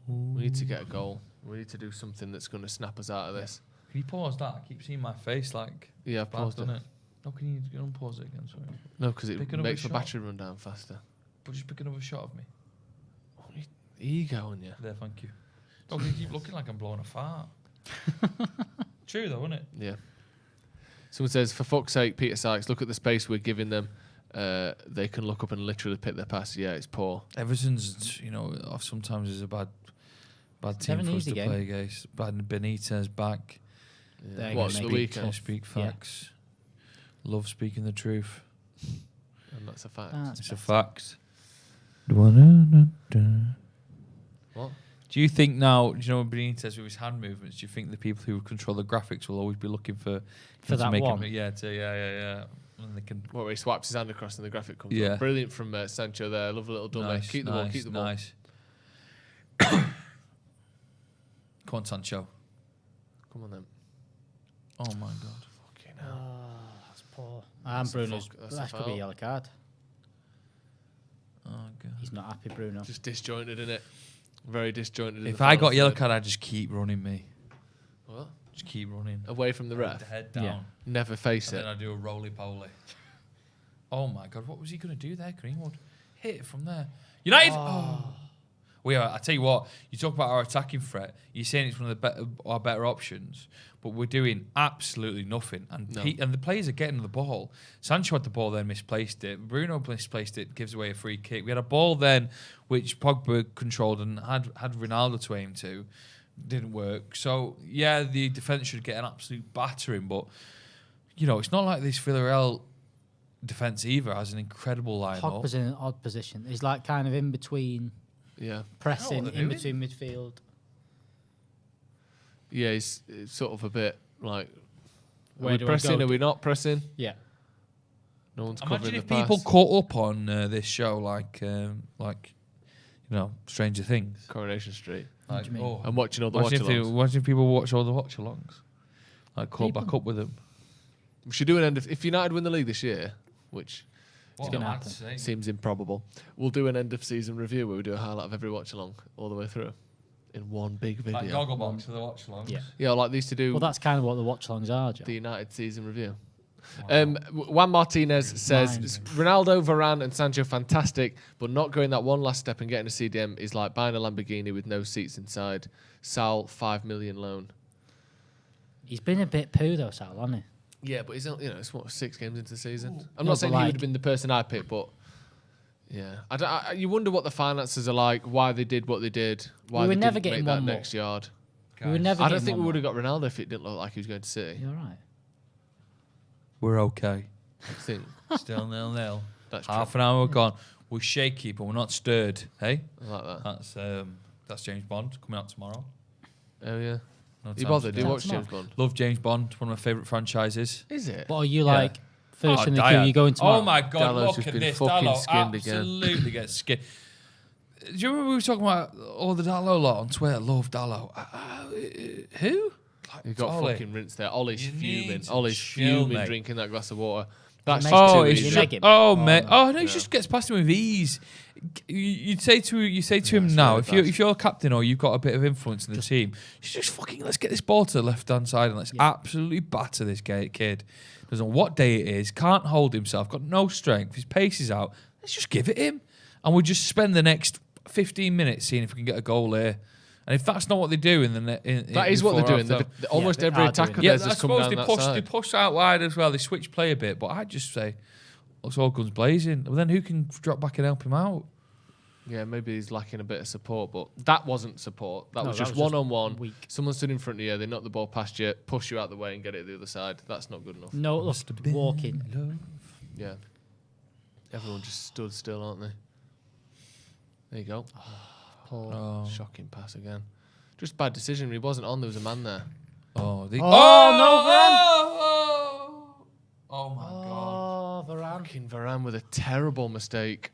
We need to get a goal. We need to do something that's going to snap us out of this. Can you pause that? I keep seeing my face like. Yeah, I've paused it. No, can you unpause it again? Sorry. No, because it Pick another makes the shot. battery run down faster. But just pick another shot of me. Ego on you. There, thank you. Don't you keep looking like I'm blowing a fart. True though, isn't it? Yeah. Someone says, for fuck's sake, Peter Sykes, look at the space we're giving them. They can look up and literally pick their pass. Yeah, it's poor. Everton's, sometimes is a bad team Never for an us to easy game. play against. Bad Benitez back. They're Watch gonna the make it weekend. tough. Speak facts. Love speaking the truth. And that's a fact. It's a fact. What? Do you think now, when Benitez with his hand movements, do you think the people who control the graphics will always be looking for him that to make one? Yeah. And they can. What, where he swipes his hand across and the graphic comes Yeah. up. Brilliant from Sancho there. Love a little dummy. Nice, Keep the ball, keep the ball. nice. Come on, Sancho. Come on then. Oh my god. Fucking hell. That's poor. And Bruno's. that's a That could be a foul. yellow card. Oh god. He's not happy, Bruno. Just disjointed, innit? Very disjointed. in If the I final got yellow third. card, I'd just keep running me. What? Just keep running. Away from the With ref. the head down. Yeah. Never face And it. then I do a roly-poly. Oh my god, what was he going to do there, Greenwood? Hit it from there. United! Oh. I tell you what, you talk about our attacking threat, you're saying it's one of our better options, but we're doing absolutely nothing. And and the players are getting the ball. Sancho had the ball then, misplaced it. Bruno misplaced it, gives away a free kick. We had a ball then, which Pogba controlled and had Ronaldo to aim to. Didn't work. So, yeah, the defence should get an absolute battering, but, it's not like this Villarreal defence either has an incredible line-up. Pogba's in an odd position. He's like kind of in between Yeah. pressing, they're in doing. between midfield. Yeah, it's sort of a bit like, Where are do we I pressing? go? Are we not pressing? Yeah. No one's Imagine covering if the people pass. caught up on this show like Stranger Things. Coronation Street. What do you mean? I'm watching all the Imagine watch-alongs. if people watch all the watch-alongs. Like, caught back up with them. We should do an end of... If United win the league this year, which It's going to happen. seems improbable, we'll do an end-of-season review where we do a highlight of every watch-along all the way through in one big video. Like Gogglebox for the watch-alongs. Yeah. Yeah, like these to do Well, that's kind of what the watch-alongs are, Joe. the United season review. Juan Martinez says, Ronaldo, Varane and Sancho fantastic, but not going that one last step and getting a CDM is like buying a Lamborghini with no seats inside. Sal, 5 million loan. He's been a bit poo, though, Sal, hasn't he? Yeah, but he's it's what, 6 games into the season. I'm No, not saying but he like- would have been the person I picked, but yeah, you wonder what the finances are like, why they did what they did, why We were they never didn't getting make that one more. next yard. We were never I don't getting think we one would have more. got Ronaldo if it didn't look like he was going to City. You're right. We're okay. I think Still 0-0. that's Half true. an hour gone. We're shaky, but we're not stirred. Hey, I like that. that's James Bond coming out tomorrow. Oh yeah. No You time bothered? to Do you do watch That's James not- Bond? Love James Bond. One of my favourite franchises. Is it? What are you Yeah. like? First in the queue, Diane. you going tomorrow? Oh my god! Dallow's Look just at been this. fucking Dallow skinned again. absolutely gets skinned. Do you remember we were talking about all the Dallow lot on Twitter? Love Dallow. Who? You got Ollie. fucking rinsed there. Ollie's You fuming. need to Ollie's chill, fuming mate. drinking that glass of water. That's You just make too him. it's easy. You just, make him. oh mate, no. he just gets past him with ease. You'd say to him it's now, really if you're captain or you've got a bit of influence in the team, just fucking let's get this ball to the left hand side and let's absolutely batter this kid. Doesn't know what day it is, can't hold himself, got no strength, his pace is out. Let's just give it him, and we'll just spend the next 15 minutes seeing if we can get a goal here. And if that's not what they do That is what they're doing. Almost they every are attack of doing theirs I has come suppose down they that push. side. They push out wide as well. They switch play a bit, but I'd just say it's all guns blazing. Well, then who can drop back and help him out? Yeah, maybe he's lacking a bit of support, but that wasn't support. That No, was that just was just one-on-one. weak. Someone stood in front of you, they knock the ball past you, push you out the way and get it the other side. That's not good enough. No, look, walking. Yeah. Everyone just stood still, aren't they? There you go. Paul. Shocking pass again. Just bad decision. He wasn't on. There was a man there. Oh, no, Varane. Oh my god! Oh, Varane. Fucking Varane with a terrible mistake.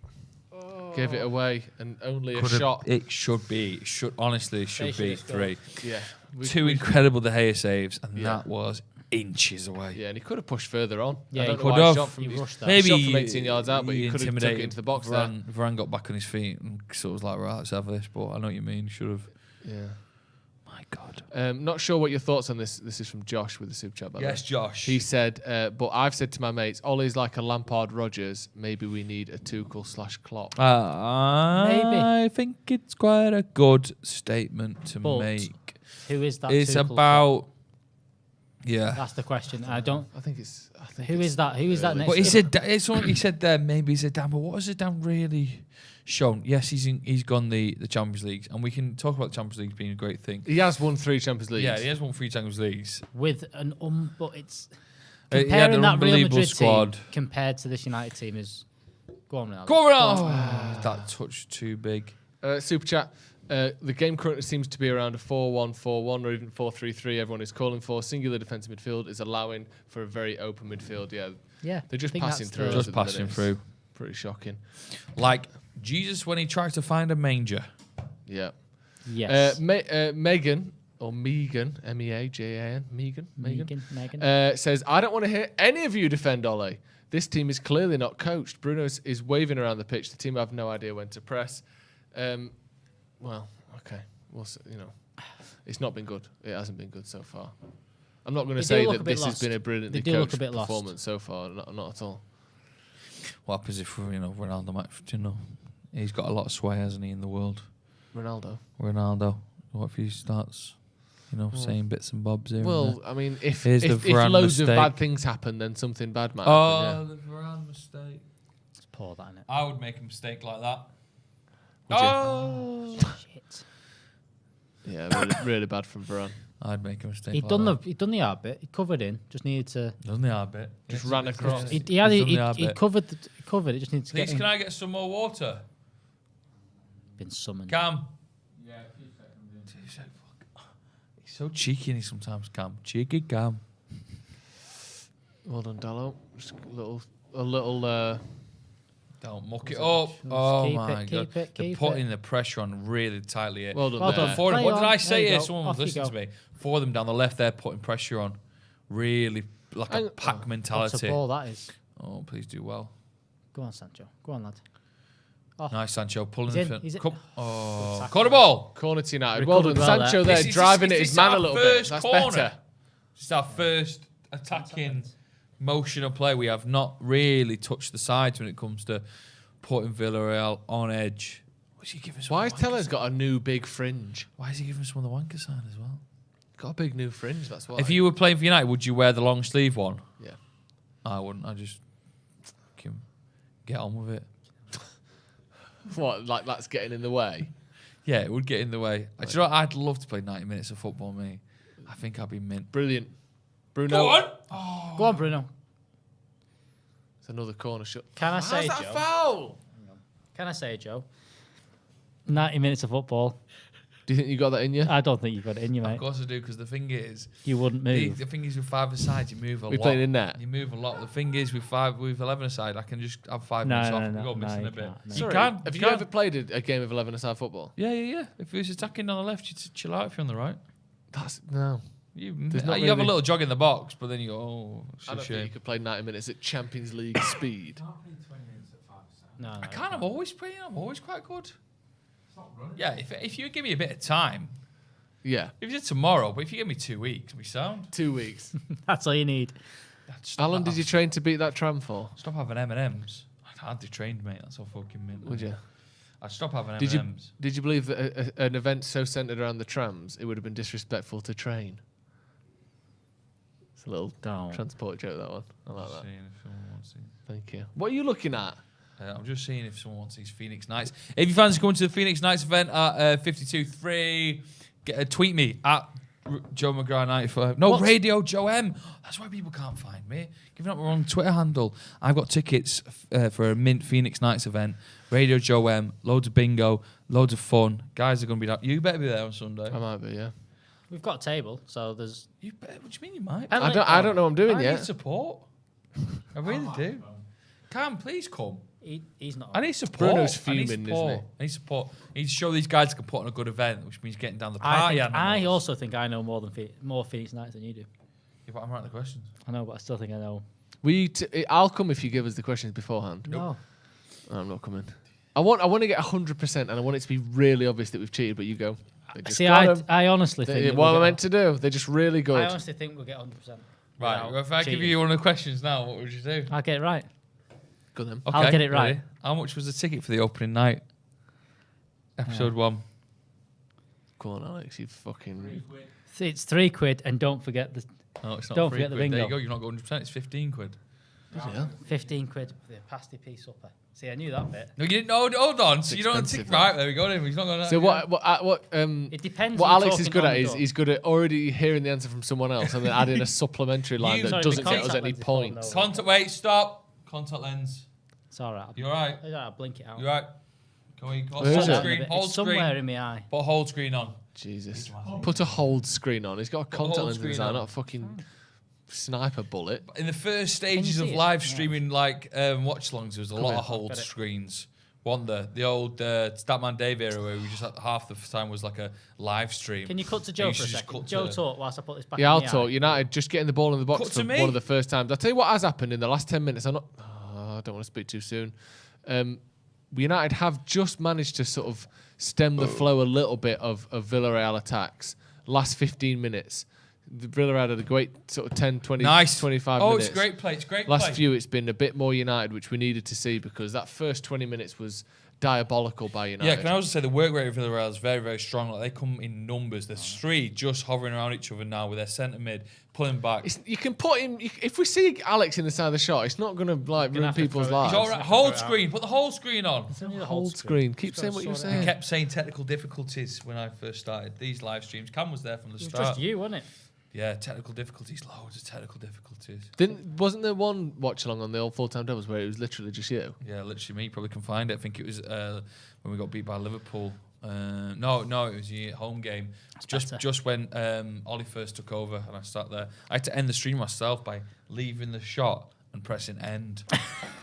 Gave it away and only a Could've- shot. It should be. Honestly, it should They be should have 3. Yeah. Two incredible De Gea saves, and Yeah. that was inches away. Yeah, and he could have pushed further on. Yeah, I don't he know why could have. shot from He rushed that. Maybe shot from 18 yards out, but he could have took it intimidated into the box Varane got back on his feet and sort of was like, right, let's have this. But I know what you mean. Should have. there. Yeah. My God. Not sure what your thoughts on this. This is from Josh with the super chat. By the way. Yes, Josh. He said, but I've said to my mates, Ollie's like a Lampard Rodgers. Maybe we need a Tuchel/Klopp. I think it's quite a good statement to But make. Who is that? It's Tuchel about. Yeah. That's the question. I don't. I think it's. Who is that? Who is that next? But he said it's what he said there. Maybe Zidane, but what has Zidane really shown? Yes, he's gone the Champions League, and we can talk about the Champions League being a great thing. He has won 3 Champions Leagues. Yeah, he has won 3 Champions Leagues. with an but it's He had comparing an that Real unbelievable Madrid squad. team compared to this United team is go on now. Go on! That touch too big. Super chat. The game currently seems to be around a 4-1, 4-1, or even 4-3-3. Everyone is calling for singular defensive midfield is allowing for a very open midfield. Yeah, they're just I think passing that's through. the- us Just at the passing minute. through. Pretty shocking. Like Jesus when he tries to find a manger. Yeah. Yes. Megan or Megan, Meajan, Megan. says, I don't want to hear any of you defend Ole. This team is clearly not coached. Bruno is waving around the pitch. The team have no idea when to press. Well, okay. Well, it's not been good. It hasn't been good so far. I'm not going to They say do look that a bit this has lost. been a brilliantly They do look coached a bit lost. performance so far. Not at all. What happens if Ronaldo might he's got a lot of sway, hasn't he, in the world? Ronaldo. What if he starts, saying bits and bobs here? Well, I mean, if Here's the Varane loads of mistake. bad things happen, then something bad might happen. the Varane mistake. It's poor that, innit? I would make a mistake like that. Would you? Oh! Shit. Yeah, really, really bad from Varane. I'd make a mistake. He'd like done that. the hard bit. He covered in. Just needed to. Doesn't the hard bit? Just ran across. He He's done the hard he bit. covered. Covered. It just needs to Please, get. can I get some more water? Been summoned. Cam. Yeah, 2 seconds. He's so cheeky sometimes, Cam. Cheeky Cam. Well done, Dallo. Just a little. Don't muck it up. Oh keep my it, god. keep it, They're keep putting it. the pressure on really tightly here. Well done. Well there. done. Four of them. Play What did on. I There say you here? go. Someone was Off you listening to go. me. 4 of them down the left there putting pressure on. Really like a pack What's a mentality. ball that is? Oh, please do well. Go on, Sancho. Go on, lad. Nice, Sancho. Pulling He's the in, he's in. Come. Oh, tackle. corner ball. Corner to United. Recovered Well done. well Sancho there. there, driving at his man a little bit. That's better. It's our first attacking motion of play. We have not really touched the sides when it comes to putting Villareal on edge. What's he giving? Why has Teller's got a new big fringe? Why is he giving some of the wanker sign as well? Got a big new fringe. That's why. If you were playing for United, would you wear the long sleeve one? Yeah. I wouldn't. I just get on with it. What? Like that's getting in the way. Yeah, it would get in the way. Do you know what? I'd love to play 90 minutes of football, me. I think I'd be mint. Brilliant. Bruno. Go on. Go on, Bruno. It's another corner shot. Can I How's say, that Joe? foul? Can I say, Joe? 90 minutes of football. Do you think you got that in you? I don't think you've got it in you, Of mate. course I do, because the thing is, You wouldn't move. the thing is with 5 aside, you move a We lot. playing in net? You move a lot. The thing is with 11 aside, I can just have 5 No, minutes no, off no, and no, go missing you a bit. can't, no. You Sorry, can. have you can. ever played a game of 11-a-side football? Yeah. If he was attacking on the left, you'd chill out if you're on the right. That's no. You There's not have a really- little jog in the box, but then you go, oh, it's I a don't think you shame. could play 90 minutes at Champions League speed. No, I can't. I'm always quite good. Yeah, if you give me a bit of time, Yeah, if you did tomorrow, but if you give me 2 weeks, we sound. 2 weeks. that's all you need. How long did you train to beat that tram for? Stop having M&Ms. I'd hardly trained, mate. That's all fucking mint. Would you? I'd stop having Did you? M&Ms. Did you believe that an event so centered around the trams, it would have been disrespectful to train? It's a little Don't. transport joke, that one. I like that. Seeing if someone wants these. Thank you. What are you looking at? I'm just seeing if someone wants these Phoenix Knights. If you fancy going to the Phoenix Knights event at 52.3, tweet me at Joe McGrath 95. No, What's- Radio Joe M. That's why people can't find me. Giving up my wrong Twitter handle. I've got tickets for a Mint Phoenix Knights event. Radio Joe M. Loads of bingo. Loads of fun. Guys are going to be there. You better be there on Sunday. I might be, yeah. We've got a table, so there's. You better. What do you mean you might? I don't know what I'm doing I yet. need support. I really do. Cam, please come. He's not. I need support. Bruno's I need fuming, support. isn't he? I need support. I need to show these guys I can put on a good event, which means getting down the I, party. think, I animals. also think I know more Phoenix Knights than you do. Yeah, but I'm writing the questions. I know, but I still think I know. I'll come if you give us the questions beforehand. No. I'm not coming. I want to get 100%, and I want it to be really obvious that we've cheated. But you go. They just See, got 'em. I honestly think. that What am I we'll meant to do? They're just really get, good. I honestly think we'll get 100%. Right. without Well, if I give cheating. you one of the questions now, what would you do? I'll get it right. Go then. I'll get it right. ready? How much was the ticket for the opening night? Episode 1. Go on, Alex. You fucking. See, it's £3, and don't forget the No, it's not Don't 3 forget the quid. There you bingo. go. You're not going 100%. It's 15 quid. Yeah. £15 for the pasty pea supper. See, I knew that bit. No, you didn't. No, hold on. So you don't expensive, tick. Right, there we go. Then he's not going. So what? It depends. What who's Alex is talking good on at the is door. he's good at already hearing the answer from someone else and then adding a supplementary line You- that Sorry, doesn't the get us contact any lens is falling points. over. Contact. Wait. Stop. Contact lens. It's all right. You all right? I'll blink it out. You all right? Go in. Where is Hold it? screen. Hold It's somewhere screen. in my eye. Put a hold screen on. Jesus. Put a hold screen on. He's got a contact hold lens in his screen eye, on. not a fucking sniper bullet. In the first stages see of it? live Yeah. streaming, like Watchalongs, there was a lot here. of hold Got it. screens. One the old Statman Dave era where we just had half the time was like a live stream. Can you cut to And Joe you for a should just second? cut Joe, to- talk whilst I put this back Yeah, in I'll my talk. eye. United just getting the ball in the box Cut for to me. one of the first times. I'll tell you what has happened in the last 10 minutes. I don't want to speak too soon. United have just managed to sort of stem the flow a little bit of Villarreal attacks. Last 15 minutes. The Villarreal had a great sort of 10, 20, Nice. 25 Oh, minutes. it's great play. It's great Last play. few, it's been a bit more United, which we needed to see because that first 20 minutes was diabolical by United. Yeah, can I also say the work rate of Villarreal is very, very strong. Like they come in numbers. There's three just hovering around each other now with their centre mid pulling back. You can put him. If we see Alex in the side of the shot, it's not going to ruin have to people's throw it. lives. He's all right. Hold screen. Put the whole screen on. It's only the Hold screen. Keep Just saying gotta what you're sort it I saying. kept saying technical difficulties when I first started these live streams. Cam was there from the It was start. just you, wasn't it? Yeah, technical difficulties. Loads of technical difficulties. Wasn't there one watch along on the old full-time doubles where it was literally just you? Yeah, literally me. Probably can find it. I think it was when we got beat by Liverpool. No, it was the home game. better. Just when Ollie first took over and I sat there. I had to end the stream myself by leaving the shot and pressing end.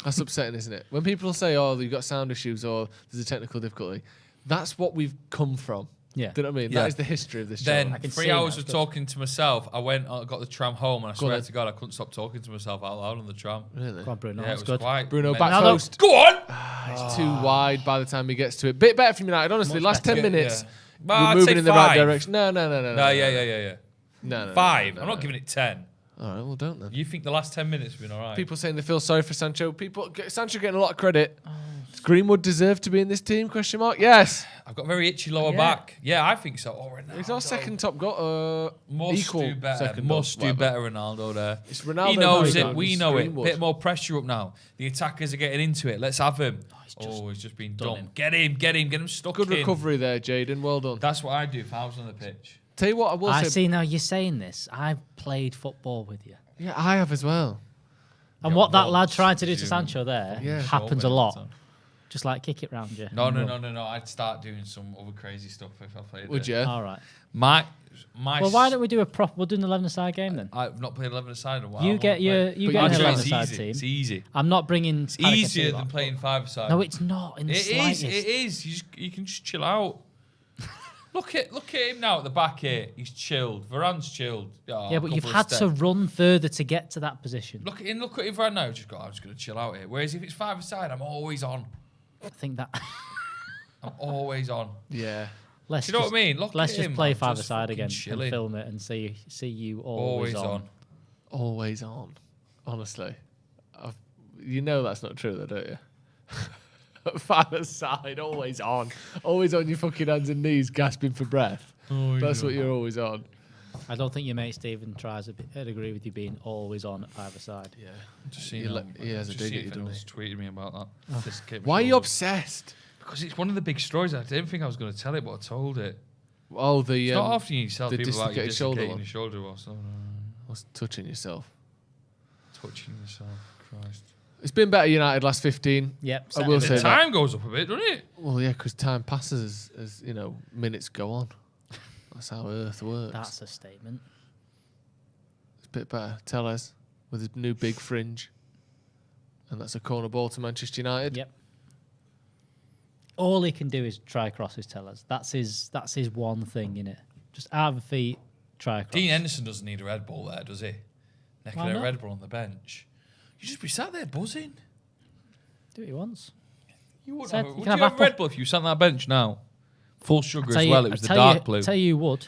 That's upsetting, isn't it? When people say, "Oh, you've got sound issues" or "There's a technical difficulty," that's what we've come from. Yeah. Do you know what I mean? Yeah. That is the history of this Then show. I can 3 see hours that, of good. talking to myself. I went, I got the tram home, and I Go on swear then. to God, I couldn't stop talking to myself out loud on the tram. Really? Come on, Bruno. Yeah, That's it was good. quite. Bruno mental. back Now, post. Go on. It's too wide by the time he gets to it. Bit better from United, honestly. Much Last better. 10 minutes, Well, we're I'd moving say in the right 5. direction. No. No, yeah. No. 5. no, I'm no. not giving it 10. All right, well, don't then. You think the last 10 minutes have been all right? People saying they feel sorry for Sancho. Sancho getting a lot of credit. Does Greenwood deserve to be in this team? Question mark. Yes. I've got very itchy lower Yeah. back. Yeah, I think so. Oh, Ronaldo. He's our second top goal. Must equal do better. second Must goal, do whatever. better, Ronaldo there. It's Ronaldo. He knows no, it. We it's know Greenwood. it. Bit more pressure up now. The attackers are getting into it. Let's have him. He's just been done dumb. him. Get him stuck Good in. recovery there, Jaden. Well done. That's what I do if I was on the pitch. Tell you what, I will I say. see now you're saying this. I've played football with you. Yeah, I have as well. And Yeah, what that well, lad tried to do to you- Sancho there Yeah. happens a lot. Just like kick it round you. No. I'd start doing some other crazy stuff if I played. Would it. you? All right. My. Well, why don't we do a prop? We'll do an 11-a-side game then. I've not played 11-a-side in a while. You I get wanna your play. you But get an actually, It's 11-a-side easy. team. It's easy. I'm not bringing. It's Paddock easier into than that. playing 5-a-side. No, it's not in the It slightest. is. You can just chill out. Look at him now at the back here. He's chilled. Varane's chilled. Oh, Yeah, but you've had to run further to get to that position. Look at him right now. I'm just going to chill out here. Whereas if it's 5-a-side, I'm always on. I think that. I'm always on. Yeah. Do you know what I mean? Let's just play man, 5-a-side again chilling. and film it and see you always on. Always on. Honestly. You know that's not true, though, don't you? 5-a-side, always on. Always on your fucking hands and knees, gasping for breath. That's what you're always on. I don't think your mate Stephen I'd agree with you being always on at 5-a-side. Yeah. Just he has a dig at you, doesn't he? Tweeted me about that. Why are you obsessed? Because it's one of the big stories. I didn't think I was going to tell it, but I told it. Oh, It's not often you tell people about your dislocated dislocating your shoulder or something. What's touching yourself? Touching yourself, Christ. It's been better United last 15. Yep. I will say The time goes up a bit, doesn't it? Well, yeah, because time passes as minutes go on. That's how Earth works. That's a statement. It's a bit better. Tellez with his new big fringe. And that's a corner ball to Manchester United. Yep. All he can do is try crosses, Tellez. That's his one thing, innit? Just out of the feet, try across. Dean Henderson doesn't need a Red Bull there, does he? Necking Why a not? Red Bull on the bench. You just be sat there buzzing. Do what he wants. You would Said have, you would can you have have Red Bull if you sat on that bench now? Full sugar Tell as you- well. It was the tell dark you, blue. Tell you would.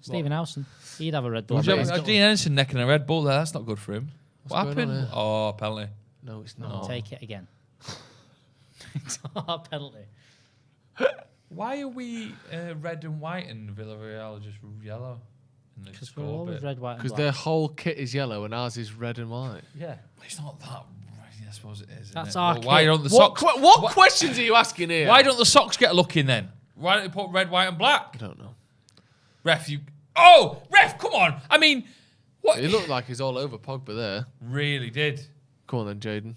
Stephen Howson. He'd have a Red Bull. Would you have Dean Henderson necking a Red Bull there? That's not good for him. What What's going on happened? here? Oh, penalty. No, it's not. Take it again. It's not a penalty. Why are we red and white and Villarreal are just yellow? Because we're always red, white, and Because black. their whole kit is yellow and ours is red and white. Yeah. It's not that. I suppose it is. That's isn't it? our Well, why kit. don't the What, socks? what questions are you asking here? Why don't the socks get a look in then? Why don't they put red, white, and black? I don't know. Ref, you. Oh, ref, come on. I mean, what? It looked like he's all over Pogba there. Really did. Come on then, Jaden.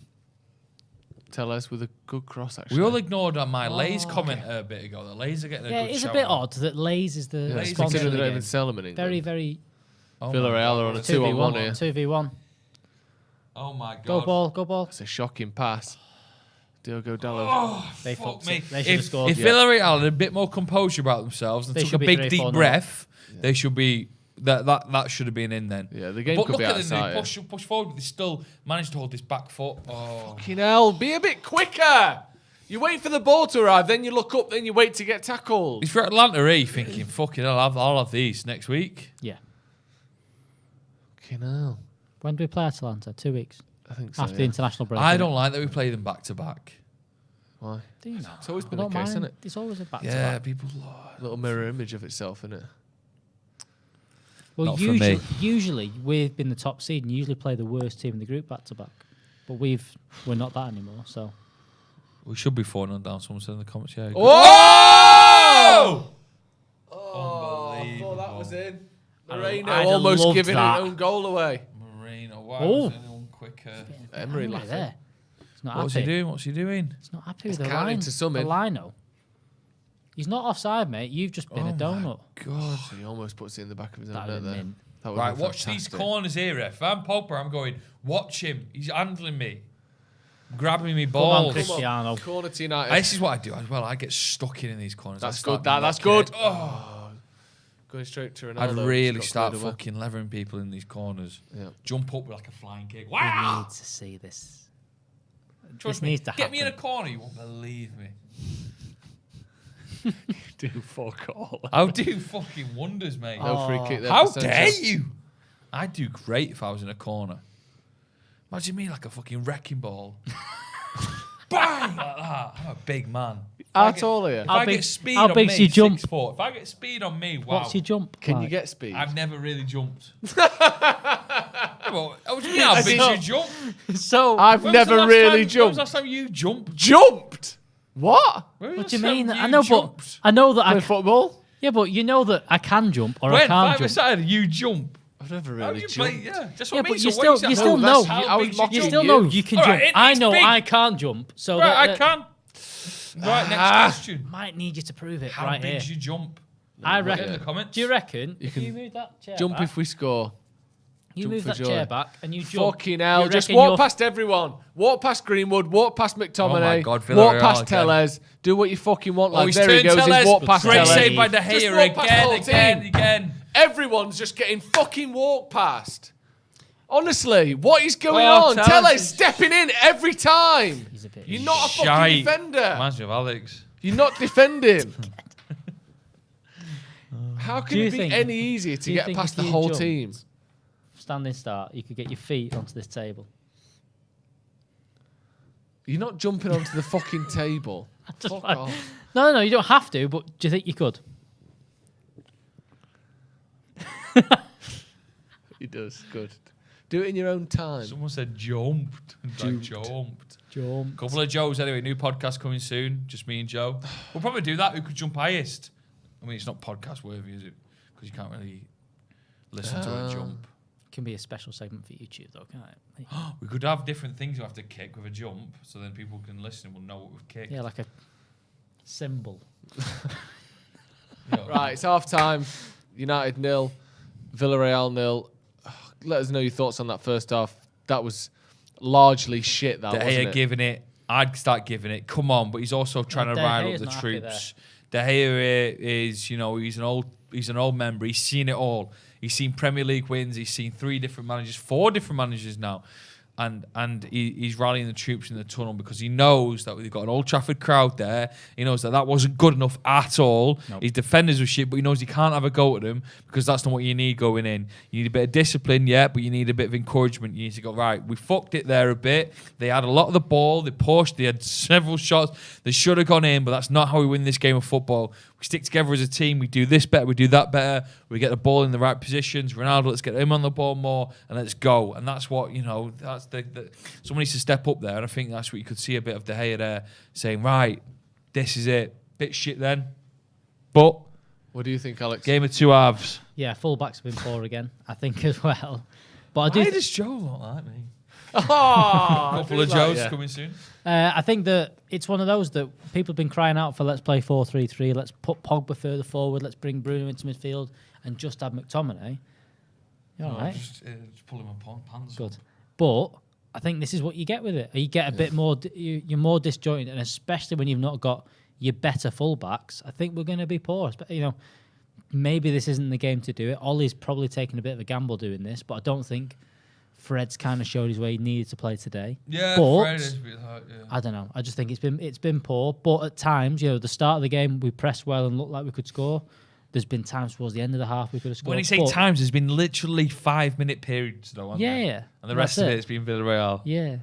Tell us with a good cross, actually. We all ignored on my Lays comment a bit ago. The Lays are getting a Yeah, good it is a shout bit out. odd that Lays is the Yeah, sponsor. considering of they the don't game. even sell them in England. Very, very. Oh my Villarreal are on a 2-on-1 here. 2v1. Oh my god. Go ball, go ball. It's a shocking pass. Diogo Dallo. Oh, They fuck fucked me. it. They should have If scored. Villarreal had a bit more composure about themselves and They took a should be big 3-4 deep now. breath, they should be. That should have been in then. Yeah, the game But could look be at outside. them. They push forward. They still managed to hold this back foot. Oh. Fucking hell, be a bit quicker. You wait for the ball to arrive, then you look up, then you wait to get tackled. He's for Atlanta, thinking, fucking hell, I'll have these next week. Yeah. Fucking hell. When do we play Atalanta? 2 weeks. I think so, After the international break. I innit? don't like that we play them back to back. Why? Do you not? It's always been I the don't case, mind. isn't it? It's always a back to Yeah, back. people. Little mirror image of itself, isn't it? Well, Not for me. usually we've been the top seed and usually play the worst team in the group back to back. But we're not that anymore. So We should be 4-0 down. Someone said in the comments. Yeah. Oh! I thought that was in. I'd Moreno have almost loved giving that. an own goal away. Moreno. Why Oh. was anyone quicker? Emery Henry laughing. there. It's not What's happy. he doing? What's he doing? It's not happy He's with the counting line. to some the in. lino. He's not offside, mate. You've just been a donut. God. So he almost puts it in the back of his own That'd net have there. been mint. That would Right, have been watch these fantastic. corners here, ref. If I'm Pogba, I'm going, watch him. He's handling me. Grabbing me Come on, balls. Cristiano. Corner to United. This is what I do as well. I get stuck in these corners. That's I start good. That's knocking good. it. Oh. Going straight to Ronaldo. I'd which really got start cleared away. fucking levering people in these corners. Yeah. Jump up with like a flying kick. We Wow! need to see this. Trust this me. needs to Get me in a happen. corner, you won't believe me. Do fuck all. I'll do fucking wonders, mate. No free kick there. How for dare Sancho. you? I'd do great if I was in a corner. Imagine me like a fucking wrecking ball. Bang! Like that. I'm a big man. How tall are you? If How I big- get speed how on big's me, your jump? 6'4". If I get speed on me, wow. What's your jump? Can you like? get speed? I've never really jumped. Well, what do you mean how As big in- you jump? So, I've When was the never last really time, When was jumped. the last time you jumped? Jumped? What? When was what the do you last mean? time I know, jumped? but I know that Play I. football? Yeah, but you know that I can jump or I When? can't jump. 5-a-side, you jump. I've never How do really you play? jumped. Yeah, that's Yeah, what I mean. but you So still, what you is still that? know. How I was big's mocking your You jump? still know you can All jump. right, I it's know big. I can't jump. So Right, that, I can. Right, next question. might need you to prove it How right here. big's your jump? I Put it in reckon. the comments. Do you reckon? You if can you move that chair Jump back, if we score. You Jump move for that joy. chair back and you jump. Fucking hell. You Just reckon walk you're- past everyone. Walk past Greenwood. Walk past McTominay. Oh my God, walk Villarreal past again. Tellez. Do what you fucking want, Oh, lad. he's There he turned goes. He's Tellez. walked past Great Tellez. Great save by De Just Gea walk past the whole again. team. Again. Everyone's just getting fucking walked past. Honestly, what is going Oh, on? Tellez Tellez is- stepping in every time. He's a bit You're not a fucking Shite. defender. Reminds me of Alex. You're not defending. How can Do you it be think- any easier to do you get think past if the you whole jumped- team? Standing start, you could get your feet onto this table. You're not jumping onto the fucking table. Just Fuck like- off. No, you don't have to, but do you think you could? He does. Good. Do it in your own time. Someone said jumped. Like jumped. Jump. Couple of Joes anyway. New podcast coming soon. Just me and Joe. We'll probably do that. Who could jump highest? I mean, it's not podcast worthy, is it? Because you can't really listen to a jump. Can be a special segment for YouTube, though, can't it? We could have different things you have to kick with a jump, so then people can listen and will know what we've kicked. Yeah, like a symbol. You know, Right, it's half time. United 0, Villarreal 0. Let us know your thoughts on that first half. That was largely shit, that De wasn't Gea it? giving it. I'd start giving it. Come on, but he's also trying to De rile Gea's up the not happy troops. De Gea is, he's an old member. He's seen it all. He's seen Premier League wins. He's seen 3 different managers, 4 different managers now. And he's rallying the troops in the tunnel because he knows that we've got an Old Trafford crowd there. He knows that wasn't good enough at all. Nope. His defenders were shit, but he knows he can't have a go at them because that's not what you need going in. You need a bit of discipline, yeah, but you need a bit of encouragement. You need to go, right, we fucked it there a bit. They had a lot of the ball. They pushed. They had several shots. They should have gone in, but that's not how we win this game of football. We stick together as a team. We do this better. We do that better. We get the ball in the right positions. Ronaldo, let's get him on the ball more and let's go. And that's what, that's the someone needs to step up there. And I think that's what you could see a bit of De Gea there saying, right, this is it. Bit shit then. But What do you think, Alex? game of 2 halves. Yeah, fullbacks have been poor again, I think, as well. But I do. Why does Joe not like me? Oh, Couple of Joes coming soon. I think that it's one of those that people have been crying out for. Let's play 4-3-3. Let's put Pogba further forward. Let's bring Bruno into midfield and just have McTominay. You all right? Just pulling my pants. Good. But I think this is what you get with it. You get a bit more. You're more disjointed, and especially when you've not got your better fullbacks. I think we're going to be poor. Maybe this isn't the game to do it. Ollie's probably taking a bit of a gamble doing this, but I don't think Fred's kind of showed his way he needed to play today. Yeah, but Fred is a bit hurt, yeah. I don't know. I just think it's been poor. But at times, the start of the game we pressed well and looked like we could score. There's been times towards the end of the half we could have scored. When you say but- times, there's been literally 5-minute periods, though, hasn't Yeah, there? yeah. And the rest That's of it. it's been Villarreal. Yeah.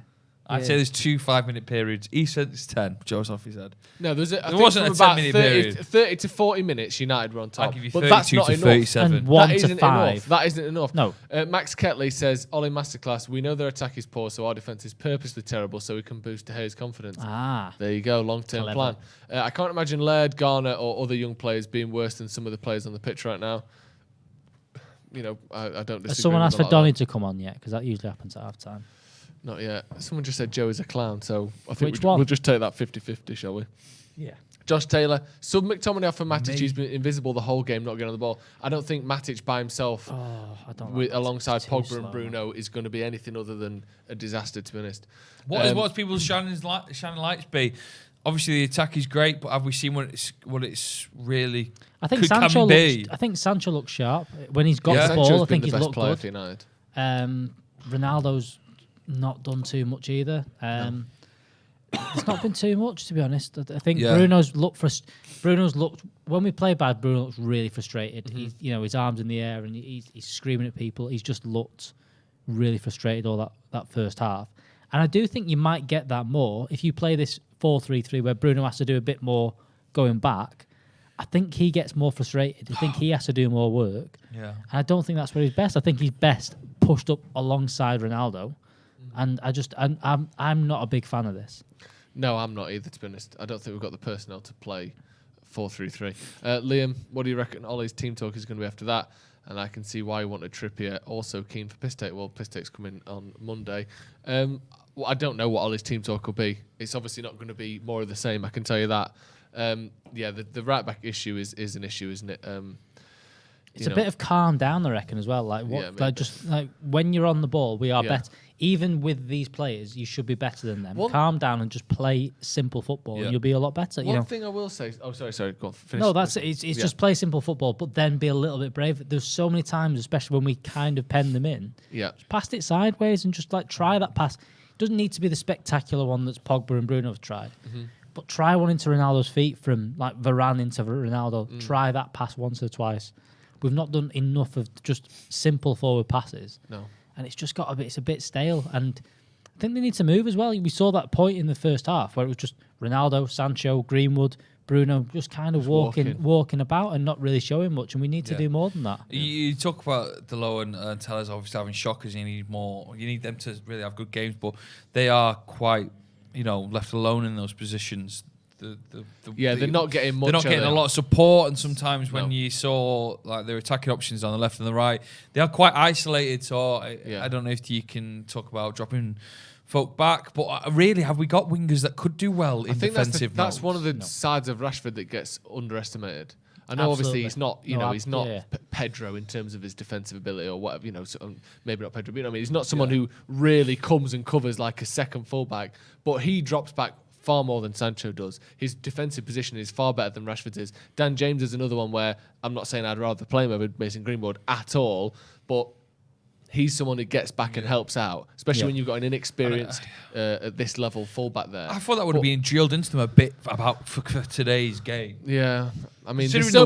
I'd say there's 2 5-minute periods. He said it's 10. Joe's off his head. No, there wasn't a 10-minute period. 30 to 40 minutes United were on top. I'll give you but that's 32 not to enough. 37. And 1 That to isn't 5. enough. That isn't enough. No. Max Ketley says, Ollie Masterclass, we know their attack is poor, so our defence is purposely terrible so we can boost De Gea's confidence. Ah. There you go, long-term Clever. plan. I can't imagine Laird, Garner or other young players being worse than some of the players on the pitch right now. I don't disagree. Has someone with asked a for lot of Donny to come on yet? Because that usually happens at half time. that. Not yet. Someone just said Joe is a clown, so I think Which one? we'll just take that 50-50, shall we? Yeah. Josh Taylor, sub McTominay off for Matic, who's been invisible the whole game, not getting on the ball. I don't think Matic by himself, I don't like Matic. alongside It's too Pogba slow. and Bruno, is going to be anything other than a disaster, to be honest. What's people's shining lights be? Obviously, the attack is great, but have we seen what it's really I think could Sancho come be? looks. I think Sancho looks sharp when he's got the Sancho's ball. I been think the he's best looked player good. for United. Ronaldo's not done too much either. It's not been too much, to be honest. I think Yeah. Bruno's looked when we play bad. Bruno looks really frustrated. He's his arms in the air and he's screaming at people. He's just looked really frustrated all that first half. And I do think you might get that more if you play this 4-3-3 where Bruno has to do a bit more going back. I think he gets more frustrated. I think he has to do more work. Yeah. And I don't think that's where he's best. I think he's best pushed up alongside Ronaldo. And I'm not a big fan of this. No, I'm not either, to be honest. I don't think we've got the personnel to play 4-3-3. Liam, what do you reckon Ollie's team talk is going to be after that? And I can see why you wanted Trippier. Also keen for Pistek. Well, Pistek's coming on Monday. I don't know what Ollie's team talk will be. It's obviously not going to be more of the same, I can tell you that. The right back issue is an issue, isn't it? It's a bit of calm down, I reckon, as well. Like when you're on the ball, we are better. Even with these players, you should be better than them. Calm down and just play simple football, and you'll be a lot better. One thing I will say. Oh, sorry. Go on, finish. No, that's it. It's just play simple football, but then be a little bit brave. There's so many times, especially when we kind of pen them in. Yeah. Just pass it sideways and just try that pass. It doesn't need to be the spectacular one that's Pogba and Bruno have tried. Mm-hmm. But try one into Ronaldo's feet from Varane into Ronaldo. Try that pass once or twice. We've not done enough of just simple forward passes. No. And it's just it's a bit stale. And I think they need to move as well. We saw that point in the first half where it was just Ronaldo, Sancho, Greenwood, Bruno just kind of walking about and not really showing much. And we need to do more than that. You talk about Delo and Tellers obviously having shockers. You need more. You need them to really have good games. But they are quite, left alone in those positions. They're not getting much. They're not getting a lot of support, and sometimes when you saw their attacking options on the left and the right, they are quite isolated. So I don't know if you can talk about dropping folk back, but really, have we got wingers that could do well in defensive? That's one of the sides of Rashford that gets underestimated. I know, obviously, he's not. He's not Pedro in terms of his defensive ability or whatever. Maybe not Pedro, but he's not someone who really comes and covers like a second fullback. But he drops back far more than Sancho does. His defensive position is far better than Rashford's is. Dan James is another one where I'm not saying I'd rather play him over Mason Greenwood at all, but he's someone who gets back and helps out, especially when you've got an inexperienced at this level fullback there. I thought that would have been drilled into them a bit for today's game. Yeah, I mean, there's so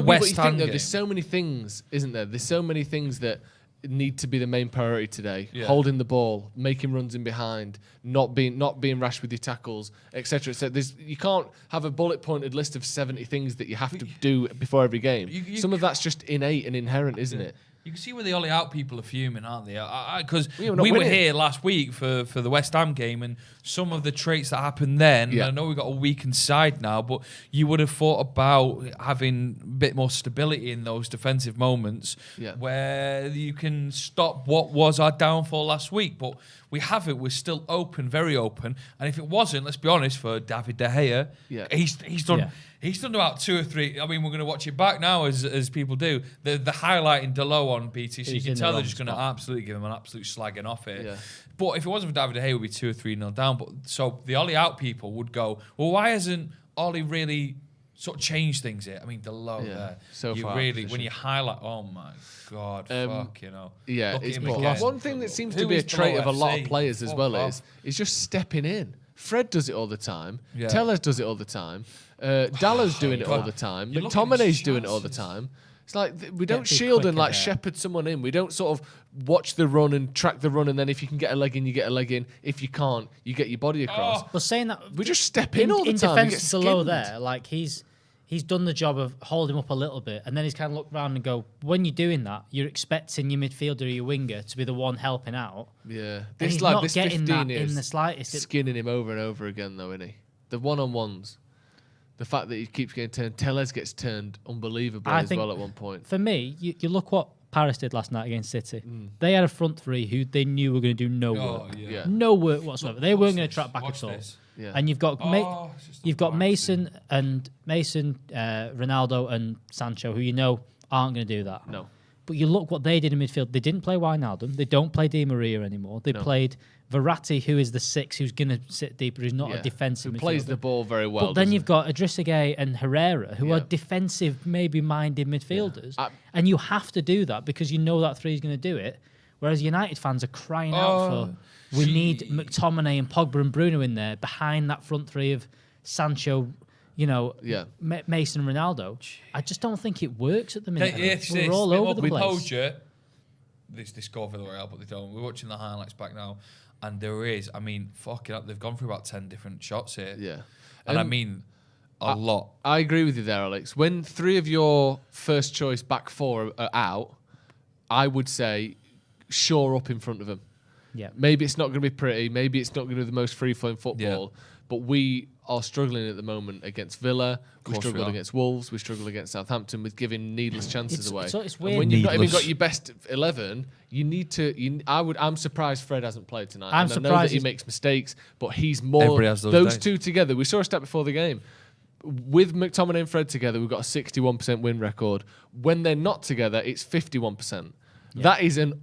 many things, isn't there? There's so many things that need to be the main priority today. Holding the ball, making runs in behind, not being rash with your tackles, etc. So you can't have a bullet pointed list of 70 things that you have to do before every game. Some of that's just innate and inherent, isn't it? You can see where the Ollie out people are fuming, aren't they? Because we were here last week for the West Ham game, and some of the traits that happened then, and I know we've got a weakened side now, but you would have thought about having a bit more stability in those defensive moments where you can stop what was our downfall last week. But we haven't. We're still open, very open. And if it wasn't, let's be honest, for David De Gea, he's done... Yeah. He's done about 2 or 3. I mean, we're going to watch it back now, as people do. The highlight in Delo on BT, so you can tell they're just going to absolutely give him an absolute slagging off it. Yeah. But if it wasn't for David De Gea, it would be 2 or 3-0 down. But so the Ollie out people would go, well, why hasn't Ollie really sort of changed things here? I mean, Delo there. So you really, when you highlight, oh my God, Yeah, it's one thing that seems to be a trait of a lot of players as well is just stepping in. Fred does it all the time. Tellers does it all the time. Dallo's doing it all the time. McTominay's doing it all the time. It's like we don't shield and shepherd someone in. We don't sort of watch the run and track the run, and then if you can get a leg in, you get a leg in. If you can't, you get your body across. Well, saying that, we just step in all the time. In defence below there, like he's done the job of holding him up a little bit, and then he's kind of looked around and go, when you're doing that, you're expecting your midfielder or your winger to be the one helping out. Yeah. He's not getting that in the slightest. Skinning him over and over again, though, isn't he? The one-on-ones. The fact that he keeps getting turned. Tellez gets turned unbelievably as well at one point. For me, you look what Paris did last night against City. They had a front three who they knew were going to do no work. Yeah. No work whatsoever. They weren't going to track back at all. Yeah. And you've got Mason, Ronaldo and Sancho, who you know aren't going to do that. No. But you look what they did in midfield. They didn't play Wijnaldum. They don't play Di Maria anymore. They played Verratti, who is the 6, who's going to sit deeper, who's not a defensive midfielder. Who plays the ball very well. But then you've got Idrissa and Herrera, who are defensive, maybe minded midfielders. And you have to do that because you know that 3 is going to do it. Whereas United fans are crying out for, we need McTominay and Pogba and Bruno in there behind that front 3 of Sancho, Mason and Ronaldo. I just don't think it works at the minute. We're all over the place. They score Villarreal, but they don't. We're watching the highlights back now, and there is, I mean, fucking up. They've gone through about 10 different shots here. Yeah. And I mean, a lot. I agree with you there, Alex. When 3 of your first choice back 4 are out, I would say shore up in front of them. Yeah. Maybe it's not going to be pretty. Maybe it's not going to be the most free-flowing football. Yeah. But we are struggling at the moment against Villa. We struggled against Wolves. We struggle against Southampton with giving needless chances away. It's weird. And when you've not even got your best 11, you need to. I'm surprised Fred hasn't played tonight. I know that he makes mistakes, but he's more. Everybody has those days. 2 together. We saw a step before the game. with McTominay and Fred together, we've got a 61% win record. When they're not together, it's 51%. Yeah. That is an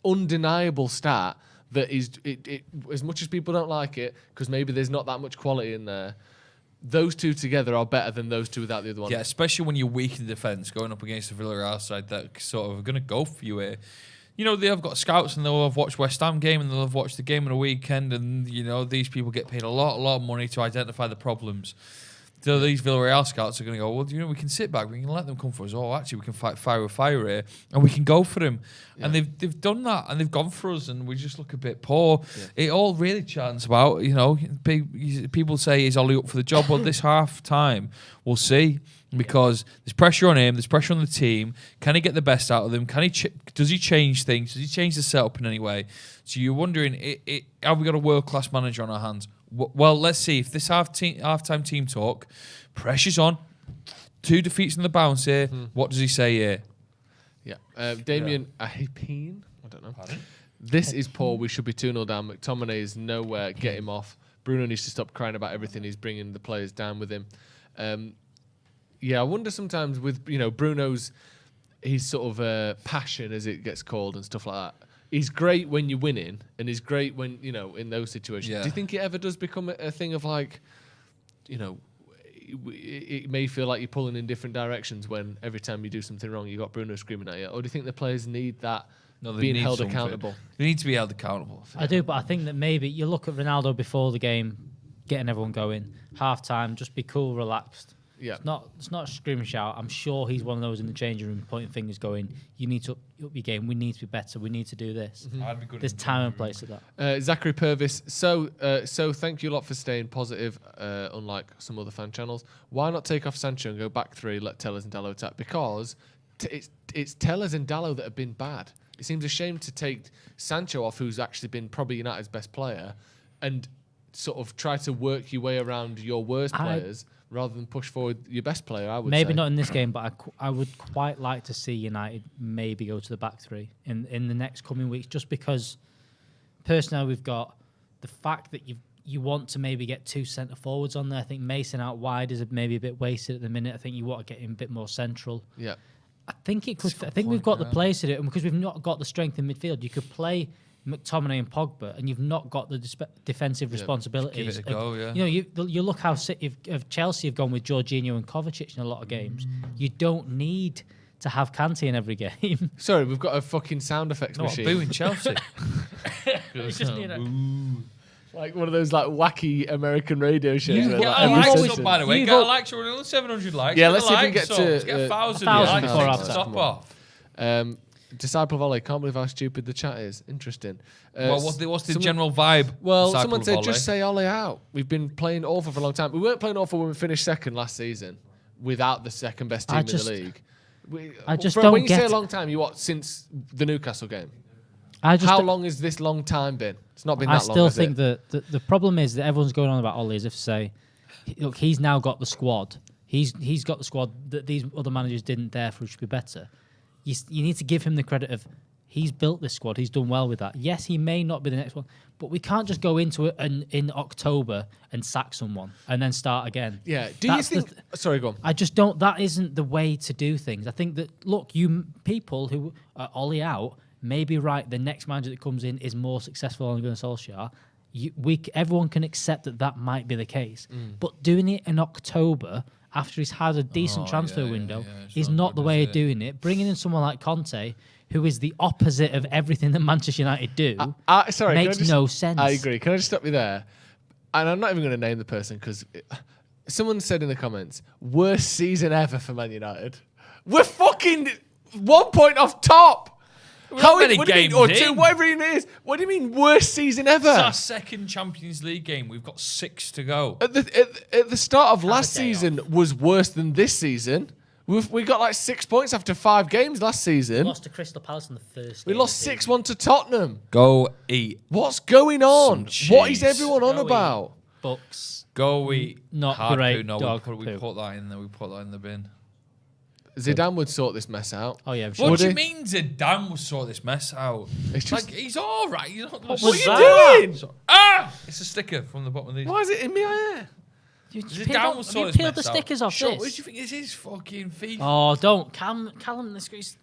undeniable stat. That is, it as much as people don't like it, because maybe there's not that much quality in there, those two together are better than those two without the other one. Yeah, especially when you're weak in defence, going up against the Villarreal side that sort of are going to go for you here. You know, they have got scouts and they'll have watched West Ham game and they'll have watched the game on the weekend, and, you know, these people get paid a lot of money to identify the problems. So these Villarreal scouts are going to go, well, you know, we can sit back, we can let them come for us. Oh, actually, we can fight fire with fire here, and we can go for them. Yeah. And they've done that, and they've gone for us, and we just look a bit poor. Yeah. It all really chants about, you know, people say, is Ollie up for the job? Well, this half time, we'll see, because there's pressure on him, there's pressure on the team. Can he get the best out of them? Can he? Does he change things? Does he change the setup in any way? So you're wondering, have we got a world-class manager on our hands? Well, let's see. If this half-time team talk, pressure's on, 2 defeats in the bounce here, what does he say here? Yeah. Damien Ahipine, I don't know. Pardon? This is poor. We should be 2-0 down. McTominay is nowhere. Get him off. Bruno needs to stop crying about everything. He's bringing the players down with him. I wonder sometimes with, you know, Bruno's, his sort of passion, as it gets called, and stuff like that. He's great when you're winning, and he's great when, you know, in those situations. Yeah. Do you think it ever does become a thing of, like, you know, it may feel like you're pulling in different directions when every time you do something wrong, you got Bruno screaming at you? Or do you think the players need that being held accountable? They need to be held accountable. I do, but I think that maybe you look at Ronaldo before the game, getting everyone going, half time, just be cool, relaxed. Yeah. It's not a scream and shout. I'm sure he's one of those in the changing room pointing fingers going, you need to up your game, we need to be better, we need to do this. Mm-hmm. There's time and place for that. Zachary Purvis, so thank you a lot for staying positive, unlike some other fan channels. Why not take off Sancho and go back 3, let Tellers and Dalot attack? Because it's Tellers and Dalot that have been bad. It seems a shame to take Sancho off, who's actually been probably United's best player, and sort of try to work your way around your worst players rather than push forward your best player, I would say. Maybe not in this game, but I would quite like to see United maybe go to the back 3 in the next coming weeks, just because personally we've got the fact that you want to maybe get 2 centre forwards on there. I think Mason out wide is maybe a bit wasted at the minute. I think you want to get him a bit more central. Yeah. I think we've got the players to do it, and because we've not got the strength in midfield, you could play McTominay and Pogba, and you've not got the defensive responsibilities. Give it a go, yeah. You know, you look how Chelsea have gone with Jorginho and Kovacic in a lot of games. You don't need to have Kante in every game. Sorry, we've got a fucking sound effects machine. Booing Chelsea. It's just, you know, like one of those like wacky American radio shows. By the way, get a like, so we're another 700 likes. Yeah, let's see if we get to get 1,000 before likes. Stop off. Disciple of Ollie, can't believe how stupid the chat is. Interesting. What's the general vibe? Well, someone said just say Ollie out. We've been playing awful for a long time. We weren't playing awful when we finished second last season, without the second best team in the league. When you say a long time, you what, since the Newcastle game? How long has this long time been? It's not been that long. I still think that the problem is that everyone's going on about Ollie as if to say, look, he's now got the squad. He's got the squad that these other managers didn't, therefore it should be better. You need to give him the credit of he's built this squad. He's done well with that. Yes, he may not be the next one, but we can't just go into it in October and sack someone and then start again. Yeah. Do you think? Sorry, go on. I just don't. That isn't the way to do things. I think that you people who are Ollie out may be right. The next manager that comes in is more successful than Solskjaer. Everyone can accept that might be the case, but doing it in October, after he's had a decent transfer window, is not the way of doing it. Bringing in someone like Conte, who is the opposite of everything that Manchester United do, makes no sense. I agree. Can I just stop you there? And I'm not even going to name the person because someone said in the comments, worst season ever for Man United. We're fucking 1 point off top. How many games or 2, whatever it is. What do you mean worst season ever? It's our second Champions League game. We've got 6 to go. At the start of last season was worse than this season. We got like 6 points after 5 games last season. We lost to Crystal Palace in the first game. We lost 6-1 to Tottenham. Go eat. What's going on? What is everyone on about? Bucks. Go eat. Not hard great. No, dog we put that in there. We put that in the bin. Zidane would sort this mess out. Oh yeah, I'm sure. What do you mean Zidane would sort this mess out? It's just like he's all right. What are you doing? It's a sticker from the bottom of these. Why is it in my hair? You Is it peeled, down have so you it's peeled the messed up? stickers off Shut, what do this? you think this is? Fucking FIFA. Oh, don't. Callum,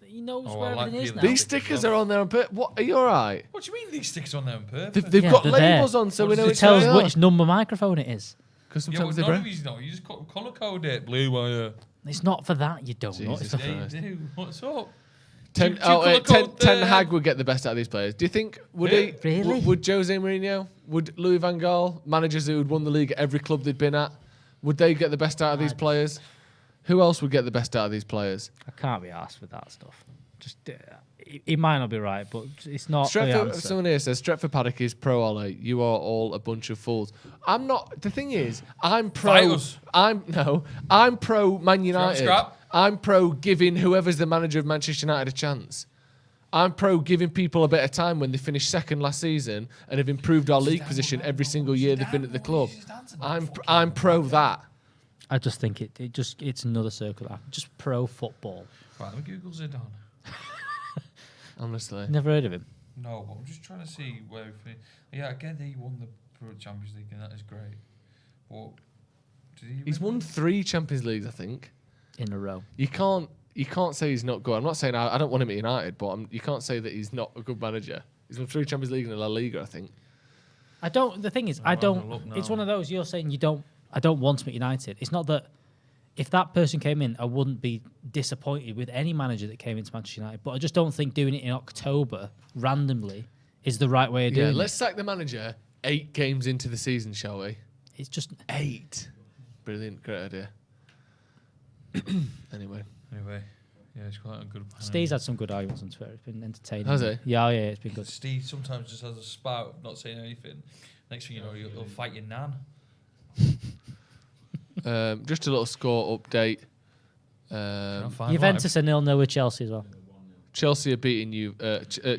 he knows Oh, where I like everything is peeling now. These stickers are on there on purpose. What? Are you all right? What do you mean these stickers on there on purpose? They've Yeah, got they're labels there. on, so What we does know it which It tells ones they which are. number microphone it is. Because Yeah, sometimes but they none of break. these don't. You just colour code it. Blue wire. It's not for that, you don't know. Jesus It's Yeah, Christ. you do. What's up? Ten colour code Ten there? Hag would get the best out of these players. Do you think would Yeah. he? Really? Would Jose Mourinho? Would Louis van Gaal, managers who had won the league at every club they'd been at, would they get the best out of these players? Who else would get the best out of these players? I can't be asked with that stuff. Just he might not be right, but it's not the Stretford, answer. someone here says Stretford Paddock is pro Ole. You are all a bunch of fools. I'm not. The thing is, I'm pro. Fight us. I'm pro Man United. scrap? I'm pro giving whoever's the manager of Manchester United a chance. I'm pro giving people a bit of time when they finished second last season and have improved our league position every single year they've been at the club. I'm pro that. I just think it's another circle. Just pro football. Right, let me Google Zidane. Honestly, Never heard of him. No, but I'm just trying to see where. Yeah, again, he won the Champions League, and that is great. But did he? he's won 3 Champions Leagues, I think. In a row. You can't say he's not good. I'm not saying I don't want him at United, but you can't say that he's not a good manager. He's won 3 Champions League and a La Liga, I think. I don't. The thing is, I having a don't. look It's now. one of those. You're saying you don't. I don't want him at United. It's not that. If that person came in, I wouldn't be disappointed with any manager that came into Manchester United. But I just don't think doing it in October randomly is the right way of doing Let's it. sack the manager 8 games into the season, shall we? It's just 8. Brilliant, great idea. Anyway, yeah, it's quite a good. Steve's had some good arguments on Twitter. It's been entertaining. Has he? Yeah, it's been good. Steve sometimes just has a spout, not saying anything. Next thing you know, he'll fight your nan. just a little score update. Juventus are 0-0 with Chelsea as well. Chelsea are beating you.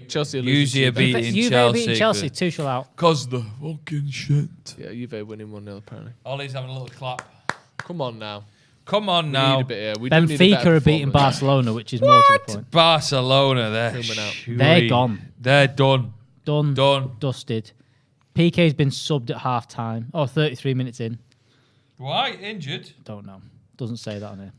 Chelsea are Usually losing. are beating Juve Chelsea. beating Chelsea. Tuchel out. Cause the fucking shit. Yeah, Juve winning 1-0 apparently. Ollie's having a little clap. Come on now. Come on We now. need a bit here. We do need a Benfica better are beating performance. Barcelona, which is more to the point. Barcelona, they're Coming out. They're gone. They're done. Done. Dusted. PK's been subbed at half time. 33 minutes in. Why? Injured? Don't know. Doesn't say that on here.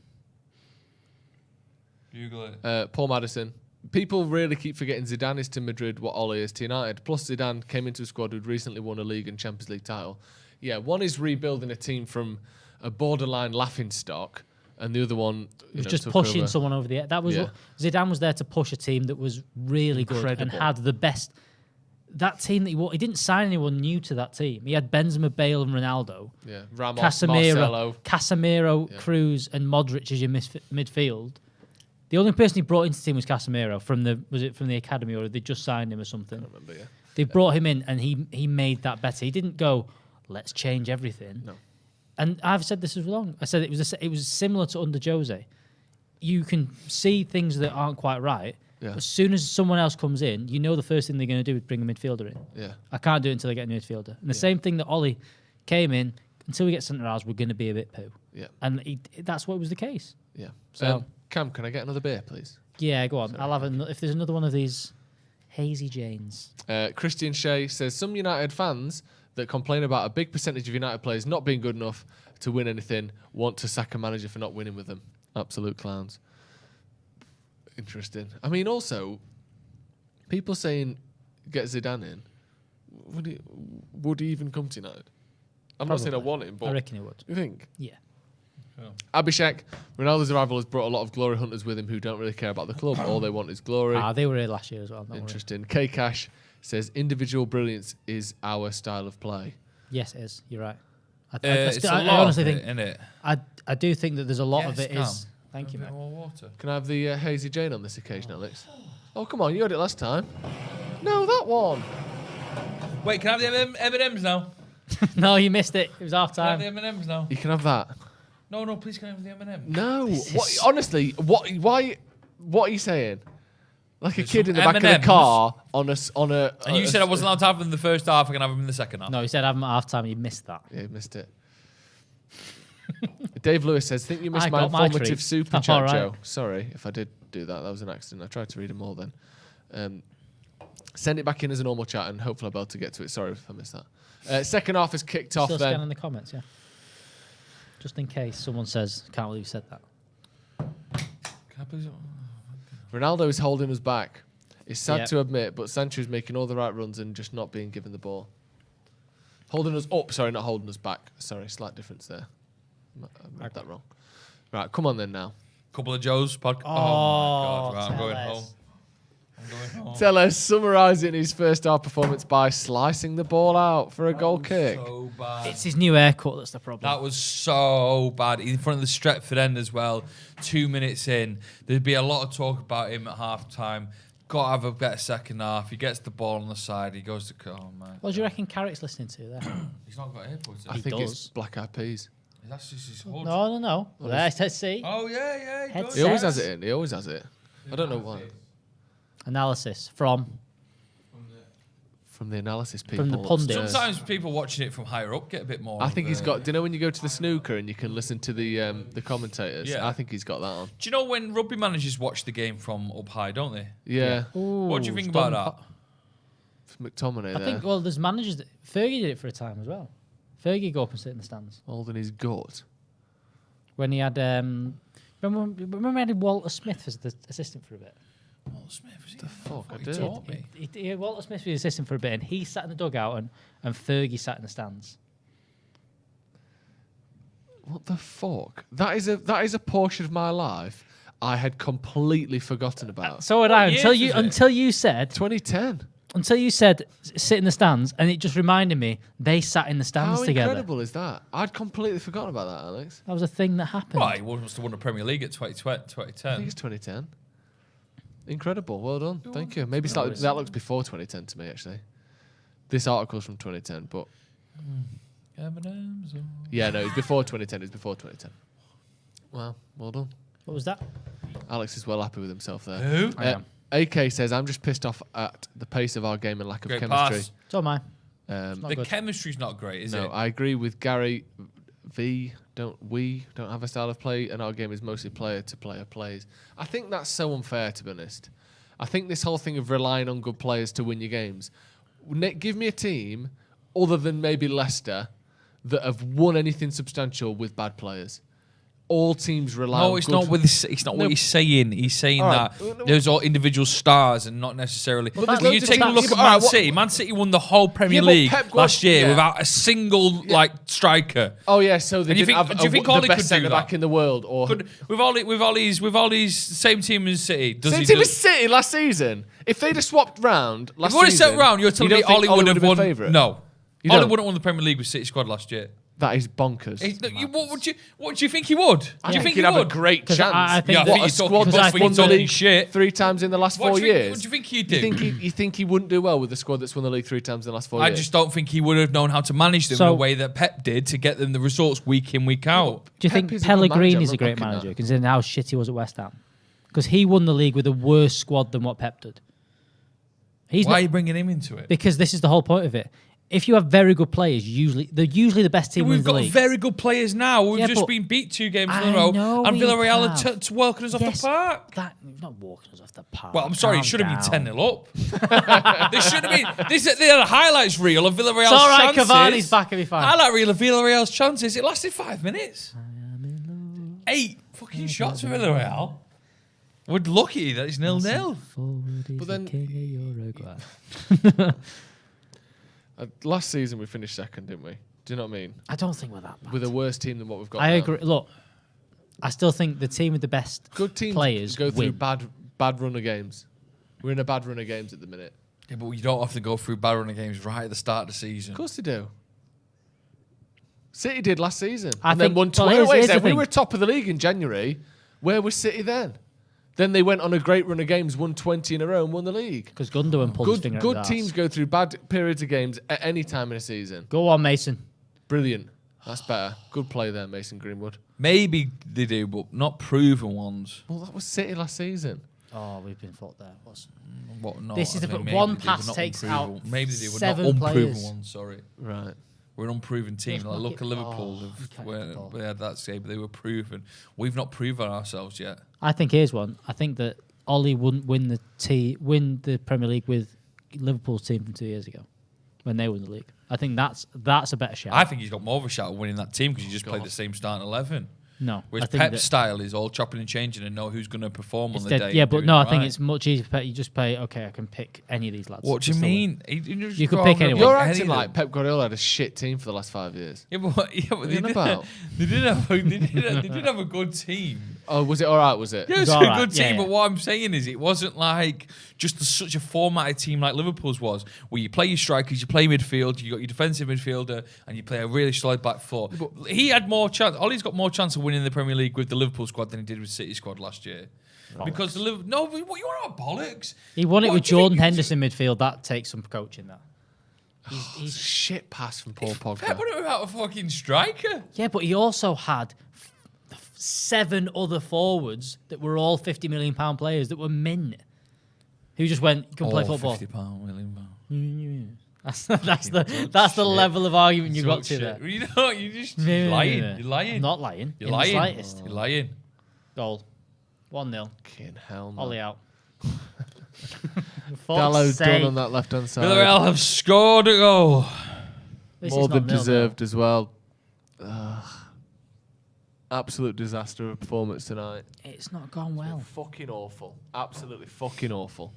Google it. Paul Madison. People really keep forgetting Zidane is to Madrid what Ole is to United. Plus, Zidane came into a squad who'd recently won a league and Champions League title. Yeah, one is rebuilding a team from a borderline laughing stock, and the other one It was just pushing someone over the edge. That was Yeah. what Zidane was there to push a team that was really good and Incredible. had the best. That team that he didn't sign anyone new to that team. He had Benzema, Bale, and Ronaldo. Yeah, Ramos, Casemiro, Marcelo. Cruz, and Modric as your midfield. The only person he brought into the team was Casemiro from the academy, or they just signed him or something? I don't remember, yeah. They brought him in and he made that better. He didn't go, let's change everything. No. And I've said this as long. I said it was similar to under Jose. You can see things that aren't quite right. Yeah. As soon as someone else comes in, you know the first thing they're going to do is bring a midfielder in. Yeah. I can't do it until I get a midfielder. And the same thing that Ollie came in. until we get centre halves, we're going to be a bit poo. Yeah. And that's what was the case. Yeah. So Cam, can I get another beer, please? yeah, go on. I'll have if there's another one of these hazy Janes. Christian Shea says some United fans that complain about a big percentage of United players not being good enough to win anything want to sack a manager for not winning with them. Absolute clowns. Interesting. I mean, also, people saying get Zidane in. Would he even come to United? I'm not saying I want him, but I reckon he would. you think? Yeah. Abhishek, Ronaldo's arrival has brought a lot of glory hunters with him who don't really care about the club. All they want is glory. They were here last year as well. Interesting. K Cash says individual brilliance is our style of play. Yes, it is. You're right. It's a I lot honestly of it, think isn't it? I do think that there's a lot of Yes, it Cam. is. Thank you, Have a mate. bit more water. Can I have the Hazy Jane on this occasion, Alex? Oh, come on, you had it last time. No, that one. Wait, can I have the M&Ms now? No, you missed it. It was half Can I have time. the M&Ms now? You can have that. No, please can I have the M&Ms? No. What, honestly, why? What are you saying? Like a There's kid in the some back of the M&Ms. car on a. And you said I wasn't allowed to have them in the first half. I can have them in the second half. No, you said have them at half time. You missed that. Yeah, you missed it. Dave Lewis says, think you missed I my got my informative treat. super I'm chat, all right. Joe. Sorry if I did do that. That was an accident. I tried to read them all then. Send it back in as a normal chat and hopefully I'll be able to get to it. Sorry if I missed that. Second half has kicked off Still then. scanning the comments, yeah. Just in case someone says, can't believe you said that. Ronaldo is holding us back. It's sad Yep. to admit, but Sancho's making all the right runs and just not being given the ball. Holding us up, sorry, not holding us back. Sorry, slight difference there. I read that wrong. Right, come on then now. Couple of Joe's podcast. Oh, my God. Right, I'm going home. Tellez summarising his first half performance by slicing the ball out for a goal kick. So bad. It's his new haircut that's the problem. That was so bad. In front of the Stretford end as well. 2 minutes in. There'd be a lot of talk about him at half time. Got to have a better second half. He gets the ball on the side. He goes to... Oh, man. What do you reckon Carrick's listening to there? He's not got AirPods. I He think does. it's Black Eyed Peas. That's just his hood. No. Let's see. Oh, yeah. He does. He always has it in. He always has it. I don't know why. Analysis from From the analysis people. the pundits. Sometimes people watching it from higher up get a bit more. I think he's got... Do you know when you go to the snooker and you can listen to the commentators? Yeah. I think he's got that on. Do you know when rugby managers watch the game from up high, don't they? Yeah. What do you think about that? McTominay I there. think, well, there's managers that... Fergie did it for a time as well. Fergie go up and sit in the stands. Holding his gut. When he had... remember he had Walter Smith as the assistant for a bit? Walter Smith, was he? The fuck, I He did. taught me. Walter Smith was the assistant for a bit, and he sat in the dugout, and Fergie sat in the stands. What the fuck? That is a portion of my life I had completely forgotten about. So had I, years until you said 2010. sit in the stands, and it just reminded me they sat in the stands How together. incredible is that? I'd completely forgotten about that, Alex. That was a thing that happened. Well, he must have won the Premier League at 2010. I think it's 2010. Incredible. Well done. Thank you. Maybe that looks before 2010 to me, actually. This article's from 2010, but... Yeah, no, it's before 2010. It's before 2010. Well done. What was that? Alex is well happy with himself there. Who? I am. AK says, I'm just pissed off at the pace of our game and lack of Great chemistry. pass. So am I. The good. chemistry's not great, is No, it? I agree with Gary. We don't have a style of play, and our game is mostly player-to-player plays. I think that's so unfair, to be honest. I think this whole thing of relying on good players to win your games. Nick, give me a team other than maybe Leicester that have won anything substantial with bad players. All teams rely on No, it's good... not what he's saying. He's saying All that right. there's all individual stars and not necessarily. Well, when there's you loads take of a look stars. at Yeah, but all Man right, City, Man City won the whole Premier Yeah, but League Pep last year yeah. without a single striker. Oh yeah, so they And you didn't think- have do you think Ole the could best do centre back that? in the world, or With all these same team as City. Does same he team do- as City last season. If they'd have swapped round last If we would have season, set round, you're telling you me don't think Ole would have been won. favourite? No, You Ole don't? wouldn't have won the Premier League with City squad last year. That is bonkers. What do you think he would? I Do you think he'd he have would? a great 'Cause chance. I think Yeah, I that- think What, a he's squad talking- that's I think won he's the talking league shit. 3 times in the last 4 years? What do you think he'd do? You think he wouldn't do well with the squad that's won the league 3 times in the last 4 I years? just don't think he would have known how to manage them in So- a way that Pep did to get them the results week in, week out. Do you Pep think is a good manager, Pellegrini's I'm a not great knocking manager, that. considering how shit he was at West Ham? Because he won the league with a worse squad than what Pep did. Why not, are you bringing him into it? because this is the whole point of it. If you have very good players, they're usually the best team We've wins the got league. very good players now. We've Yeah, just but- been beat 2 games in I a row, know and we Villarreal have. are welcoming us off Yes, the park. That not walking us off the park. Well, I'm sorry, it Calm should have been down. 10-0 up. They should have been. They had a highlights reel of Villarreal's It's all right, chances. Cavani's back, it'll be fine. Highlight reel of Villarreal's chances. It lasted 5 minutes. 8 fucking shots for Villarreal. We're lucky that it's 0-0. But then- last season we finished second, didn't we? Do you know what I mean? I don't think we're that bad. With a worse team than what we've got I now. agree. Look, I still think the team with the best Good teams players go through win. bad run of games. We're in a bad run of games at the minute. Yeah, but you don't often go through bad running games right at the start of the season. Of course they do. City did last season. I and then think- won well, 20. here's- Wait a here's the second, we thing. were top of the league in January. Where was City then? Then they went on a great run of games, won 20 in a row and won the league. Because Gundogan pulled his Good, finger good out his teams arse. go through bad periods of games at any time in a season. Go on, Mason. Brilliant. That's better. Good play there, Mason Greenwood. Maybe they do, but not proven ones. Well, that was City last season. Oh, we've been fucked there. What, no, This is I the think pro- maybe one they do, but pass not takes unproven. out Maybe they do, but 7 not unproven players. ones. Sorry, Right. we're an unproven team. Just Like, knock look it- at Liverpool. you can't where get the ball. they had that save, but they were proven. We've not proven ourselves yet. I think here's one. I think that Ollie wouldn't win the Premier League with Liverpool's team from 2 years ago when they won the league. I think that's a better shout. I think he's got more of a shot at winning that team because he just played the same starting 11. No. Whereas I think Pep's style is all chopping and changing and know who's going to perform on the day. Yeah, but no, I think it's much easier for Pep. You just play, okay, I can pick any of these lads. What do you mean? You could pick anyone. You're acting like Pep Guardiola had a shit team for the last 5 years. Yeah, but they did have a good team. Oh, was it all right? Was it? Yeah, it was a good team. But what I'm saying is, it wasn't like just such a formatted team like Liverpool's was, where you play your strikers, you play midfield, you got your defensive midfielder, and you play a really solid back four. He had more chance. Ollie's got more chance of winning the Premier League with the Liverpool squad than he did with City squad last year. Bollocks. Because what you want about bollocks? He won it with Jordan Henderson midfield. That takes some coaching. That. He's shit pass from Paul Pogba. Pep won it without a fucking striker. Yeah, but he also had 7 other forwards that were all £50 million players that were mint. Who just went, you can play football. £50 million. That's the level of argument you got to there. You know, you're lying. You're lying. I'm not lying. You're lying. The slightest. You're lying. Goal. 1-0. Fucking hell, man. Ollie out. Dallo done on that left-hand side. Villarreal have scored a goal. More than deserved as well. Absolute disaster of a performance tonight. It's not gone well. Fucking awful. Absolutely fucking awful.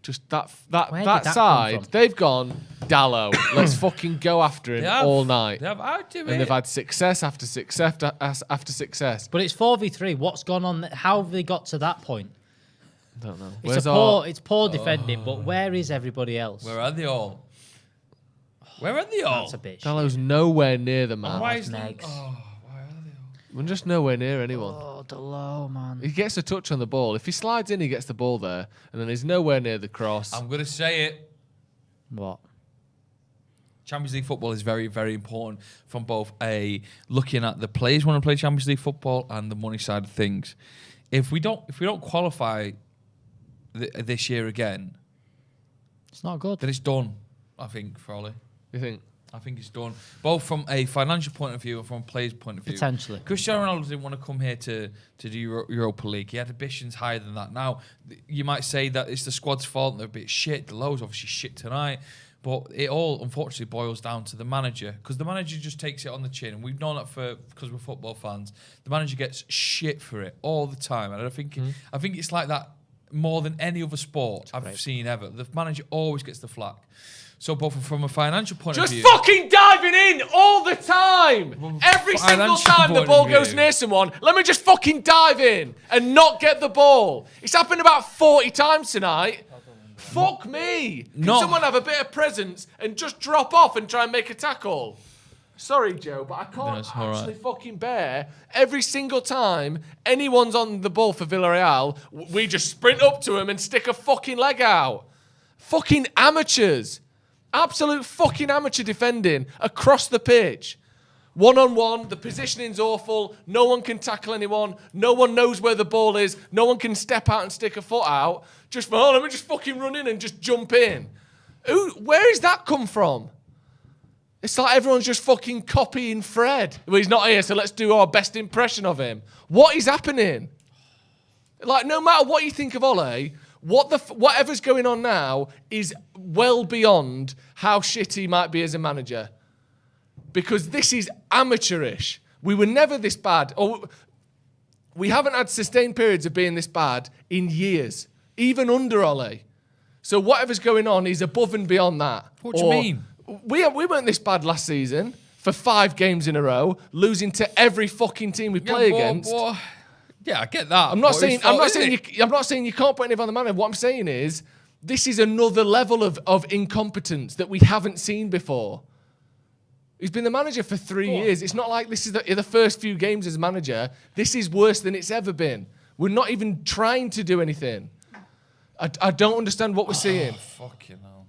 Just that side, they've gone, Dallo, let's fucking go after him all night. They've had success after success after success. But it's 4v3. What's gone on? How have they got to that point? I don't know. It's poor defending, but where is everybody else? Where are they all? Where are they all? That's a bitch. Dallo's nowhere near the man. Why is Negs. why are they all? We're just nowhere near anyone. Oh, Dallo, man. He gets a touch on the ball. If he slides in, he gets the ball there, and then he's nowhere near the cross. I'm going to say it. What? Champions League football is very, very important from both looking at the players want to play Champions League football and the money side of things. If we don't qualify this year again, it's not good. Then it's done. I think for Ollie. You think? I think it's done. Both from a financial point of view and from a player's point of view. Potentially. Cristiano Ronaldo didn't want to come here to do Europa League. He had ambitions higher than that. Now, you might say that it's the squad's fault and they're a bit shit. The low's obviously shit tonight. But it all, unfortunately, boils down to the manager. Because the manager just takes it on the chin. And we've known that because we're football fans. The manager gets shit for it all the time. And I think it's like that more than any other sport I've seen ever. The manager always gets the flack. So, both from a financial point of view... Just fucking diving in all the time! Every single time the ball goes near someone, let me just fucking dive in and not get the ball. It's happened about 40 times tonight. Fuck me. Can someone have a bit of presence and just drop off and try and make a tackle? Sorry, Joe, but I can't actually fucking bear every single time anyone's on the ball for Villarreal, we just sprint up to him and stick a fucking leg out. Fucking amateurs. Absolute fucking amateur defending across the pitch. One-on-one, the positioning's awful. No one can tackle anyone. No one knows where the ball is. No one can step out and stick a foot out. Let me just fucking run in and just jump in. Where has that come from? It's like everyone's just fucking copying Fred. Well, he's not here, so let's do our best impression of him. What is happening? Like, no matter what you think of Ole, whatever's going on now is well beyond how shit he might be as a manager. Because this is amateurish. We were never this bad. Or we haven't had sustained periods of being this bad in years, even under Ole. So whatever's going on is above and beyond that. What do you mean? We weren't this bad last season for 5 games in a row, losing to every fucking team we play against. Yeah, I get that. I'm not saying you can't put anything on the manager. What I'm saying is this is another level of incompetence that we haven't seen before. He's been the manager for 3 years. It's not like this is the first few games as manager. This is worse than it's ever been. We're not even trying to do anything. I don't understand what we're seeing. Fucking hell.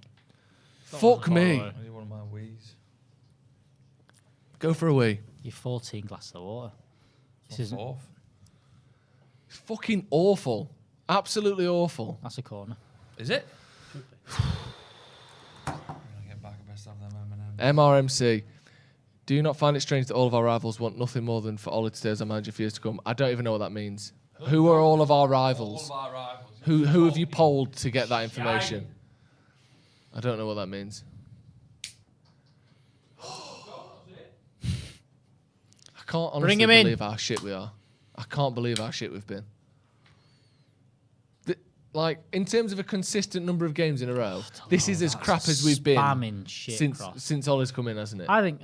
Fuck me. I need one of my wheeze. Go for a wee. You're 14 glasses of water. This isn't. It's fucking awful. Absolutely awful. That's a corner. Is it? I'm gonna get back a best of them M&M. MRMC. Do you not find it strange that all of our rivals want nothing more than for Ole to stay as a manager for years to come? I don't even know what that means. Who are all of our rivals? Who have you polled to get that information? I don't know what that means. I can't honestly believe how shit we are. I can't believe how shit we've been. Like, in terms of a consistent number of games in a row, this is as crap as we've been since Ollie's come in, hasn't it? I think...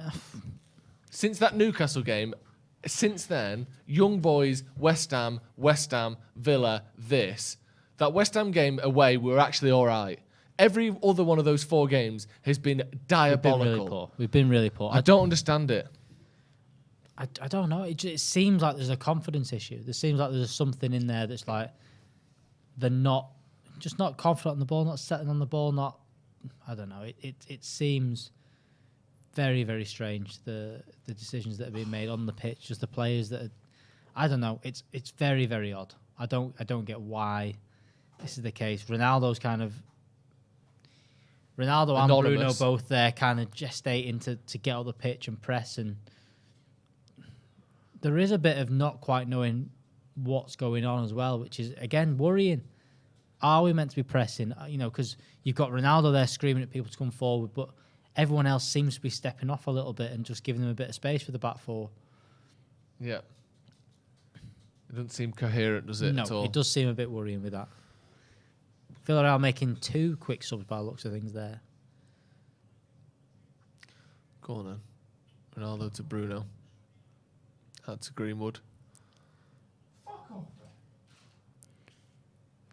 Since that Newcastle game, since then, Young Boys, West Ham, Villa, this. That West Ham game away, we were actually all right. Every other one of those 4 games has been diabolical. We've been really poor. I don't understand it. I don't know. It seems like there's a confidence issue. There seems like there's something in there that's like they're not confident on the ball, not setting on the ball, I don't know. It seems very, very strange, the decisions that are being made on the pitch, just the players that are, I don't know. It's very, very odd. I don't get why this is the case. Ronaldo and Bruno both there kind of gestating to get on the pitch and press, and there is a bit of not quite knowing what's going on as well, which is, again, worrying. Are we meant to be pressing? Because you've got Ronaldo there screaming at people to come forward, but everyone else seems to be stepping off a little bit and just giving them a bit of space for the back 4. Yeah. It doesn't seem coherent, does it, at all? No, it does seem a bit worrying with that. Villarreal making 2 quick subs by the looks of things there. Go on then. Ronaldo to Bruno. Out to Greenwood.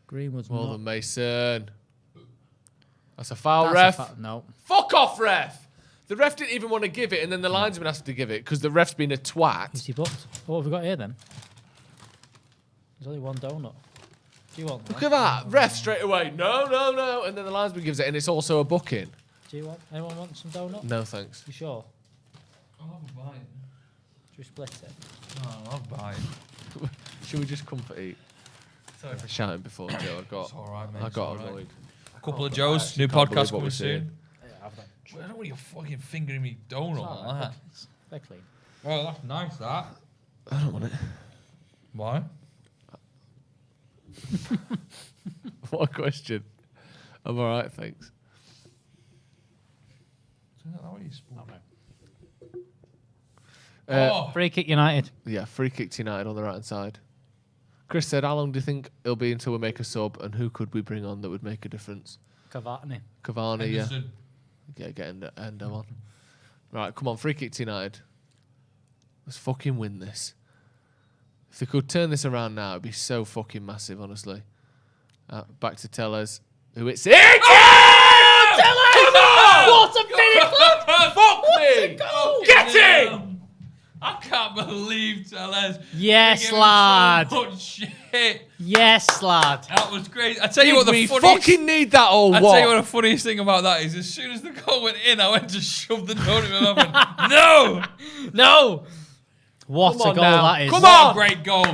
Greenwood's More not... than Mason. That's a foul, ref. No. Fuck off, ref! The ref didn't even want to give it, and then the linesman has to give it because the ref's been a twat. Is he booked? What have we got here then? There's only one donut. Do you want that? Look at that. Ref straight away. No. And then the linesman gives it, and it's also a booking. Do you want... Anyone want some donut? No, thanks. You sure? I'll have a bite. Should we split it? No, I'll have a bite. Should we just comfort eat? Sorry for shouting before, Joe. It's all right, mate. I got annoyed. A couple of Joes. New Can't podcast believe what coming we're soon. seeing. I don't want you fucking fingering me donut like that. They're clean. Oh, that's nice, that. I don't want it. Why? What a question. I'm all right, thanks. Isn't that what you spoke? Free kick United. Yeah, free kick to United on the right-hand side. Chris said, how long do you think it'll be until we make a sub, and who could we bring on that would make a difference? Cavani. Cavani, yeah. Henderson. Yeah, get Endo on. Right, come on, free kick to United. Let's fucking win this. If they could turn this around now, it'd be so fucking massive, honestly. Back to Tellers, who it's in. Oh, Tellers! What a finish! Fuck me! Get in! I can't believe Tellez. Yes, lad. Shit. Yes, lad. That was great. I tell you what, we the funniest... fucking need that all. I tell you what, the funniest thing about that is, as soon as the goal went in, I went to shove the donut in my mouth. No, no. What a goal that is! Come on, great goal.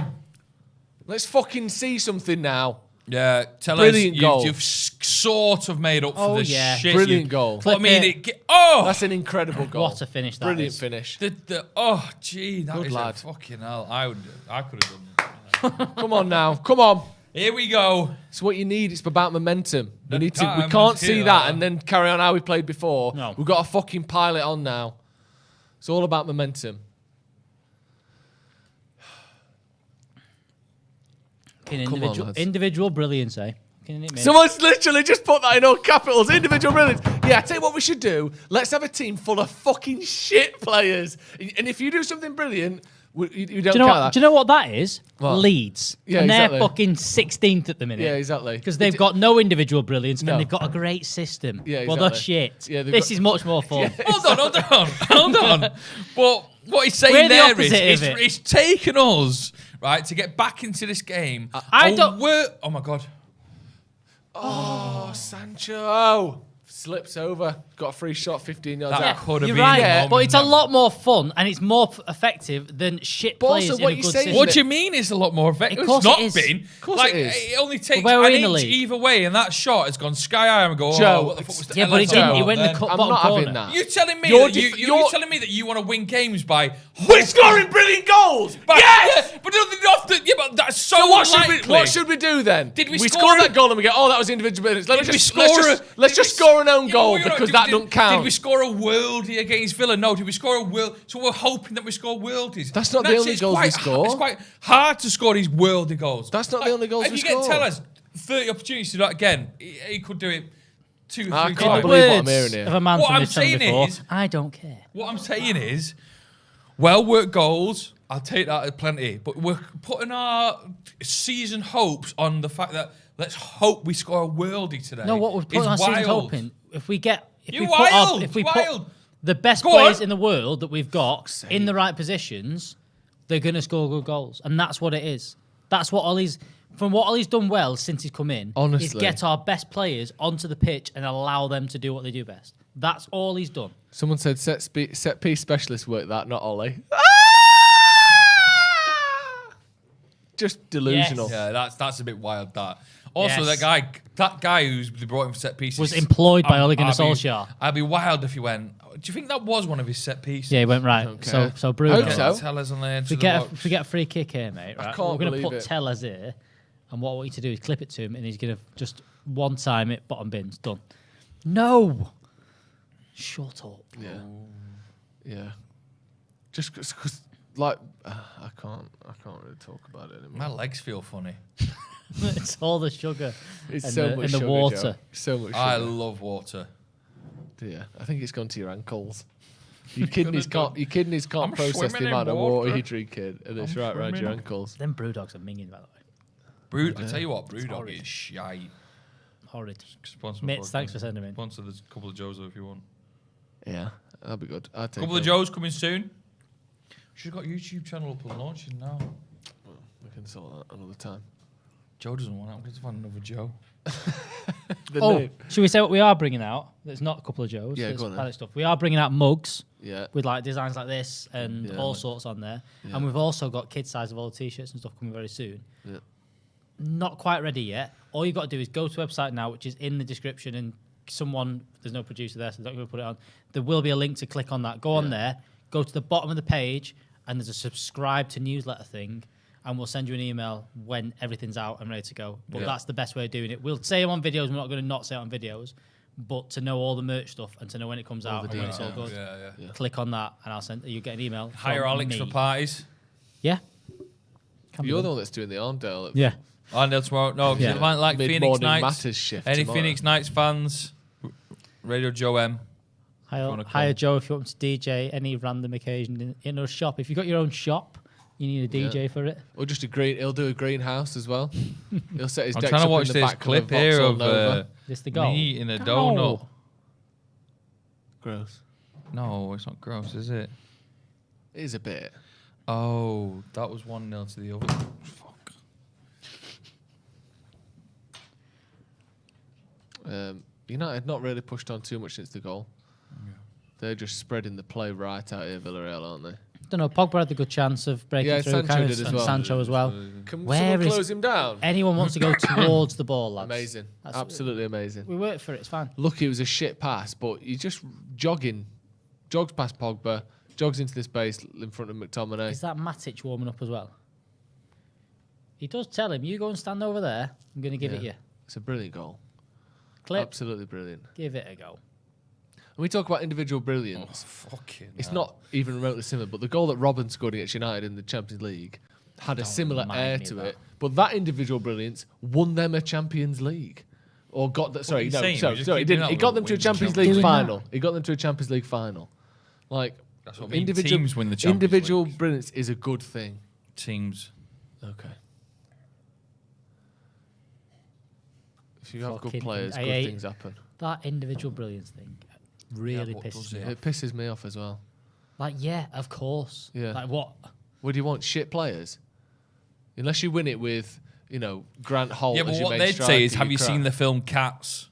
Let's fucking see something now. Yeah, tell Brilliant us goal. you've sort of made up for the shit. Brilliant goal. I mean, that's an incredible goal. What a finish that Brilliant is. finish. Oh, gee, that Good is lad. a fucking hell. I could have done that. Come on now. Come on. Here we go. It's what you need. It's about momentum. We The need to. We time can't is see here. that and then carry on how we played before. No. We've got to fucking pile it on now. It's all about momentum. Individual brilliance, eh? Someone's literally just put that in all capitals. Individual brilliance. Yeah, I tell you what we should do. Let's have a team full of fucking shit players. And if you do something brilliant, you don't count that. Do you know what that is? What? Leeds. Yeah, and exactly. they're fucking 16th at the minute. Yeah, exactly. Because they've got no individual brilliance No. and they've got a great system. Yeah, Well, they're exactly. shit. Yeah, they've this got- is much more fun. Hold on. But what he's saying We're the there opposite is, of it. it's taken us, right, to get back into this game. Oh, my God. Oh, Sancho. Slips over. Got a free shot 15 yards That out. could have You're been right, the moment but it's a then. lot more fun and it's more effective than shit But players also in what a you're good saying- system. What do you mean it's a lot more effective? Of course It's not it is. been. Of course Like, it is. it only takes we're an in the inch league. either way, and that shot has gone sky high, and I go, Joe, what the fuck was that? Yeah, but it LSL didn't. He on went in then? the I'm bottom not corner. having that. You telling me You're that you're telling me that you want to win games by We're scoring brilliant goals! But, Yes! yeah, but don't they often, yeah, but That's so what should we do then? Did we score score that goal and we go, oh, that was individual brilliance. Let's just score an own goal because that don't count. Did we score a worldie against Villa? No. Did we score a world? So we're hoping that we score worldies. That's not the only goals we score. It's quite hard to score these worldie goals. That's not the only goals we score. If you get Tellers 30 opportunities to do that again, he could do it 2 or 3 I times. can't believe what I'm hearing here. Of a man What from I'm this channel saying before, is- I don't care. What I'm saying is, well-worked goals, I'll take that as plenty. But we're putting our season hopes on the fact that let's hope we score a worldie today. No, what we're putting our season hoping, if we put the best players in the world that we've got in the right positions, they're going to score good goals. And that's what it is. That's what Ollie's done well since he's come in, honestly, is get our best players onto the pitch and allow them to do what they do best. That's all he's done. Someone said set piece specialist work that, not Ollie. Just delusional. Yes. Yeah, that's a bit wild. That. Also, that guy who's brought in for set pieces was employed by Ole Gunnar Solskjaer. I'd be wild if he went. Do you think that was one of his set pieces? Yeah, he went right. Okay. So Bruno. Tellers on the edge. If we get a free kick here, mate, right? can't We're going to believe put it. Tellers here, and what I want you to do is clip it to him, and he's going to just one time it, bottom bins, done. No! Shut up. Yeah. Just because, like, I can't really talk about it anymore. My legs feel funny. It's all the sugar It's and so the, much and the sugar, water. Joe. So much sugar. I love water. Yeah, I think it's gone to your ankles. Your kidneys can't I'm process the swimming in amount of water water. you drink, and it's right around your ankles. Them Brewdogs are minging, by the way. I tell you what, Brewdog horrid. is shite. Horrid. Sponsor Mates, thanks for sending them in. Sponsor there's a couple of Joes if you want. Yeah, that'd be good. I'd take Couple of it. Joes coming soon. She's got a YouTube channel up and launching now. We can sort that another time. Joe doesn't want it. I'm going to find another Joe. Should we say what we are bringing out? There's not a couple of Joes. Yeah, there's go on then. Paddock stuff. We are bringing out mugs. Yeah. With like designs like this and Yeah, all man. sorts on there. Yeah. And we've also got kid size of all the t-shirts and stuff coming very soon. Yeah. Not quite ready yet. All you've got to do is go to the website now, which is in the description, and there's no producer there, so they're not going to put it on. There will be a link to click on that. Go on there, go to the bottom of the page, and there's a subscribe to newsletter thing, and we'll send you an email when everything's out and ready to go. But that's the best way of doing it. We'll say it on videos. We're not going to not say it on videos. But to know all the merch stuff and to know when it comes out and when it's all good, click on that, and you get an email. Hire Alex for parties. Yeah. You're the one that's doing the Arndale. Yeah. Arndale tomorrow. No, Yeah. you might like Phoenix Mid-morning Nights. Matters shift Any tomorrow. Phoenix Nights fans? Radio Joe M. Hire Joe if you want to DJ any random occasion in a shop. If you've got your own shop, you need a DJ for it. Or just he'll do a greenhouse as well. He'll set his I'm decks trying to up watch in the this back clip of a here Vauxhall of Nova. This the goal. me in a donut. Gross. No, it's not gross, is it? It is a bit. Oh, that was 1-0 to the other. Fuck. United not really pushed on too much since the goal. Yeah. They're just spreading the play right out here, Villareal, aren't they? Don't know. Pogba had a good chance of breaking through. Sancho kind of, did as and well. Sancho as well. Can Where someone is- close him down? Anyone wants to go towards the ball, lads. Amazing. That's- Absolutely amazing. We worked for it. It's fine. Look, it was a shit pass, but he's just jogs past Pogba, jogs into the space in front of McTominay. Is that Matic warming up as well? He does tell him, you go and stand over there. I'm going to give it you. It's a brilliant goal. Clip. Absolutely brilliant. Give it a go. When we talk about individual brilliance, it's not even remotely similar, but the goal that Robin scored against United in the Champions League had a similar remind air me to of it. But that individual brilliance won them a Champions League. Or got that. Sorry, are you no, saying? sorry, We just sorry, keep it doing didn't. that It got with them to a wins Champions Champions League League. final. It got them to a Champions League final. Like, That's what I mean. individual Teams win the Champions individual League. brilliance is a good thing. Teams. Okay. If you have good Fucking- players, I good hate- things happen. That individual brilliance thing really what pisses does me it? off. It pisses me off as well. Like, yeah, of course. Yeah. Like, what? What do you want? Shit players? Unless you win it with, Grant Holt. Yeah, as but your what main they'd striker, say is, have you you crap. seen the film Cats?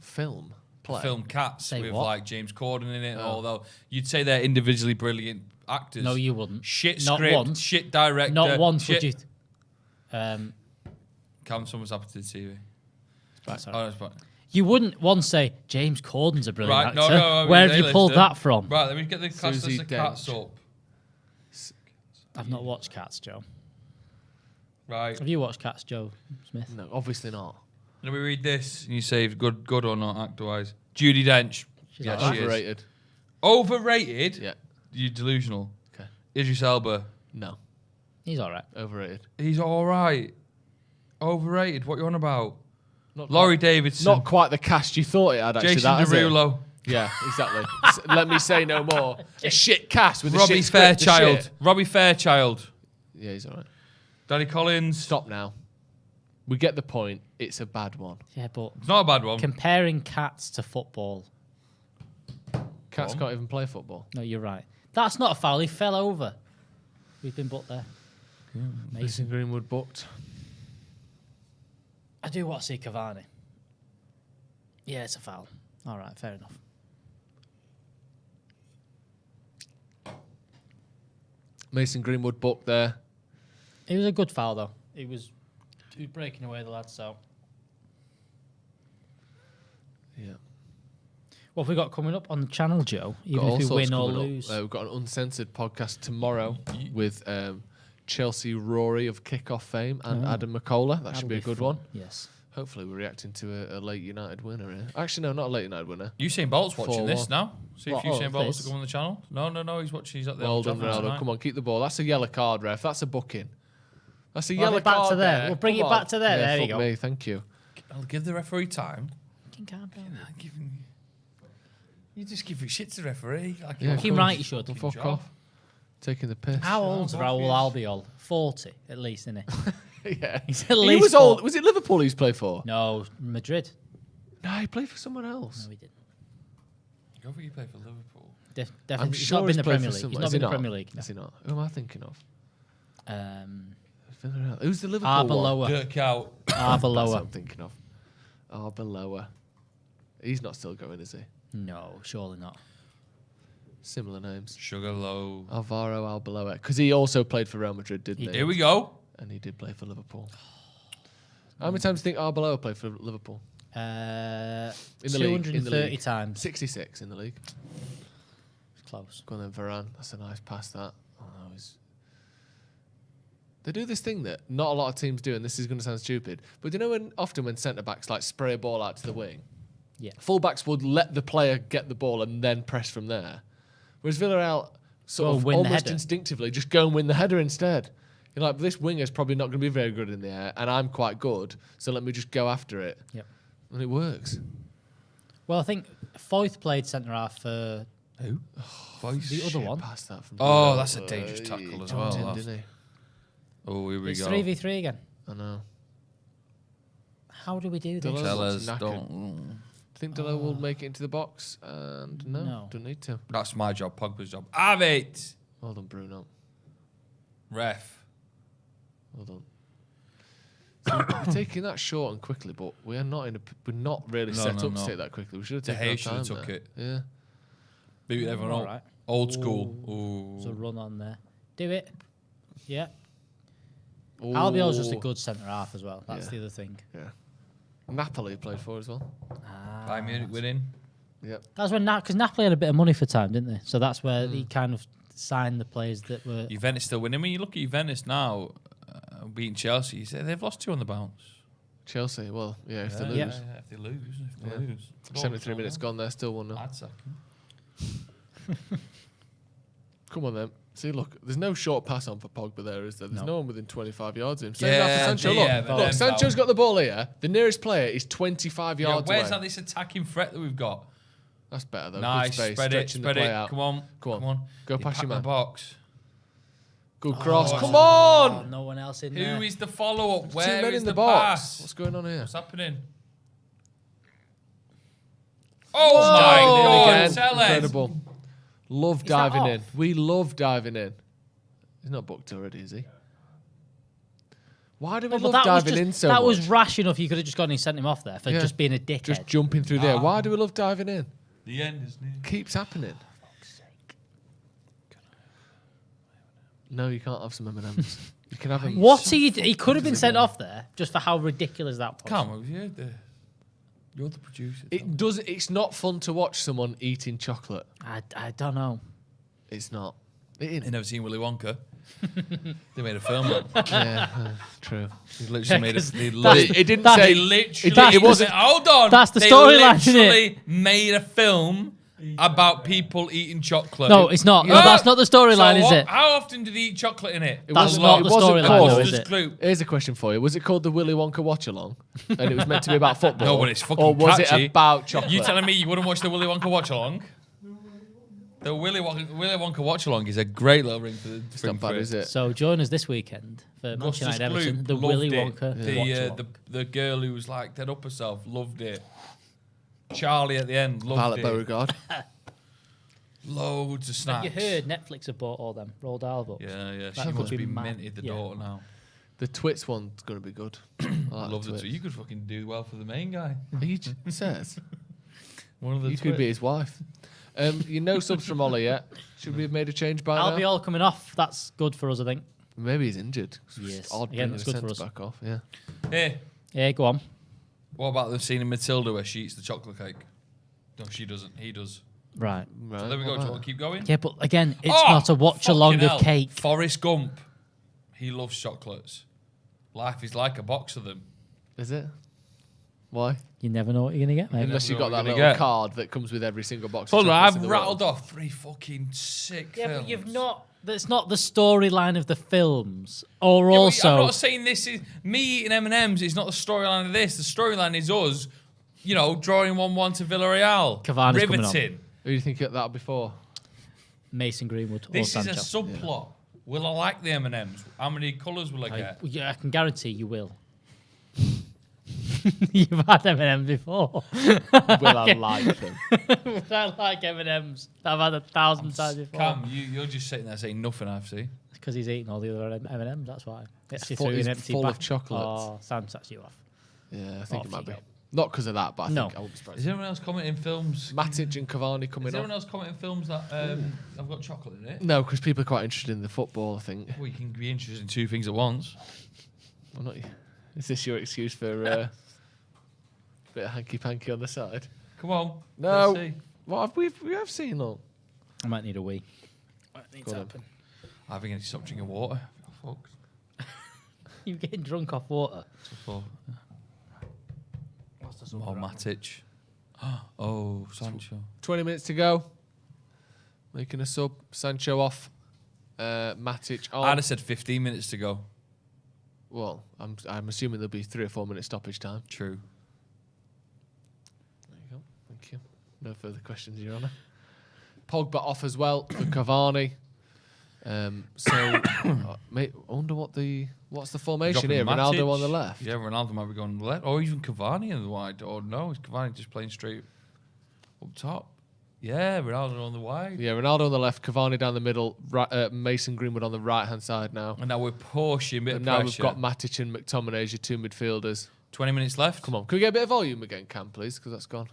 film play? Film Cats Say with what? like James Corden in it. Oh. Although you'd say they're individually brilliant actors. No, you wouldn't. Shit Not script, once. shit director. Not once shit. would you. Calm, someone's happened to the TV. Sorry. Oh, that's fine. You wouldn't once say James Corden's a brilliant Right, actor. no, I mean, Where have you A-lister. pulled that from? Right, let me get the cast Susie of Cats Dench. up. I've not watched Cats, Joe. Right. Have you watched Cats, Joe Smith? No, obviously not. Let me read this. And you say if good or not actor-wise. Judi Dench. She's Yeah, alright. she is. Overrated. Overrated? Yeah. You delusional. Okay. Idris Elba. No. He's all right. Overrated. He's all right. Overrated. What you on about? Not Laurie quite, Davidson. Not quite the cast you thought it had, actually. Jason that, is it? Derulo. Yeah, exactly. Let me say no more. A shit cast with Robbie a shit script, the Fairchild. shit. Robbie Fairchild. Yeah, he's all right. Danny Collins. Stop now. We get the point. It's a bad one. Yeah, but It's not a bad one. comparing Cats to football. Cats can't even play football. No, you're right. That's not a foul. He fell over. We've been booked there. Mason Greenwood booked. I do want to see Cavani. Yeah, it's a foul. All right, fair enough. Mason Greenwood booked there. It was a good foul, though. He was breaking away the lad, so. Yeah. What have we got coming up on the channel, Joe? Got Even all if we sorts win or coming up. lose. We've got an uncensored podcast tomorrow with Chelsea Rory of Kickoff fame and Adam McCullough. That should be a good fun. one. Yes. Hopefully we're reacting to a late United winner here. Actually, no, not a late United winner. Usain Bolt's watching 4-1. this now. See if What, Usain Bolt wants this? to come on the channel. No, he's watching. He's at the Well Old done, Trafford Ronaldo. tonight. Come on, keep the ball. That's a yellow card, ref. That's a booking. That's a We'll have yellow it back card to there. there. We'll bring Come it back to there. Yeah, There you fuck go. me. Thank you. I'll give the referee time. Calm down. You just give shit to the referee. Like Yeah, Fucking of right, course. you should. Well, fuck off. Taking the piss. How old's Yeah, Raul obvious. Albiol? 40, at least, isn't he? Yeah. He's at He least was old. 40. Was it Liverpool he's played for? No, Madrid. No, he played for someone else. No, he didn't. I don't think you play for Liverpool. Definitely. I'm He's sure not been in the played Premier for League. someone. He's not Is been he in the Premier League. Is he not? Who am I thinking of? No. Who's the Liverpool one? Arbeloa. Dirk out. That's what Arbeloa. I'm thinking of. Arbeloa. He's not still going, is he? No, surely not. Similar names. Sugarloaf. Alvaro Arbeloa. Because he also played for Real Madrid, didn't he? Here we go. And he did play for Liverpool. How many times do you think Arbeloa played for Liverpool? In the league, 230 times. 66 in the league. It's close. Go on then, Varane. That's a nice pass, that. Oh, no, they do this thing that not a lot of teams do, and this is going to sound stupid, but you know often when centre-backs like spray a ball out to the wing, Yeah. full-backs would let the player get the ball and then press from there. Whereas Villarreal sort Go of win the almost header. instinctively just go and win the header instead. You're like, this winger's probably not going to be very good in the air, and I'm quite good, so let me just go after it. Yep. And it works. Well, I think Foyth played centre half for Who? the other one. Pass that from Oh, Villarreal. that's a dangerous tackle as jumped well, in, that. didn't he? Oh, here we It's go. 3v3 again. I know. How do we do this? Delo- Tell looks us, knackered. don't. Think Delo will make it into the box, and no, don't need to. That's my job. Pogba's job. Have it. Well done, Bruno. Ref. Well done. So we're taking that short and quickly, but we are not we're not really No, set no, up no. to take that quickly. We should have De taken our Gea should have time took there. it. Yeah. Beat everyone All up. right. Old school. Ooh. There's a run on there. Do it. Yeah. Ooh. Albiol's just a good centre half as well. That's Yeah. the other thing. Yeah. Napoli played for as well. Bayern Munich winning. Yep. That's when because Napoli had a bit of money for time, didn't they? So that's where he kind of signed the players that were. Juventus still winning. When you look at Juventus now, beating Chelsea, you say they've lost 2 on the bounce. Chelsea. Well, yeah, if they lose. Yeah. If they lose. If they Yeah. lose. 73 minutes gone there, still 1-0. I'd second. Come on then. See, look, there's no short pass on for Pogba there, is there? There's no one within 25 yards of him. Same Yeah, for Sancho. yeah, Look, but look, them Sancho's down. got the ball here. The nearest player is 25 Yeah, yards where's away. that this attacking threat that we've got? That's better though. Nice, Good space, spread it, stretching spread the play it. out. Come on, Come on. come on. Go They past pack your the man. box. Good cross. Oh, Come on. Oh, no one else in there. Who is the follow-up? Two Where men is in the the box. pass? What's going on here? What's happening? Oh my Whoa, God! again. Tell us. Incredible. Love that diving in. off? We love diving in. He's not booked already, is he? Why do we Well, but love that was diving just- in so That much? was rash enough. You could have just gone and sent him off there for Yeah. just being a dickhead. Just jumping through there. Why do we love diving in? The end is near. Keeps happening. No, you can't have some M&Ms. You can have them. What's he? He could have been sent off there just for how ridiculous that was. Come on, you're the producer. It does. It's not fun to watch someone eating chocolate. I don't know. It's not. Eating. You never seen Willy Wonka? They made a film. Yeah, true. He literally made a. It didn't That's- say. They literally. It wasn't. Hold on. That's the They storyline, isn't it? literally made a film about people eating chocolate. No, it's not. No, that's not the storyline, is it? How often did he eat chocolate in it? That's wasn't- not it the wasn't storyline, called- though, is Just it? clue. Here's a question for you. Was it called the Willy Wonka Watchalong? And it was meant to be about football? No, but it's fucking Or was catchy. it about chocolate? You telling me you wouldn't watch the Willy Wonka watch along? The Willy Wonka watch along is a great little ring for the. It's not bad, is it? So join us this weekend for Manchester United Everton, the Willy Wonka watch-along. The girl who was like dead up herself loved it. Charlie at the end loved Violet it. Beauregard. Loads of snacks. You heard Netflix have bought all them Roald Dahl books. Yeah. That She could must be be mad. minted the Yeah. daughter now. The Twits one's going to be good. I Love the Twits. two. You could fucking do well for the main guy. He says. One of the You could be his wife. You know subs from Ollie yet? Should we have made a change by now? Albiol coming off. That's good for us, I think. Maybe he's injured. Yes. It's odd Again, bringing it's the good for centre us. back off. Yeah. Hey, Yeah, go on. what about the scene in Matilda where she eats the chocolate cake? No, she doesn't. He does. Right. Right. So there we go. what Do you about want to keep going? Yeah, but again, it's Oh, not a watch along fucking of hell. cake. Forrest Gump. He loves chocolates. Life is like a box of them. that? Is it? Why? You never know what you're gonna get, mate. Unless you've know got what that you're little gonna get. card that comes with every single box. Hold of on, chocolates I've in the rattled world. off 3 fucking sick Yeah, films. but you've not. That's not the storyline of the films. Or Yeah, but also, I'm not saying this is me eating M&M's. It's not the storyline of this. The storyline is us, drawing 1-1 to Villarreal. Cavani's coming on. Riveting. Who do you think that'll be for? Mason Greenwood or This is Sancho. a subplot. Will I like the M&M's? How many colours will I get? Yeah, I can guarantee you will. You've had M&M's before. Will I like them? Would I like M&M's? I've had 1,000 times before. Cam, you're just sitting there saying nothing, IFC. Because he's eating all the other M&M's, that's why. Gets you full- through he's an empty full of back. chocolates. Oh, Sam sets you off. Yeah, I think it Off might you be. go. Not because of that, but I No. think I won't be surprised. Is anyone else commenting films? Matic and Cavani Is coming anyone on. else commenting films that have got chocolate in it? No, because people are quite interested in the football, I think. Well, you can be interested in 2 things at once. Well, not, is this your excuse for a bit of hanky-panky on the side? Come on. No. Let's see. What we have seen, look. I might need a wee. Go on then. I think I need to stop drinking water. Oh, fuck. You're getting drunk off water. Oh, Matic. Oh, Sancho. 20 minutes to go. Making a sub. Sancho off. Matic on. I'd have said 15 minutes to go. Well, I'm assuming there'll be 3 or 4 minutes stoppage time. True. There you go. Thank you. No further questions, Your Honour. Pogba off as well for Cavani. Mate, I wonder what's the formation here? Dropping Ronaldo Matic. on the left. Yeah, Ronaldo might be going on the left. Or even Cavani in the wide. Or no, is Cavani just playing straight up top? Yeah, Ronaldo on the wide. Yeah, Ronaldo on the left, Cavani down the middle, Mason Greenwood on the right hand side now. And now we're pushing a bit And of now pressure. we've got Matic and McTominay as your 2 midfielders. 20 minutes left. Come on, can we get a bit of volume again, Cam, please? Because that's gone.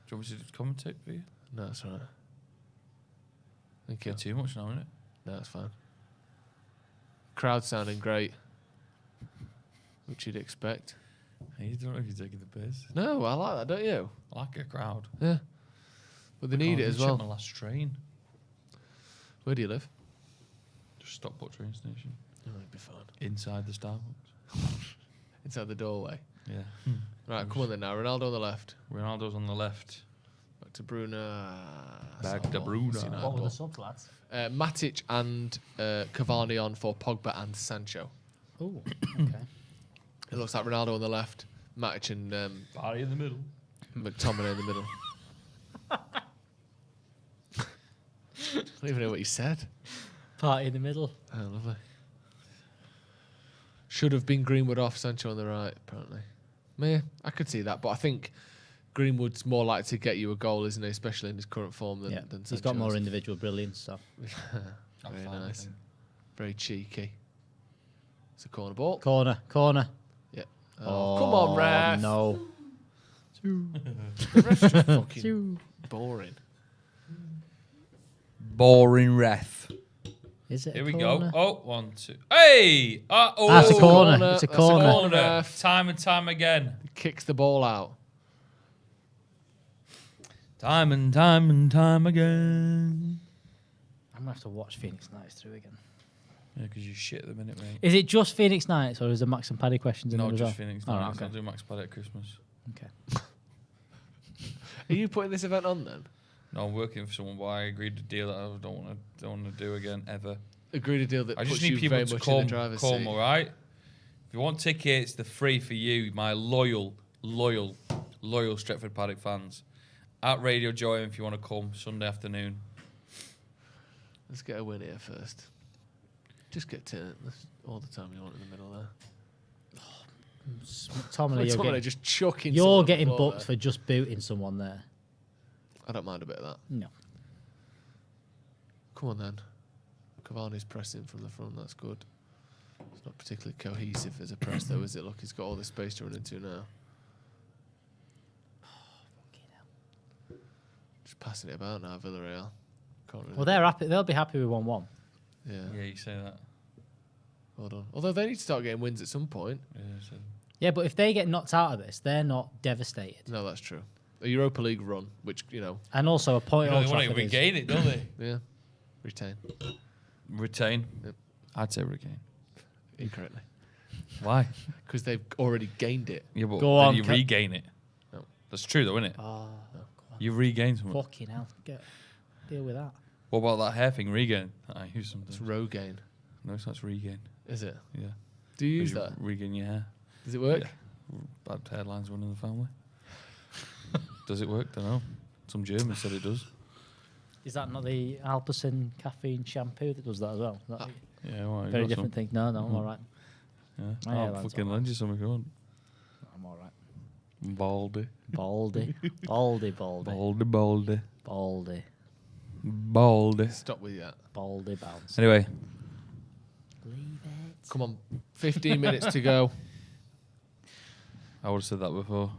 Do you want me to commentate for you? No, that's all right. Thank you. Bit too much now, isn't it? No, that's fine. Crowd sounding great, which you'd expect. You don't know if you're taking the piss. No, I like that, don't you? I like a crowd. Yeah. But they need it as Check my well. last train. Where do you live? Just Stockport train station. Oh, it'd be fine. Inside the Starbucks. Inside the doorway. Yeah. Right, come on then now. Ronaldo on the left. Ronaldo's on the left. Back to Bruno. Back to Bruno. What were the subs, lads? Matic and Cavani on for Pogba and Sancho. Oh, okay. It looks like Ronaldo on the left, Matic and Barry in the middle. McTominay in the middle. I don't even know what he said. Party in the middle. Oh, lovely. Should have been Greenwood off, Sancho on the right, apparently. Yeah, I could see that, but I think Greenwood's more likely to get you a goal, isn't he? Especially in his current form than Sancho. He's got more individual brilliance, so. Very nice. Very cheeky. It's a corner ball. Corner. Yeah. Oh, come on, ref. No. The ref's just fucking boring. Boring ref. Is it? Here a we corner? go. Oh, 1, 2. Hey! Oh, That's a corner. corner. It's a That's a corner. corner. Ref. Time and time again. He kicks the ball out. Time and time and time again. I'm going to have to watch Phoenix Nights through again. Yeah, because you shit at the minute, mate. Is it just Phoenix Nights or is there Max and Paddy questions in No, there as just well? Phoenix Oh, Nights. okay. I'll do Max Paddock at Christmas. Okay. Are you putting this event on then? No, I'm working for someone, but I agreed to deal that I don't want to do again ever. Agreed to deal that I puts just need you people very to much in the come, driver's come, seat. all right? If you want tickets, they're free for you, my loyal Stretford Paddock fans. At Radio Joy, if you want to come Sunday afternoon. Let's get a win here first. Just get to all the time you want in the middle there. McTominay, Just chucking. you're someone on the getting floor booked there. for just booting someone there. I don't mind a bit of that. No. Come on then. Cavani's pressing from the front. That's good. It's not particularly cohesive as a press, though, is it? Look, he's got all this space to run into now. Just passing it about now, Villarreal. Can't really Well, they're happy. They'll be happy with 1-1. Yeah. Yeah, you say that. Hold on. Although they need to start getting wins at some point. Yeah, so. Yeah, but if they get knocked out of this, they're not devastated. No, that's true. A Europa League run, which, you know. And also a point You know, Old they want to Trafford is- regain it, don't they? Yeah. Retain. Retain? Yep. I'd say regain. Incorrectly. Why? Because they've already gained it. Yeah, but Go then on, you regain it. No. That's true, though, isn't it? Oh, You regain something. fucking hell. Deal with that. What about that hair thing? Regain? I use something. It's Rogaine. No, it's not regain. Is it? Yeah. Do you use You that? regain your hair. Does it work? Yeah. Bad hairline's one in the family. Does it work? Don't know. Some German said it does. Is that not the Alpecin caffeine shampoo that does that as well? Is that Yeah, well, very different thing. No, I'm all right. Yeah. My I'll hairline's fucking all lend you something if you want. I'm all right. Baldy. Baldy. Stop with that. Baldy bounce. Anyway, Leave it. Come on. 15 minutes to go. I would have said that before.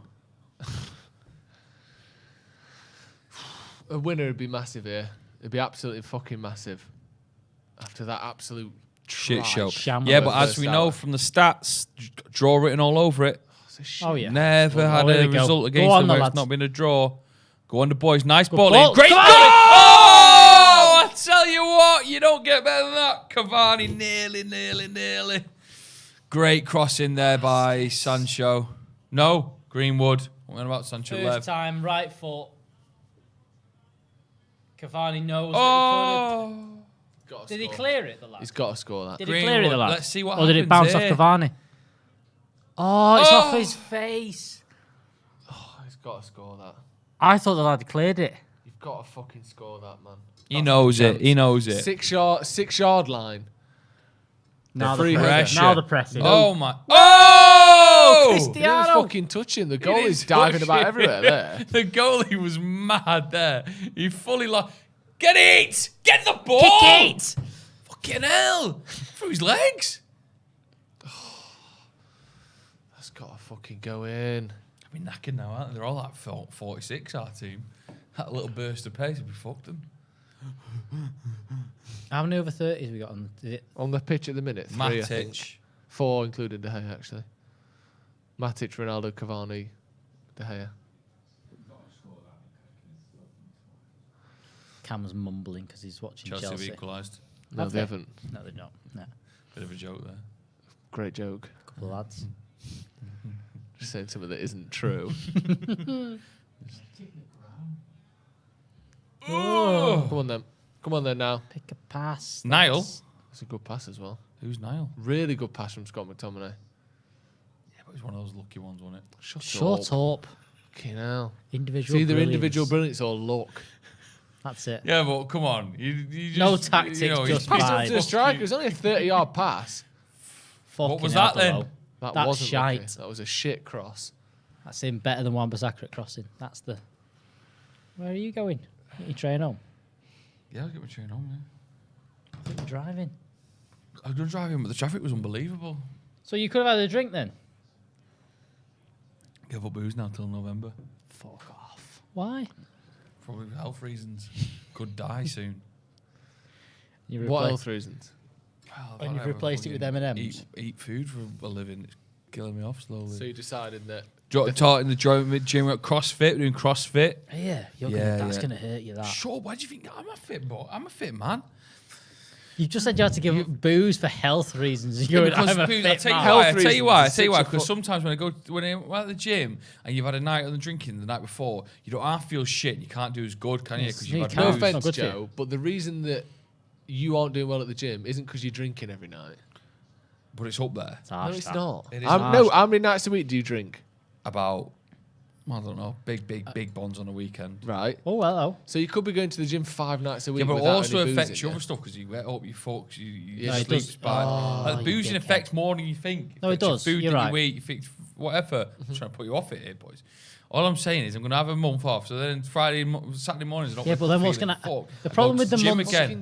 A winner would be massive here. It'd be absolutely fucking massive. After that absolute Shit show. Shambles. Yeah, but as First we know hour. from the stats, draw written all over it. It's a shit. Oh, yeah. Never Oh, had there a we go. result Go against on, them the where lads. it's not been a draw. Go on the boys. Nice Good ball in. ball. Great Come ball. on! Oh! I tell you what, you don't get better than that. Cavani nearly. Great crossing there by Sancho. No, Greenwood. What about Sancho First left? time, right foot. Cavani knows that Oh! Gotta he could have. Did he score. clear it, the lad? He's got to score that. Did he clear it, the Greenwood, lad? let's see what Or did it happens bounce here. off Cavani? Oh, it's off Oh! his face. Oh, he's got to score that. I thought the lad cleared it. You've got to fucking score that, man. He knows it. He knows it. 6 yard line. Now free the header. pressing. Now the pressing. Oh my! Oh! He was fucking touching. The goal is diving about everywhere there. The goalie was mad there. He fully lost. Get it! Get the ball! Kick it! Fucking hell! Through his legs. That's got to fucking go in. I mean, knackered now, aren't they? They're all like 46, our team. That little burst of pace, we fucked them. How many over 30s we got on? Is it? On the pitch at the minute, 3, I think. Matic. 4, including De Gea, actually. Matic, Ronaldo, Cavani, De Gea. Cam's mumbling because he's watching Chelsea have Chelsea. equalised. No, Have they they? haven't. No, they're not. No. Bit of a joke there. Great joke. Couple of lads. Just saying something that isn't true. Oh. Come on then. Come on then now. Pick a pass. Niall? That's a good pass as well. Who's Niall? Really good pass from Scott McTominay. Yeah, but he's one of those lucky ones, wasn't it? Shut up. Fucking hell. Individual It's either brilliance. individual brilliance or luck. That's it. Yeah, but come on. You just, No tactics, he's just Pass Fine. up to the striker. It was only a 30-yard pass. Fucking was hell, that then? below. That That's wasn't shite. lucky. That was a shit cross. That's him better than Wan-Bissaka at crossing. That's the... Where are you going? Get your train home. Yeah, I'll get my train home, yeah. I think you're driving. I was going to drive in, but the traffic was unbelievable. So you could have had a drink then? Give up booze now till November. Fuck off. Why? Probably for health reasons. Could die soon. You What replace- health reasons? Well, And I've you've gotta replaced it with fucking M&Ms? Eat food for a living. killing me off slowly. So you decided that. Taught in the gym at CrossFit, doing CrossFit. Yeah, that's gonna hurt you. That. Sure. Why do you think I'm a fit boy? I'm a fit man. You just said you had to give up booze for health reasons. You're Because I'm a booze- fit man. I tell you why. Because sometimes when I'm at the gym and you've had a night of the drinking the night before, you don't half feel shit. And you can't do as good, can you? Because you've had No booze. offense, good for you. Joe, but the reason that you aren't doing well at the gym isn't because you're drinking every night. But it's up there. It's harsh, No, it's that. not. It is How many nights a week do you drink? About, I don't know, big bonds on a weekend. Right. Oh well. So you could be going to the gym 5 nights a week. Yeah, but it without also any booze affects in your you. other stuff because you get up, you fuck, you Yeah, it sleep's does. bad. Like, you boozing dickhead. affects more than you think. No, it affects your does. Food You're that right. you eat, you think whatever. I'm trying to put you off it here, boys. All I'm saying is I'm going to have a month off. So then Saturday mornings, Yeah, but then what's going gonna? The problem with the gym months. again.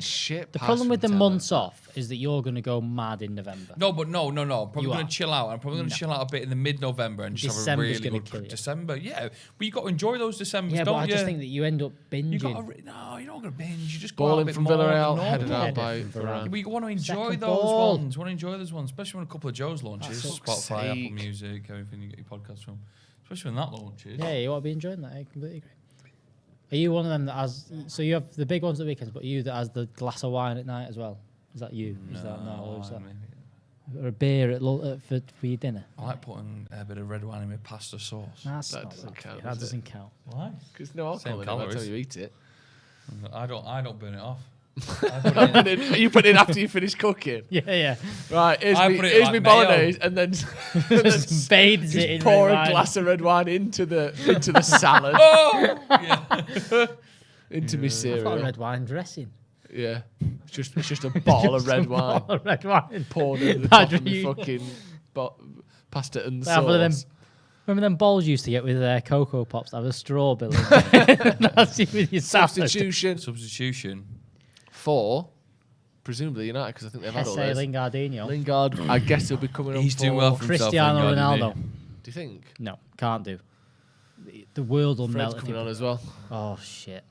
The problem with the months off is that you're gonna go mad in November. No, but no. I'm probably You going are. to chill out. I'm probably going to chill out a bit in the mid-November and just have a December's really gonna good kill you. December. Yeah, but you got to enjoy those Decembers, Yeah, don't but I you? just think that you end up You binging. no, you're not going to binge. You just go out a Balling bit from more than Villarreal, normal. headed out Yeah, by different Varane. But you want to enjoy Second those ball. ones. Want to enjoy those ones, especially when a couple of Joe's launches, That's Spotify, fuck's Apple sake. Music, everything you get your podcasts from. Especially when that launches. Yeah, you ought to be enjoying that. I completely agree. Are you one of them that has? So you have the big ones at weekends, but you that has the glass of wine at night as well? Is that you? Is that no? Or is that? Or a beer for your dinner? I like putting a bit of red wine in my pasta sauce. That's That not doesn't that count, good. That does it? doesn't count. Why? Because no Same alcohol in it by the calories. time you eat it. I don't burn it off. You put it in after you finish cooking. Yeah. Right, here's I me, put it here's like me mayo. bolognese, and then Just bathes it in pour red a wine. glass of red wine into the salad, into my I've got cereal. red wine dressing. Yeah, it's just a bottle of red wine Red wine. poured over the That's top of what my you- fucking pasta and Have one of them. sauce. Remember them bowls you used to get with Cocoa Pops that have a straw below? That's it with your salad. Substitution. For presumably United, because I think they've had all Jesse those. Lingardino. Lingard, I guess he'll be coming on. He's doing well for himself. Cristiano Lingard, isn't Ronaldo. he? Do you think? No, can't do. The world will Fred's melt. if coming he- on as well. Oh shit.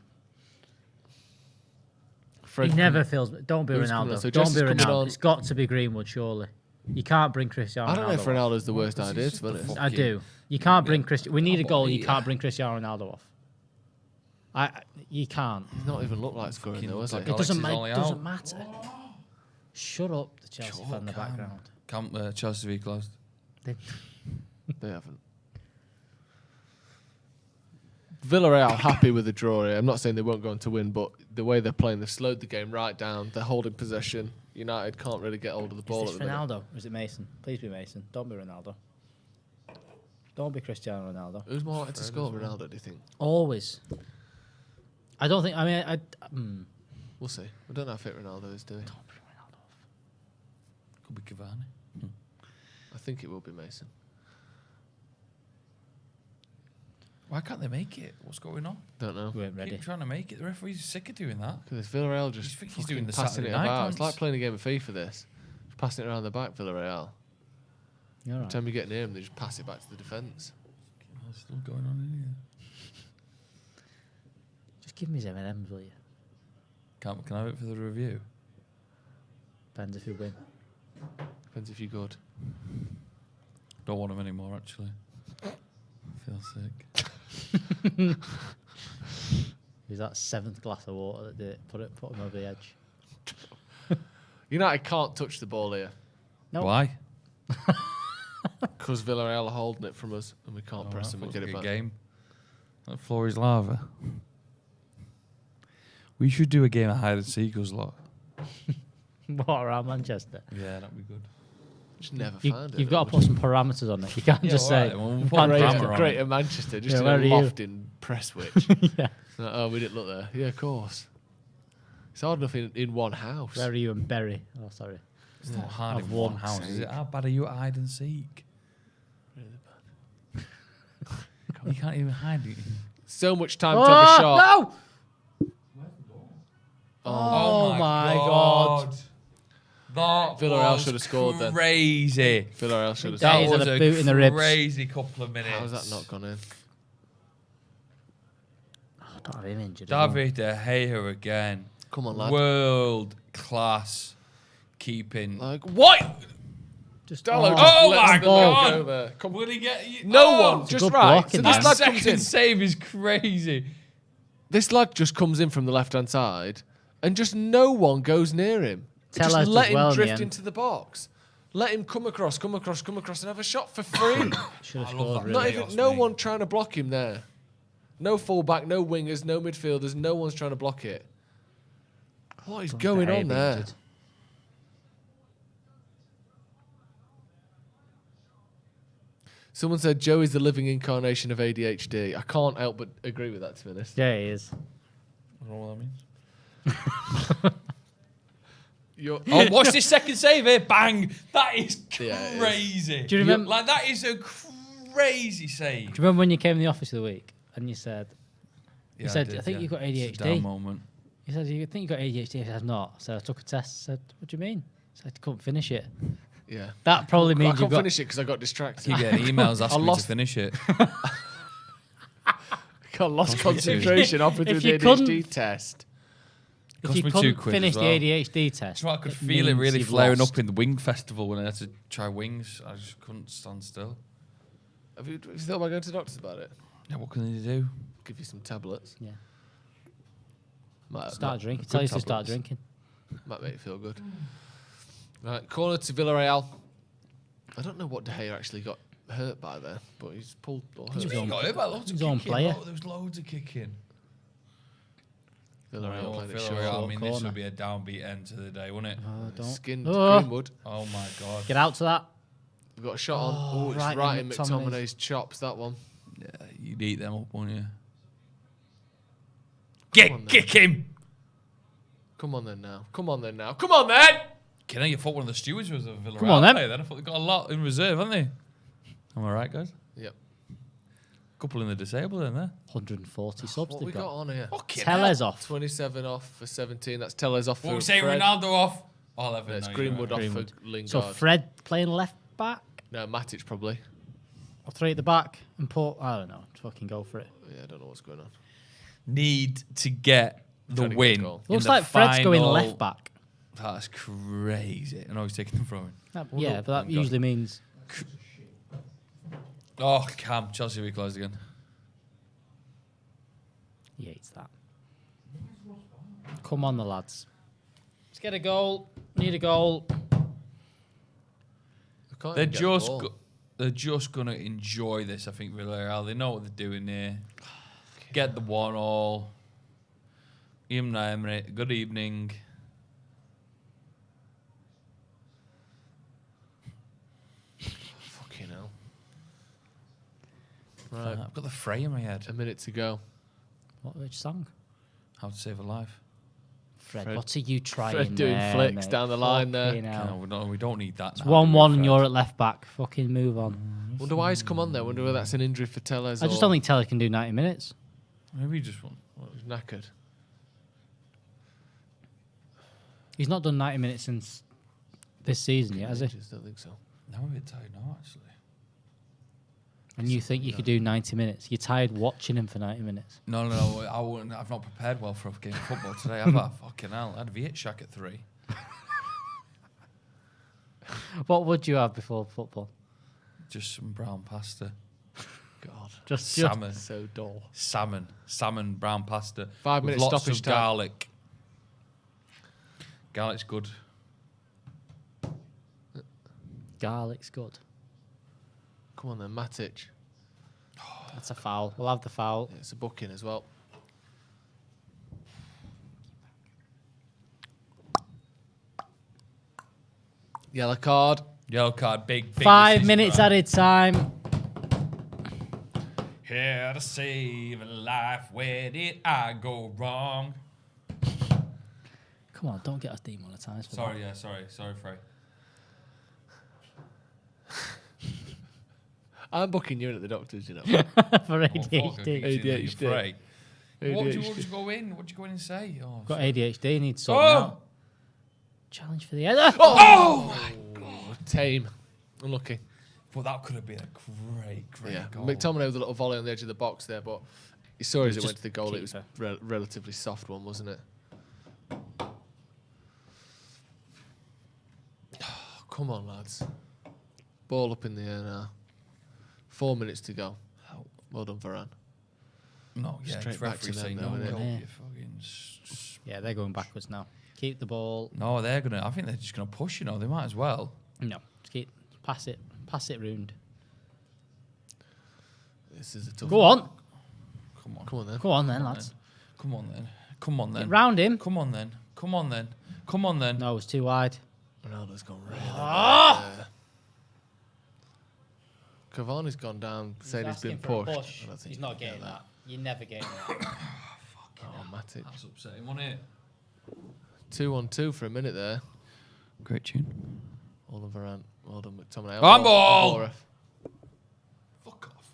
Fred He never feels. Don't be Who's coming on? Ronaldo. So Don't Jesse's be coming Ronaldo. on. It's got to be Greenwood, surely. You can't bring Cristiano Ronaldo. I don't know if off. Ronaldo's the worst idea, to be honest. I do. You can't bring Cristiano. We need a goal. You yeah. can't bring Cristiano Ronaldo off. You can't. He's not even looked like scoring though, has like he? It doesn't, Alexis it doesn't only matter. Shut up, the Chelsea fan in the background. Can't Chelsea be closed? They haven't. Villarreal happy with the draw here. I'm not saying they won't go on to win, but the way they're playing, they've slowed the game right down. They're holding possession. United can't really get hold of the ball Is at this the minute. Ronaldo or is it Mason? Please be Mason. Don't be Ronaldo. Don't be Cristiano Ronaldo. Who's more likely to score, Ronaldo, do you think? Always. I don't think. I mean, We'll see. We don't know how fit Ronaldo is, do we? Don't bring Ronaldo off. Could be Cavani. I think it will be Mason. Why can't they make it? What's going on? Don't know. We weren't ready. Keep trying to make it. The referee's sick of doing that. Because Villarreal just think he's fucking doing the passing Saturday it night about. It's dance. like playing a game of FIFA, this. Just passing it around the back, Villarreal. You're Every right. time you get near him, they just pass it back to the defence. What's still going on in here? Just give me his M&Ms, will you? Can I have it for the review? Depends if you win. Depends if you're good. Don't want them anymore, actually. I feel sick. Who's that 7th glass of water that did it? Put him over the edge. United can't touch the ball here. Nope. Why? Because Villarreal are holding it from us and we can't press them and get it back. Game. That floor is lava. We should do a game of hide and seek us lot. What, around Manchester? Yeah, that'd be good. Just never You, find it. you've got to put some parameters on it. You can't just say. alright, well, we'll you put can't a just- grammar on Greater Manchester, just Yeah, in where a are you? loft in Prestwich. yeah. Oh, we didn't look there. Yeah, of course. It's hard enough in one house. Where are you and Berry? Oh, sorry. It's not hard Of in one one house, is it? How bad are you at hide and seek? You can't even hide it. So much time to have a shot. No! Oh, my God. That Villarreal was should have scored then. Crazy. Villarreal should have That That is scored. a was boot in the ribs. crazy couple of minutes. How's that not gone in? Oh, don't have him injured. as well. David De Gea again. Come on, lad. World class keeping. Like, what? Dallo Oh just lets my the ball God. go there. Come Will he get you? No one, just good right. block So in this there. lad That comes in. second save is crazy. This lad just comes in from the left-hand side, and just no one goes near him. Tellez Just does let him well in the drift end. into the box. Let him come across, and have a shot for free. Should have I love scored, that. really. Not Chaos, even, no mate. one trying to block him there. No fullback, no wingers, no midfielders. No one's trying to block it. What is going on there? Behaviour. Someone said Joe is the living incarnation of ADHD. I can't help but agree with that, to be honest. Yeah, he is. I don't know what that means. You're, Oh, watch this second save here. Bang. That is Yeah, it is. crazy. Do you remember? Like, that is a crazy save. Do you remember when you came in the office of the week and you said, Yeah, said, did, I think yeah. you've got It's a ADHD. down moment. he said, you think you got ADHD? I said, not. So I took a test. I said, what do you mean? I said, I couldn't finish it. yeah. That probably I means can't you've got. finish it because I got distracted. You get emails asking me to lost- finish it. Got lost Cost me two. concentration halfway through If the you couldn't- ADHD test. If Cost you me couldn't £2 finish as the well. ADHD test, So I could it feel it means really you've flaring lost. up in the wing festival when I had to try wings. I just couldn't stand still. Have you thought about going to the doctors about it? Yeah, what can they do? Give you some tablets. Yeah. Might, Start might- drinking. good Tell you to start tablets. drinking. Might make you feel good. Right, corner to Villarreal. I don't know what De Gea actually got hurt by there, but he's pulled or hurt. He's He on- got hit by loads of his own kicking. player. There was loads of kicking. Villarreal Oh, playing it Villarreal, short. I mean, this corner. would be a downbeat end to the day, wouldn't it? Don't. Skinned Oh. Greenwood. Oh my God. Get out to that. We've got a shot on. Oh, Oh, it's right right in in McTominay's. McTominay's chops, that one. Yeah, you'd eat them up, wouldn't you? Come on then. Kick him! Come on then now. Come on then now. Come on then! Can you thought one of the stewards was a Villarreal Come on, then. player then? I thought they got a lot in reserve, haven't they? Am I right, guys? Yep. Couple in the disabled in there. 140 subs What they've we got got. on here? Fucking Tellez off. 27 off for 17. That's Tellez off What for we saying, Fred. Ronaldo off? Oh, 11. No, it's no, Greenwood you're off right. for Lingard. So Fred playing left back, No, Matic probably. or 3 at the back, and put. I don't know. Fucking go for it. Yeah, I don't know what's going on. Need to get the Trying to get win. a goal. in Looks the like Fred's going final- left back. That's crazy. I know he's taking the throw in. Yeah, but that usually means Oh, Cam. Chelsea will be closed again. he hates that. Come on, the lads. Let's get a goal. Need a goal. I can't They're even get the just ball. they're just gonna enjoy this. I think Villarreal. They know what they're doing there. Get the 1-all. Emre, good evening. Fucking hell. Right, I've got the fray in my head. a minute to go. Which song? How to save a life. Fred, Fred- what are you trying Fred doing there, flicks mate? down the line there. Fucking hell. No, we don't need that. It's now, 1-1 do and we, you're Fred? at left back. Fucking move on. Wonder why he's come on there. Wonder whether that's an injury for Tellez I just or don't think Teller can do 90 minutes. Maybe you just want. he's knackered. He's not done 90 minutes since this season yet, has he? I just don't think so. No, I'm a bit tired now, actually. And you think you could do 90 minutes? You're tired watching him for 90 minutes. No, I wouldn't. I've not prepared well for a game of football today. Have I? Fucking hell. I had a V8 shack at 3. What would you have before football? Just some brown pasta. God. Just Salmon. So dull. Salmon, brown pasta. 5 with minutes lots stoppage of time. garlic. Garlic's good. Garlic's good. Come on then, Matic. That's a foul. We'll have the foul. Yeah, it's a booking as well. Yellow card. Yellow card, big 5 decision, minutes right? added time. Here to save a life. Where did I go wrong? Come on, don't get us demonetised for Sorry, Frey. I'm booking you in at the doctor's, you know. that. For Oh, fuck, I ADHD. keep saying that you're ADHD. Frey. What would you ADHD. go in? What'd you go in and say? Oh, Got sorry. ADHD, needs sorting Oh! out. Challenge for the header. Oh! Tame. Unlucky. Well, that could have been a great Yeah. goal. McTominay with a little volley on the edge of the box there, but you saw as it Just went to the goal, it was keeper. relatively soft one, wasn't it? Come on, lads. Ball up in the air now. 4 minutes to go. Well done, Varane. No, yeah, Straight back to them, though, no, innit? Yeah, they're going backwards now. Keep the ball. No, I think they're just gonna push. They might as well. No, just pass it round. This is a tough Go on. Come on. Come on then. Go on then, lads. Come on then. Come on then. Get round him. Come on then. Come on then. Come on then. No, it's too wide. Ronaldo's gone really there. Cavani's gone down, saying he's been pushed. I don't think He's not getting that. You're never getting that. Oh, Matic. That's upsetting, wasn't it? 2-on-2 for a minute there. Great tune. Well done, Varane. Well done, McTominay. Handball! Fuck off.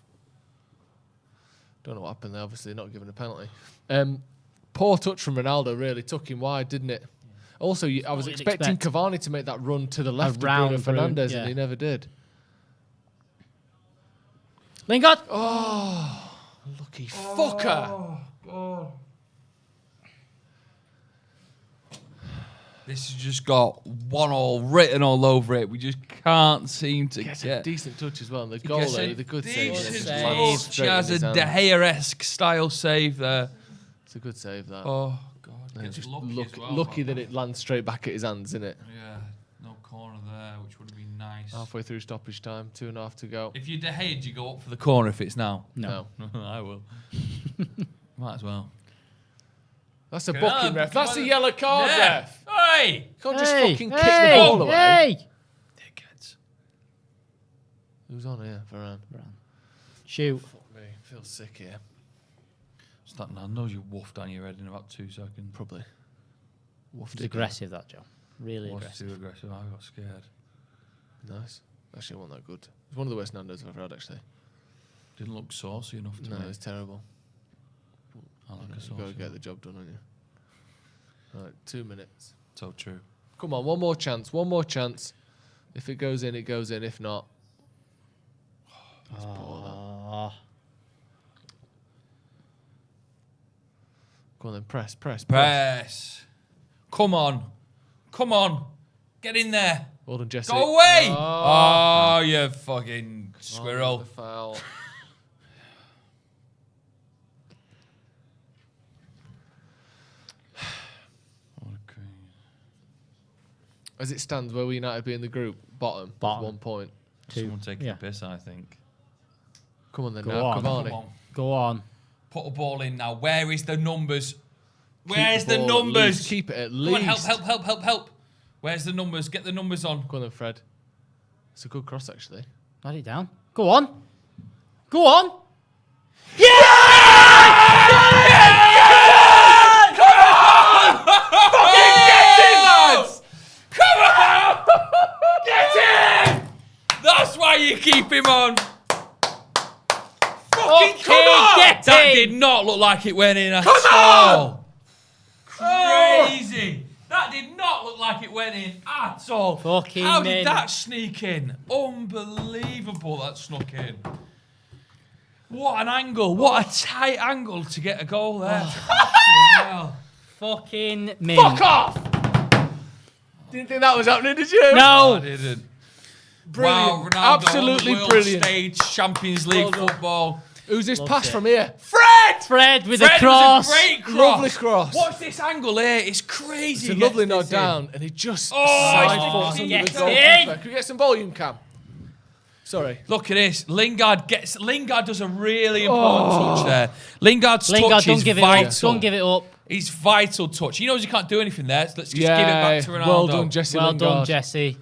Don't know what happened there. Obviously, not given a penalty. Poor touch from Ronaldo. Really took him wide, didn't it? Also, I was expecting Cavani to make that run to the left of Bruno Fernandes, and he never did. Lingard. Oh, lucky fucker. God. This has just got 1-1 written all over it. We just can't seem to Gets get a decent touch as well. And the goal there, the good save. She has a De Gea-esque style save there. It's a good save, that. Oh, God. Just lucky that it lands straight back at his hands, isn't it? Yeah, no corner there, which would have been nice. Halfway through stoppage time, 2.5 to go. If you De Gea, do you go up for the corner if it's now? No. I will. Might as well. That's a booking, ref. That's a yellow card, ref. Hey! You can't just fucking kick the ball away. Hey! Dickheads. Who's on here? Varane. Shoot. Fuck me. I feel sick here. It's that Nando's you woofed down your head in about 2 seconds. Probably. It's aggressive, that, Joe. Really aggressive. Too aggressive. I got scared. Nice. Actually, it wasn't that good. It's one of the worst Nando's I've ever had, actually. Didn't look saucy enough to me. No, it's terrible. I like a You've saucy got to get one. the job done, haven't you? All right, 2 minutes. So true. Come on, one more chance. One more chance. If it goes in, it goes in. If not... Oh. Go on then, press. Press. Come on. Come on. Get in there. Well done, Jesse. Go away. Oh, Oh, you fucking squirrel. the foul. As it stands, where will United be in the group? Bottom. Bottom. 1 point. Someone taking the piss, I think. Come on then, Go now, on. Cavani. Come on. Go on. Put a ball in now. Where is the numbers? Where's Keep the ball at numbers? least. Keep it at Come least. on, help. Where's the numbers? Get the numbers on. Go on then, Fred. It's a good cross, actually. Let it down. Go on. Go on. That's why you keep him on. Fucking Come on! get That him. did not look like it went in at all. Crazy. That did not look like it went in at all. Fucking How men. did that sneak in? Unbelievable that snuck in. What an angle. What a tight angle to get a goal there. Fucking hell. Fucking me. Fuck off! Didn't think that was happening, did you? No. I didn't. Brilliant. Wow, Ronaldo Absolutely on the world brilliant. stage, Champions League Well done. football. Who's this Loves pass it. from here? Fred with Fred a cross. was a great cross. Lovely cross. Watch this angle here. It's crazy. It's a he lovely gets nod this in. down, and he just Oh, side it's foots fucking under the get goalkeeper. in. Can we get some volume, Cam? Sorry. Look at this. Lingard does a really important touch there. Lingard's Lingard, touch don't is give it vital. up. Don't give it up. He's vital touch. He knows he can't do anything there. So let's just give it Yeah, back to Ronaldo. well done, Jesse Well Lingard. done, Jesse.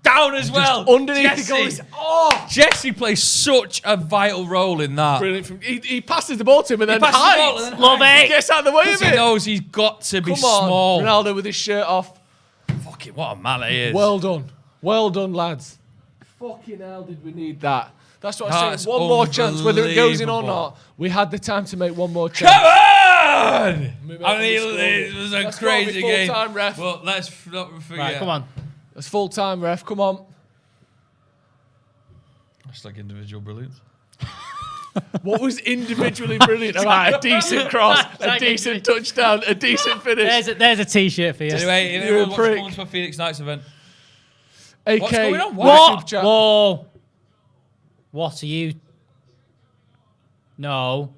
Down as well. Underneath the goal. Jesse. Oh, Jesse plays such a vital role in that. Brilliant. He passes the ball to him and then passes the ball hides. and then Love hides. it. He gets out of the way of Because he it. knows he's got to be Come on, small. Ronaldo with his shirt off. Fucking what a mallet he is. Well done. Well done, lads. Fucking hell, did we need that? That's what I'm That's saying. One more chance, whether it goes in or unbelievable. not. We had the time to make one more chance. Come on! Move I on to mean, the score. it was a Let's go, it'll be crazy full game. time, ref. Well, let's not forget. Right, come on. That's full time, ref. Come on. That's like individual brilliance. What was individually brilliant about a decent cross, a Like decent touchdown, a decent finish? There's a t-shirt for you. Anyway, if You're a anyone wants to prick. come to a Phoenix Nights event, AK, What's going on? What? What? Whoa. What are you? No.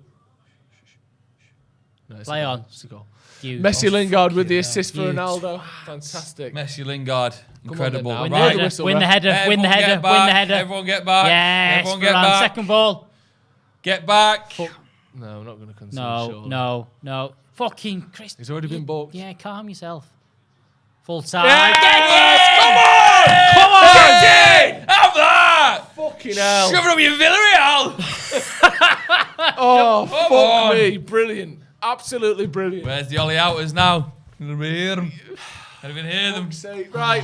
No, it's Play a goal. on. It's a goal. You. Messi Lingard with the assist for You Ronaldo. Fantastic. Messi Lingard, incredible. then now. Win Blow the the header. whistle, Win the ref. header. Win the Everyone header. get Win back. the header. Everyone get back. Yes. Everyone get Varane, back. Second ball. Get back. No, I'm not going to concede. No. surely. No. Fucking Christ. He's already been booked. Yeah, calm yourself. Full time. Yes! Come on! Get in! Have that! Fucking hell. Shove it up your Villareal! Oh, Come fuck on. me. Brilliant. Absolutely brilliant. Where's the Ollie Outers now? Can we hear them? Can we hear them? Right.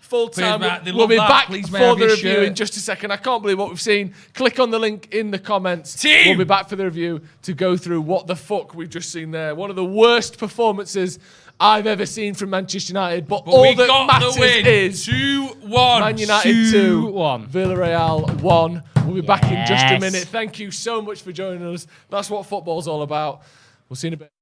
Full time. Matt, they We'll love be that. back Please, for may I have the your review shirt? in just a second. I can't believe what we've seen. Click on the link in the comments. Team! We'll be back for the review to go through what the fuck we've just seen there. One of the worst performances I've ever seen from Manchester United. But all we that got matters the win. is 2-1. Man United 2, 2-1. Villarreal 1. We'll be back in just a Yes. minute. Thank you so much for joining us. That's what football's all about. We'll see you in a bit.